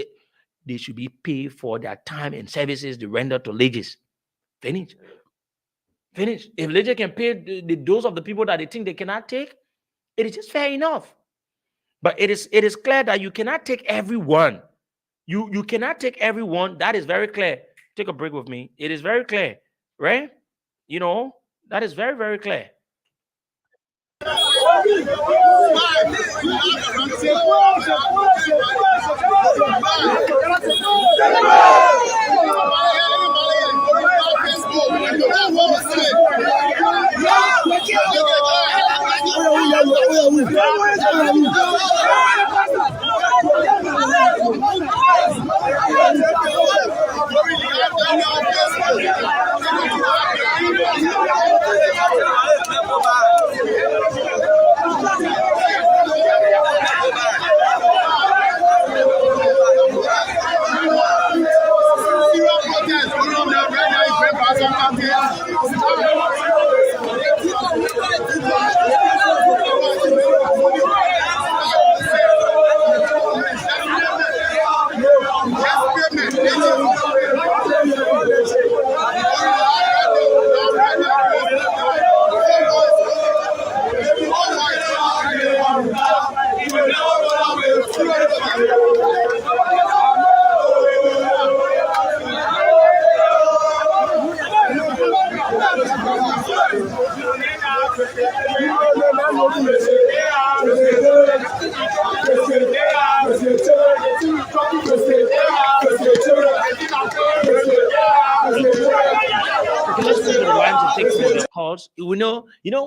they should be paid for their time and services they render to leaders. Finish. If leaders can pay those of the people that they think they cannot take, it is just fair enough. But it is clear that you cannot take everyone. You cannot take everyone. That is very clear. Take a break with me. It is very clear, right? That is very, very clear.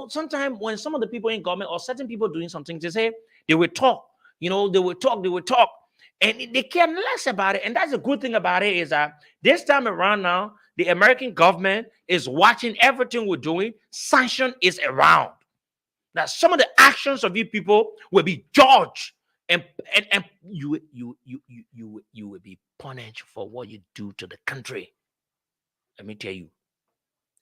Sometimes when some of the people in government or certain people doing something, they say they will talk, they will talk, and they care less about it. And that's a good thing about it is that this time around now, the American government is watching everything we're doing. Sanction is around. That some of the actions of you people will be judged, and you will be punished for what you do to the country. Let me tell you.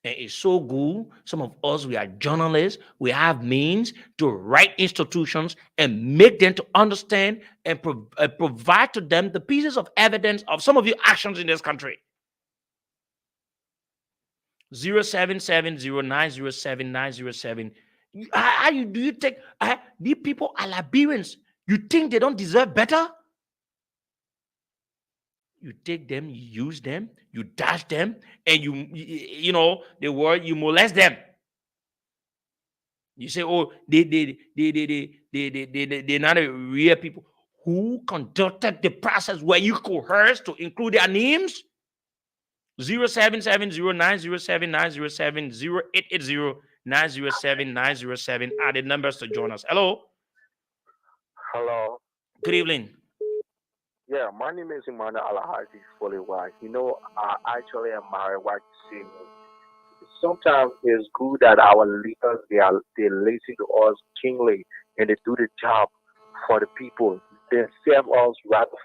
And it's so good. Some of us, we are journalists. We have means to write institutions and make them to understand and provide to them the pieces of evidence of some of your actions in this country. 0770907 How do you take these people are Liberians? You think they don't deserve better? You take them, you use them, you dash them, and you the word, you molest them. You say, oh, they're not a real people. Who conducted the process where you coerced to include their names? 0770907 0880-907-907 are the numbers to join us. Hello. Hello. Good evening. Yeah, my name is Emmanuel Alahaji Foliwa. I actually am married. What you see me. Sometimes it's good that our leaders they listen to us keenly and they do the job for the people. They serve us rather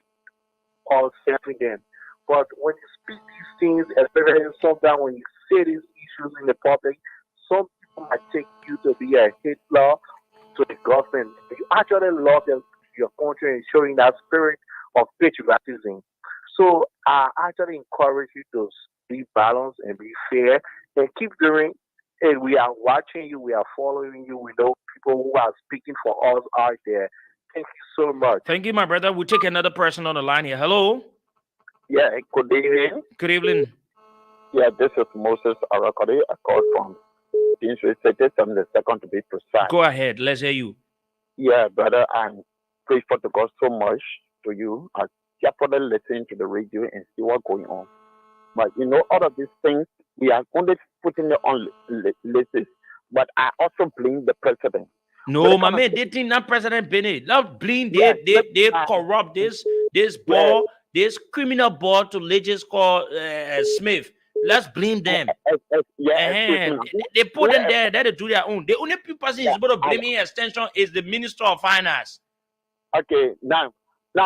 than us serving them. But when you speak these things, especially sometimes when you say these issues in the public, some people might take you to be a Hitler to the government. You actually love your country and showing that spirit of patriotism. So I actually encourage you to be balanced and be fair and keep doing. And we are watching you, we are following you. We know people who are speaking for us out there. Thank you so much. Thank you, my brother. We'll take another person on the line here. Hello. Yeah, good evening. Good evening. Yeah, this is Moses Arakari. I called from the Institute. I'm the second to be precise. Go ahead. Let's hear you. Yeah, brother, I'm grateful to God so much to you. I carefully listen to the radio and see what's going on. But all of these things, we are only putting it on lists. But I also blame the president. No, my man, they think not President Bennett. Not blame they corrupt this criminal board to legends called Smith. let's blame them. They put them there to do their own. The only person is supposed to blame in extension is the Minister of Finance. Okay, now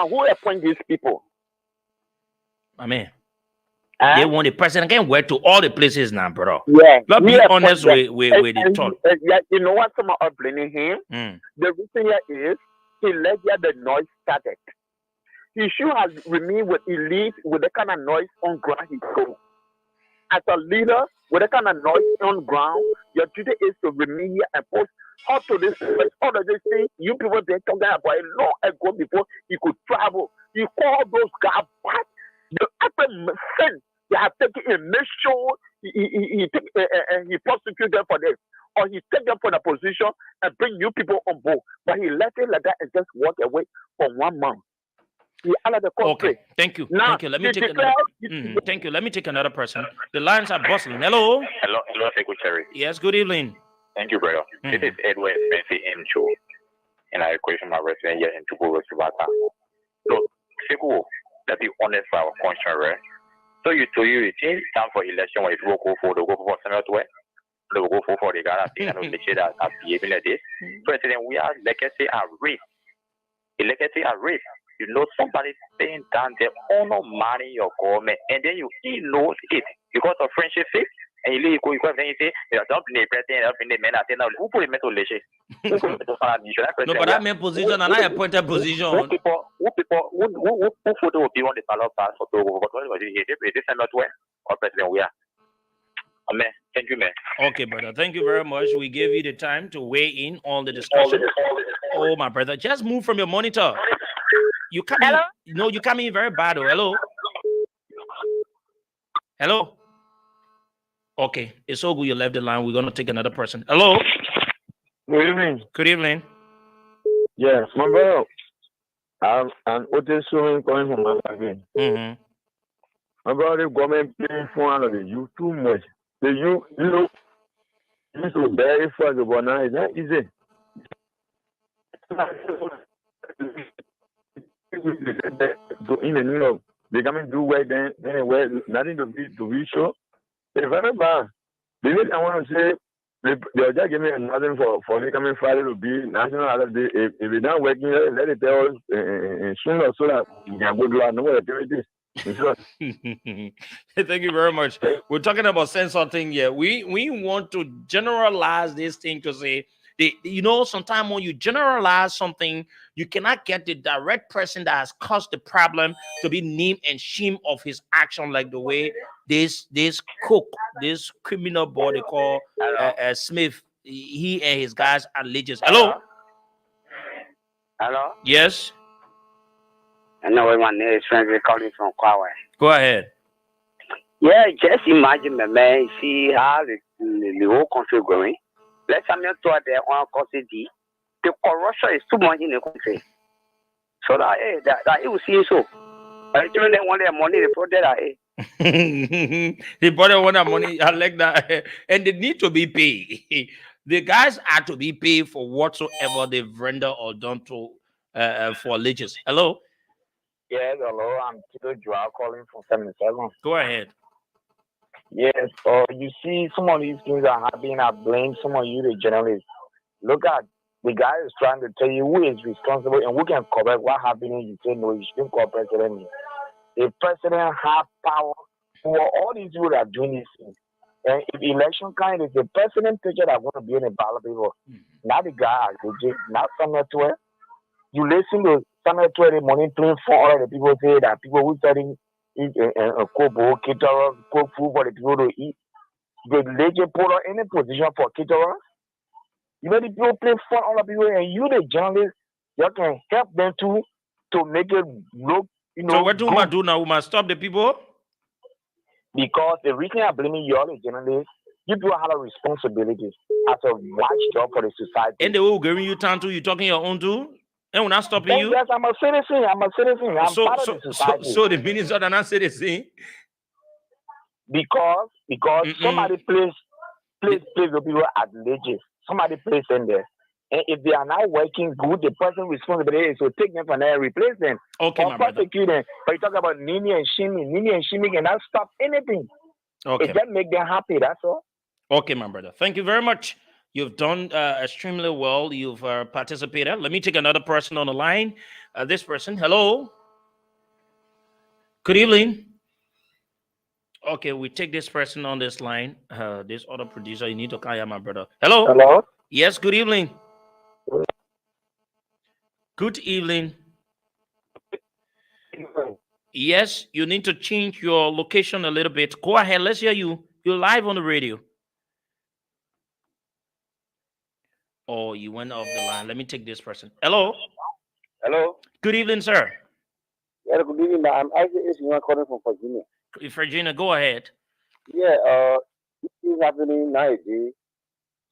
who appoint these people? I mean, they want the president can work to all the places now, bro. Yeah, let's be honest with the thought. You know what? Some are blaming him. The reason here is he let the noise started. He should have remained with elite with the kind of noise on ground he go. As a leader, with the kind of noise on ground, your duty is to remain here and post how to this all of this thing. You people they talking about a long ago before he could travel. You call those guys back. The other sin they have taken and make sure he prosecute them for this, or he take them for the position and bring new people on board. But he left it like that and just walk away for 1 month. Okay, thank you. Thank you. Let me take another. Thank you. Let me take another person. The lines are bustling. Hello, Secretary. Yes, good evening. Thank you, brother. This is Edward Spencer M. Cho, and I question my resident here in Tubu Rosibata. So, Seku, let's be honest for our conscience, right? So you change time for election when it will go for Senate way. They will go for the Ghana thing and the shit that are behaving like this. President, we are legacy at risk. The legacy at risk. You know somebody staying down there, honor money your government, and then he knows it because of friendship sake. And you go, then you say, don't blame the president, don't blame the men. I say, now, who put him into relation? No, but that main position and I appointed position. Who photo will be on the ballot pass for Togo? But what was it? Is this not where? Or president, we are. Amen. Thank you, man. Okay, brother. Thank you very much. We gave you the time to weigh in on the discussion. Oh, my brother. Just move from your monitor. You come in. No, you come in very bad. Oh, hello. Hello. Okay, it's so good you left the line. We're gonna take another person. Hello. Good evening. Good evening. Yes, my brother. I'm Otis Swimming calling from my again. My brother, the government paying $400 you too much. You know, this is very fast, but now it's not easy. In the New York, they come and do work then anywhere, nothing to be sure. It's very bad. The reason I want to say, they'll just give me another for me coming Friday to be national holiday. If it's not working, let it tell us sooner so that we can go do our normal activities. Thank you very much. We're talking about censor thing here. We want to generalize this thing to say, sometimes when you generalize something, you cannot get the direct person that has caused the problem to be named and shamed of his action, like the way this cook, this criminal boy they call Smith, he and his guys are allegiance. Hello? Hello? Yes? I know my name is Frank calling from Kwai. Go ahead. Yeah, just imagine, man, see how the whole country going. Let's say the corruption is too much in the country. So that it will see so. I told them want their money, they brought that. They brought want their money, I like that. And they need to be paid. The guys are to be paid for whatsoever they've rendered or done to for allegiance. Hello? Yes, hello. I'm Tito Joao calling from 77. Go ahead. Yes, you see, some of these things are happening. I blame some of you, the journalists. Look at the guy is trying to tell you who is responsible and who can correct what happened. You say, no, you shouldn't call president. The president has power for all these people that are doing these things. And if election kind is the president picture that want to be in the ballot people, not the guy, not Samuel 12. You listen to Samuel 12 the morning playing for all of the people say that people who studying eat a kobo, caterer, cook food for the people to eat. The legend put on any position for caterer. You know the people play for all the people, and you the journalists, you can help them to make it look, So what do we do now? We must stop the people? Because the reason I'm blaming you all the journalists, you do have a responsibility as a watchdog for the society. And the way we're giving you time to, you talking your own too? And we're not stopping you? Yes, I'm a citizen. I'm part of the society. So the ministers are not citizens? Because somebody plays the people at leges. Somebody plays them there. And if they are not working good, the person responsible is to take them from there and replace them. Okay, or prosecute them. But you talk about Nini and Shimi cannot stop anything. Okay. It just make them happy, that's all. Okay, my brother. Thank you very much. You've done extremely well. You've participated. Let me take another person on the line. This person, hello. Good evening. Okay, we take this person on this line. This other producer, you need to call my brother. Hello. Hello. Yes, good evening. Good evening. Yes, you need to change your location a little bit. Go ahead. Let's hear you. You're live on the radio. Oh, you went off the line. Let me take this person. Hello. Hello. Good evening, sir. Yeah, good evening. I'm Isaac calling from Virginia. Virginia, go ahead. Yeah, this is happening nowadays.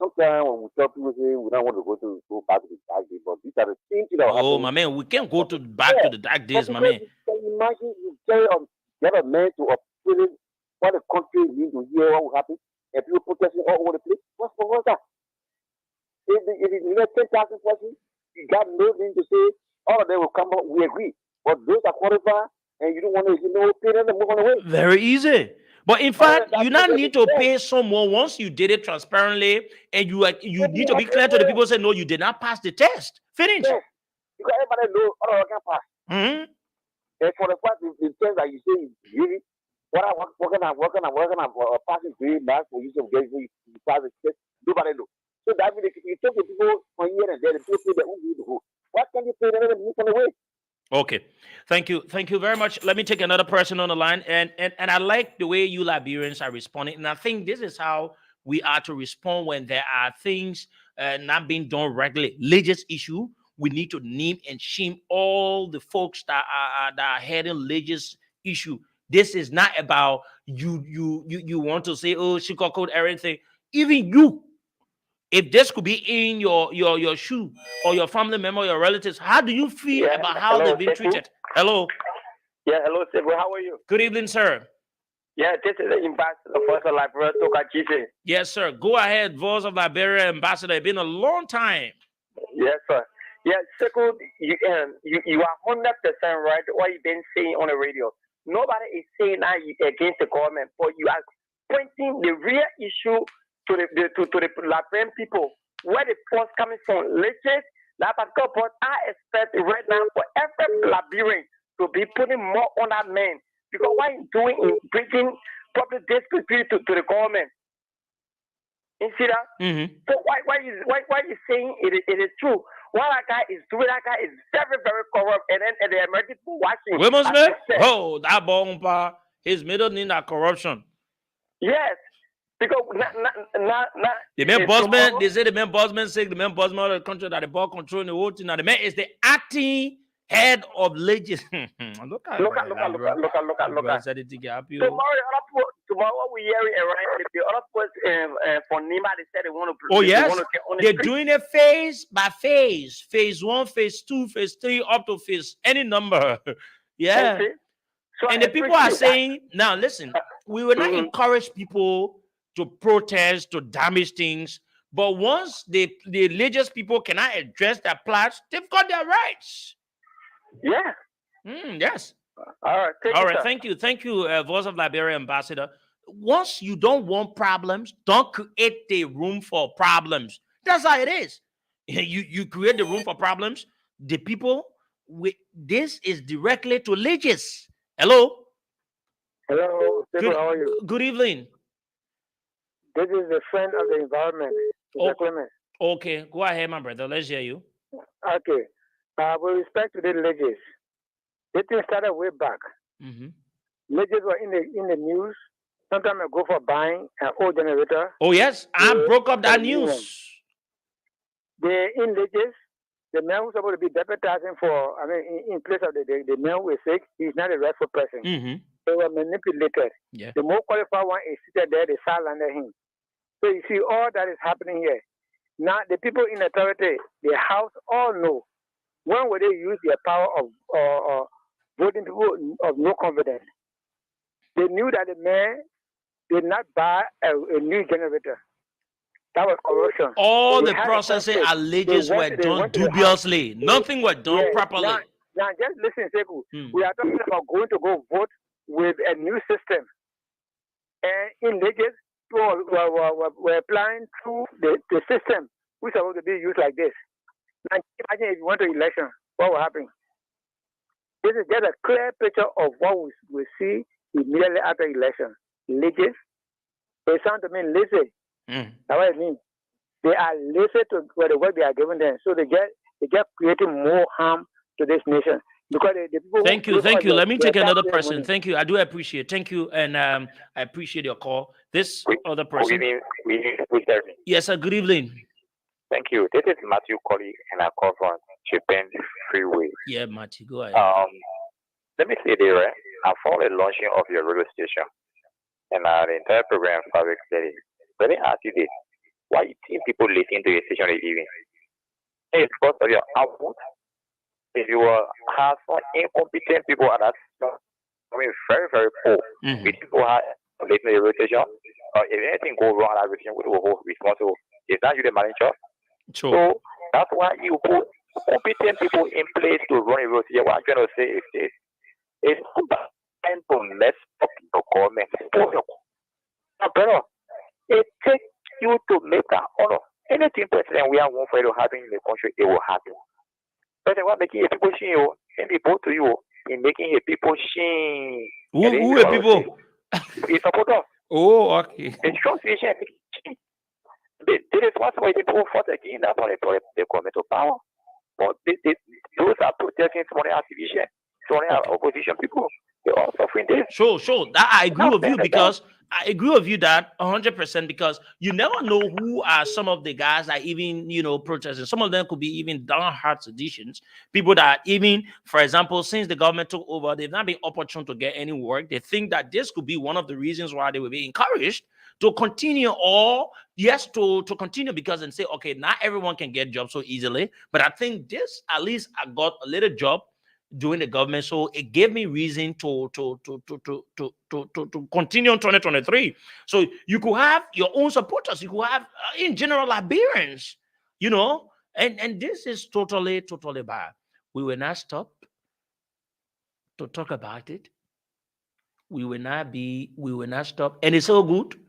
Sometimes when we tell people say we don't want to go back to the dark days, but these are the things that are happening. Oh, my man, we can't go back to the dark days, my man. Can you imagine you tell get a man to appeal what the country needs to hear what will happen, and people protesting all over the place? What's that? If it is 10,000 persons, you got no thing to say. All of them will come up. We agree, but those are qualified, and you don't want to, pay them and move on away. Very easy. But in fact, you not need to pay someone once you did it transparently, and you need to be clear to the people. Say no, you did not pass the test. Finish. Yes. Because everybody knows all can pass. Mm-hmm. And for the fact the things that you say is really what I working on passing grade math for you to get you pass the test. Nobody knows. So that means you take the people from here and there, the people that won't need to go. What can you pay them and move on the way? Okay, thank you very much. Let me take another person on the line, and I like the way you Liberians are responding, and I think this is how we are to respond when there are things not being done regularly. Religious issue, we need to name and shame all the folks that are heading religious issue. This is not about you want to say, oh, she got code everything. Even you. If this could be in your shoe or your family member, your relatives, how do you feel about how they've been treated? Hello. Yeah, hello, Sebo. How are you? Good evening, sir. Yeah, this is the ambassador for the Liberia Toka. Yes, sir. Go ahead, Voice of Liberia ambassador. It's been a long time. Yes, sir. Yeah, Seko, you are 100% right. What you've been saying on the radio. Nobody is saying that against the government, but you are pointing the real issue to the Liberian people, where the force coming from. Legit, that particular point, I expect right now for every Liberian to be putting more on that man, because what he's doing is bringing public discipline to the government. You see that? Mm-hmm. So why you saying it is true? What that guy is doing, that guy is very, very corrupt, and then the American people watching. Oh, that bomb, his middle name is corruption. Yes. Because the man bossman, they say the man bossman sick, the man bossman of the country that the ball controlling the whole thing. Now the man is the acting head of legis. Look at. Tomorrow we hearing around the other place for Nima, they said they want to. Oh yes, they're doing it phase by phase. Phase 1, phase 2, phase 3, up to phase any number. Yeah. Okay. So and the people are saying, now listen, we will not encourage people to protest, to damage things. But once the religious people cannot address their plots, they've got their rights. Yeah. Yes. All right. Thank you. Voice of Liberia ambassador. Once you don't want problems, don't create the room for problems. That's how it is. You create the room for problems. The people, this is directly to religious. Hello. Hello. How are you? Good evening. This is a friend of the environment. Okay, go ahead, my brother. Let's hear you. Okay. With respect to the religious, the thing started way back. Mm-hmm. Religious were in the news. Sometimes I go for buying an old generator. Oh yes, I broke up that news. The in religious, the man who's supposed to be deputizing in place of the man who is sick, he's not a rightful person. Mm-hmm. They were manipulated. Yeah. The more qualified one is seated there, they silenced him. So you see all that is happening here. Now the people in authority, the house, all know when will they use their power of voting people of no confidence. They knew that the man did not buy a new generator. That was corruption. All the processing allegations were done dubiously. Nothing was done properly. Now just listen, Seku. We are talking about going to go vote with a new system. And in Lagos, people were applying through the system, which is supposed to be used like this. Now, imagine if you went to election, what will happen? This is just a clear picture of what we see immediately after election. Lagos, they sound to me lazy. That's what it means. They are lazy to the work they are giving them, so they get creating more harm to this nation. Because the people thank you. Let me take another person. Thank you. I do appreciate. Thank you, and I appreciate your call. This other person. Yes, sir. Good evening. Thank you. This is Matthew calling, and I call from Japan Freeway. Yeah, Matthew, go ahead. Let me say there, right? I follow the launching of your radio station, and the entire program fabric steady. Let me ask you this: why you think people listen to your station every evening? It's because of your output. If you have some incompetent people at that, I mean, very, very poor. If people have listening to your radio station, if anything goes wrong at that radio station, we will hold responsible. It's not you the manager. Sure. So that's why you put competent people in place to run a radio station. What I'm trying to say is this: it's time to mess up your government. It takes you to make that honor. Anything president we have one for to happen in the country, it will happen. President, what making a people shame you and they vote to you in making a people shame. Who are people? It's a photo. Oh, okay. It's translation. They responsible people for the king, that's why they come into power. But those are protecting foreign activision, foreign opposition people. They're all suffering this. Sure. That I agree with you because I agree with you that 100% because you never know who are some of the guys that even protesting. Some of them could be even down-hard seditions. People that even, for example, since the government took over, they've not been opportune to get any work. They think that this could be one of the reasons why they will be encouraged to continue, or yes, to continue because and say, okay, not everyone can get jobs so easily, but I think this at least I got a little job doing the government, so it gave me reason to continue in 2023. So you could have your own supporters, you could have in general Liberians, and this is totally bad. We will not stop to talk about it. We will not stop, and it's so good.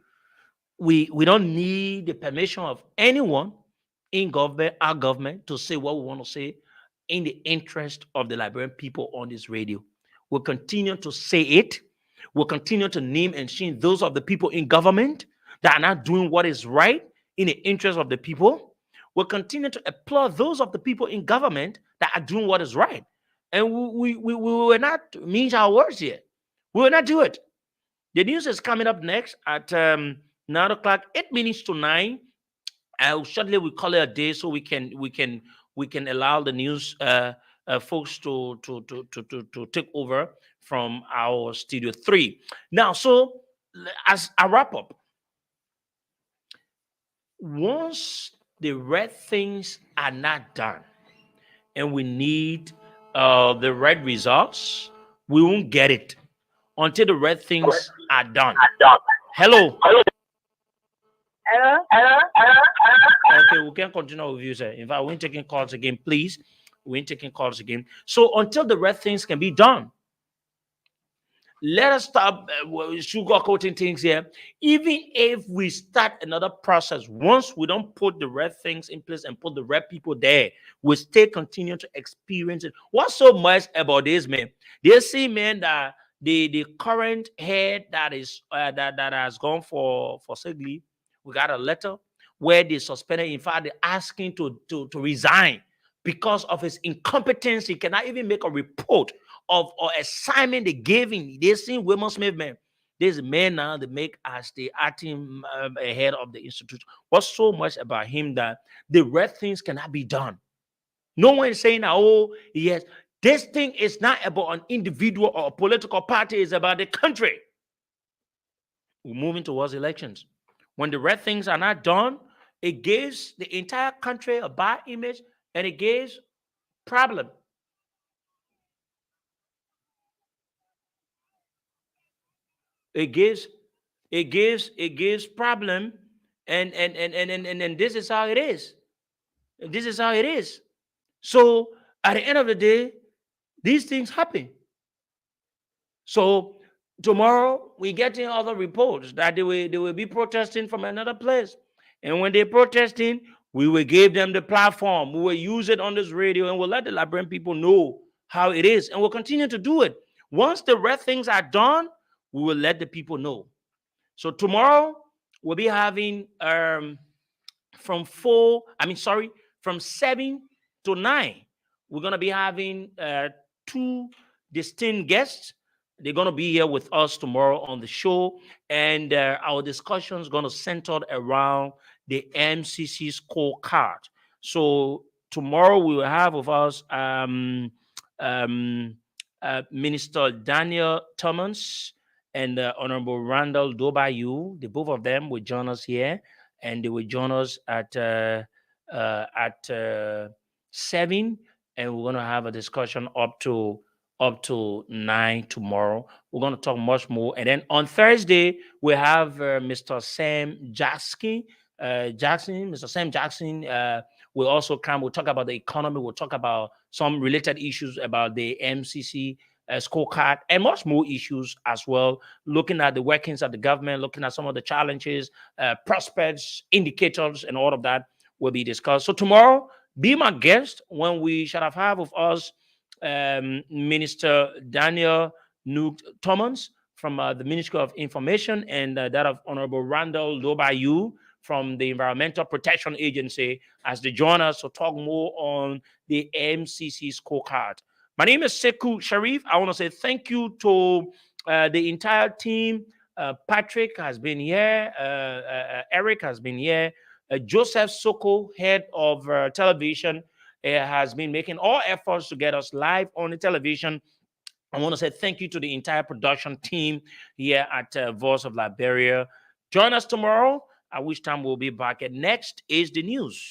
We don't need the permission of anyone in government, our government, to say what we want to say in the interest of the Liberian people on this radio. We'll continue to say it. We'll continue to name and shame those of the people in government that are not doing what is right in the interest of the people. We'll continue to applaud those of the people in government that are doing what is right. And we will not mince our words here. We will not do it. The news is coming up next at 9 o'clock, 8 minutes to 9. Shortly we call it a day so we can allow the news folks to take over from our studio 3. Now, so as a wrap up, once the red things are not done, and we need the red results, we won't get it until the red things are done. Hello. Okay, we can continue with you, sir. In fact, we ain't taking calls again, please. We ain't taking calls again. So until the right things can be done, let us stop sugarcoating things here. Even if we start another process, once we don't put the right things in place and put the right people there, we still continue to experience it. What's so much about this, man? They see, man, that the current head that is that has gone for sick leave, we got a letter where they suspended. In fact, they're asking to resign because of his incompetence. He cannot even make a report of or assignment they gave him. They seen Wilmot Smith, man. This man now they make as the acting head of the institute. What's so much about him that the right things cannot be done? No one is saying, oh, yes, this thing is not about an individual or a political party, it's about the country. We're moving towards elections. When the right things are not done, it gives the entire country a bad image and it gives problem. It gives problem, and this is how it is. This is how it is. So at the end of the day, these things happen. So tomorrow we're getting other reports that they will be protesting from another place. And when they're protesting, we will give them the platform. We will use it on this radio and we'll let the Liberian people know how it is. And we'll continue to do it. Once the red things are done, we will let the people know. So tomorrow we'll be having from 7 to 9. We're going to be having 2 distinct guests. They're going to be here with us tomorrow on the show. And our discussion is going to center around the MCC scorecard. So tomorrow we will have with us Minister Daniel Thomas and Honorable Randall Dobayu. The both of them will join us here, and they will join us at 7, and we're going to have a discussion up to 9 tomorrow. We're going to talk much more, and then on Thursday we have Mr. Sam Jackson. Mr. Sam Jackson will also come. We'll talk about the economy. We'll talk about some related issues about the MCC scorecard and much more issues as well, looking at the workings of the government, looking at some of the challenges, prospects, indicators, and all of that will be discussed. So tomorrow, be my guest when we shall have with us Minister Daniel Thomas from the Ministry of Information and that of Honorable Randall Dobayu from the Environmental Protection Agency as they join us to talk more on the MCC scorecard. My name is Sekou Sharif. I want to say thank you to the entire team. Patrick has been here. Eric has been here. Joseph Soko, head of television, has been making all efforts to get us live on the television. I want to say thank you to the entire production team here at Voice of Liberia. Join us tomorrow, at which time we'll be back. And next is the news.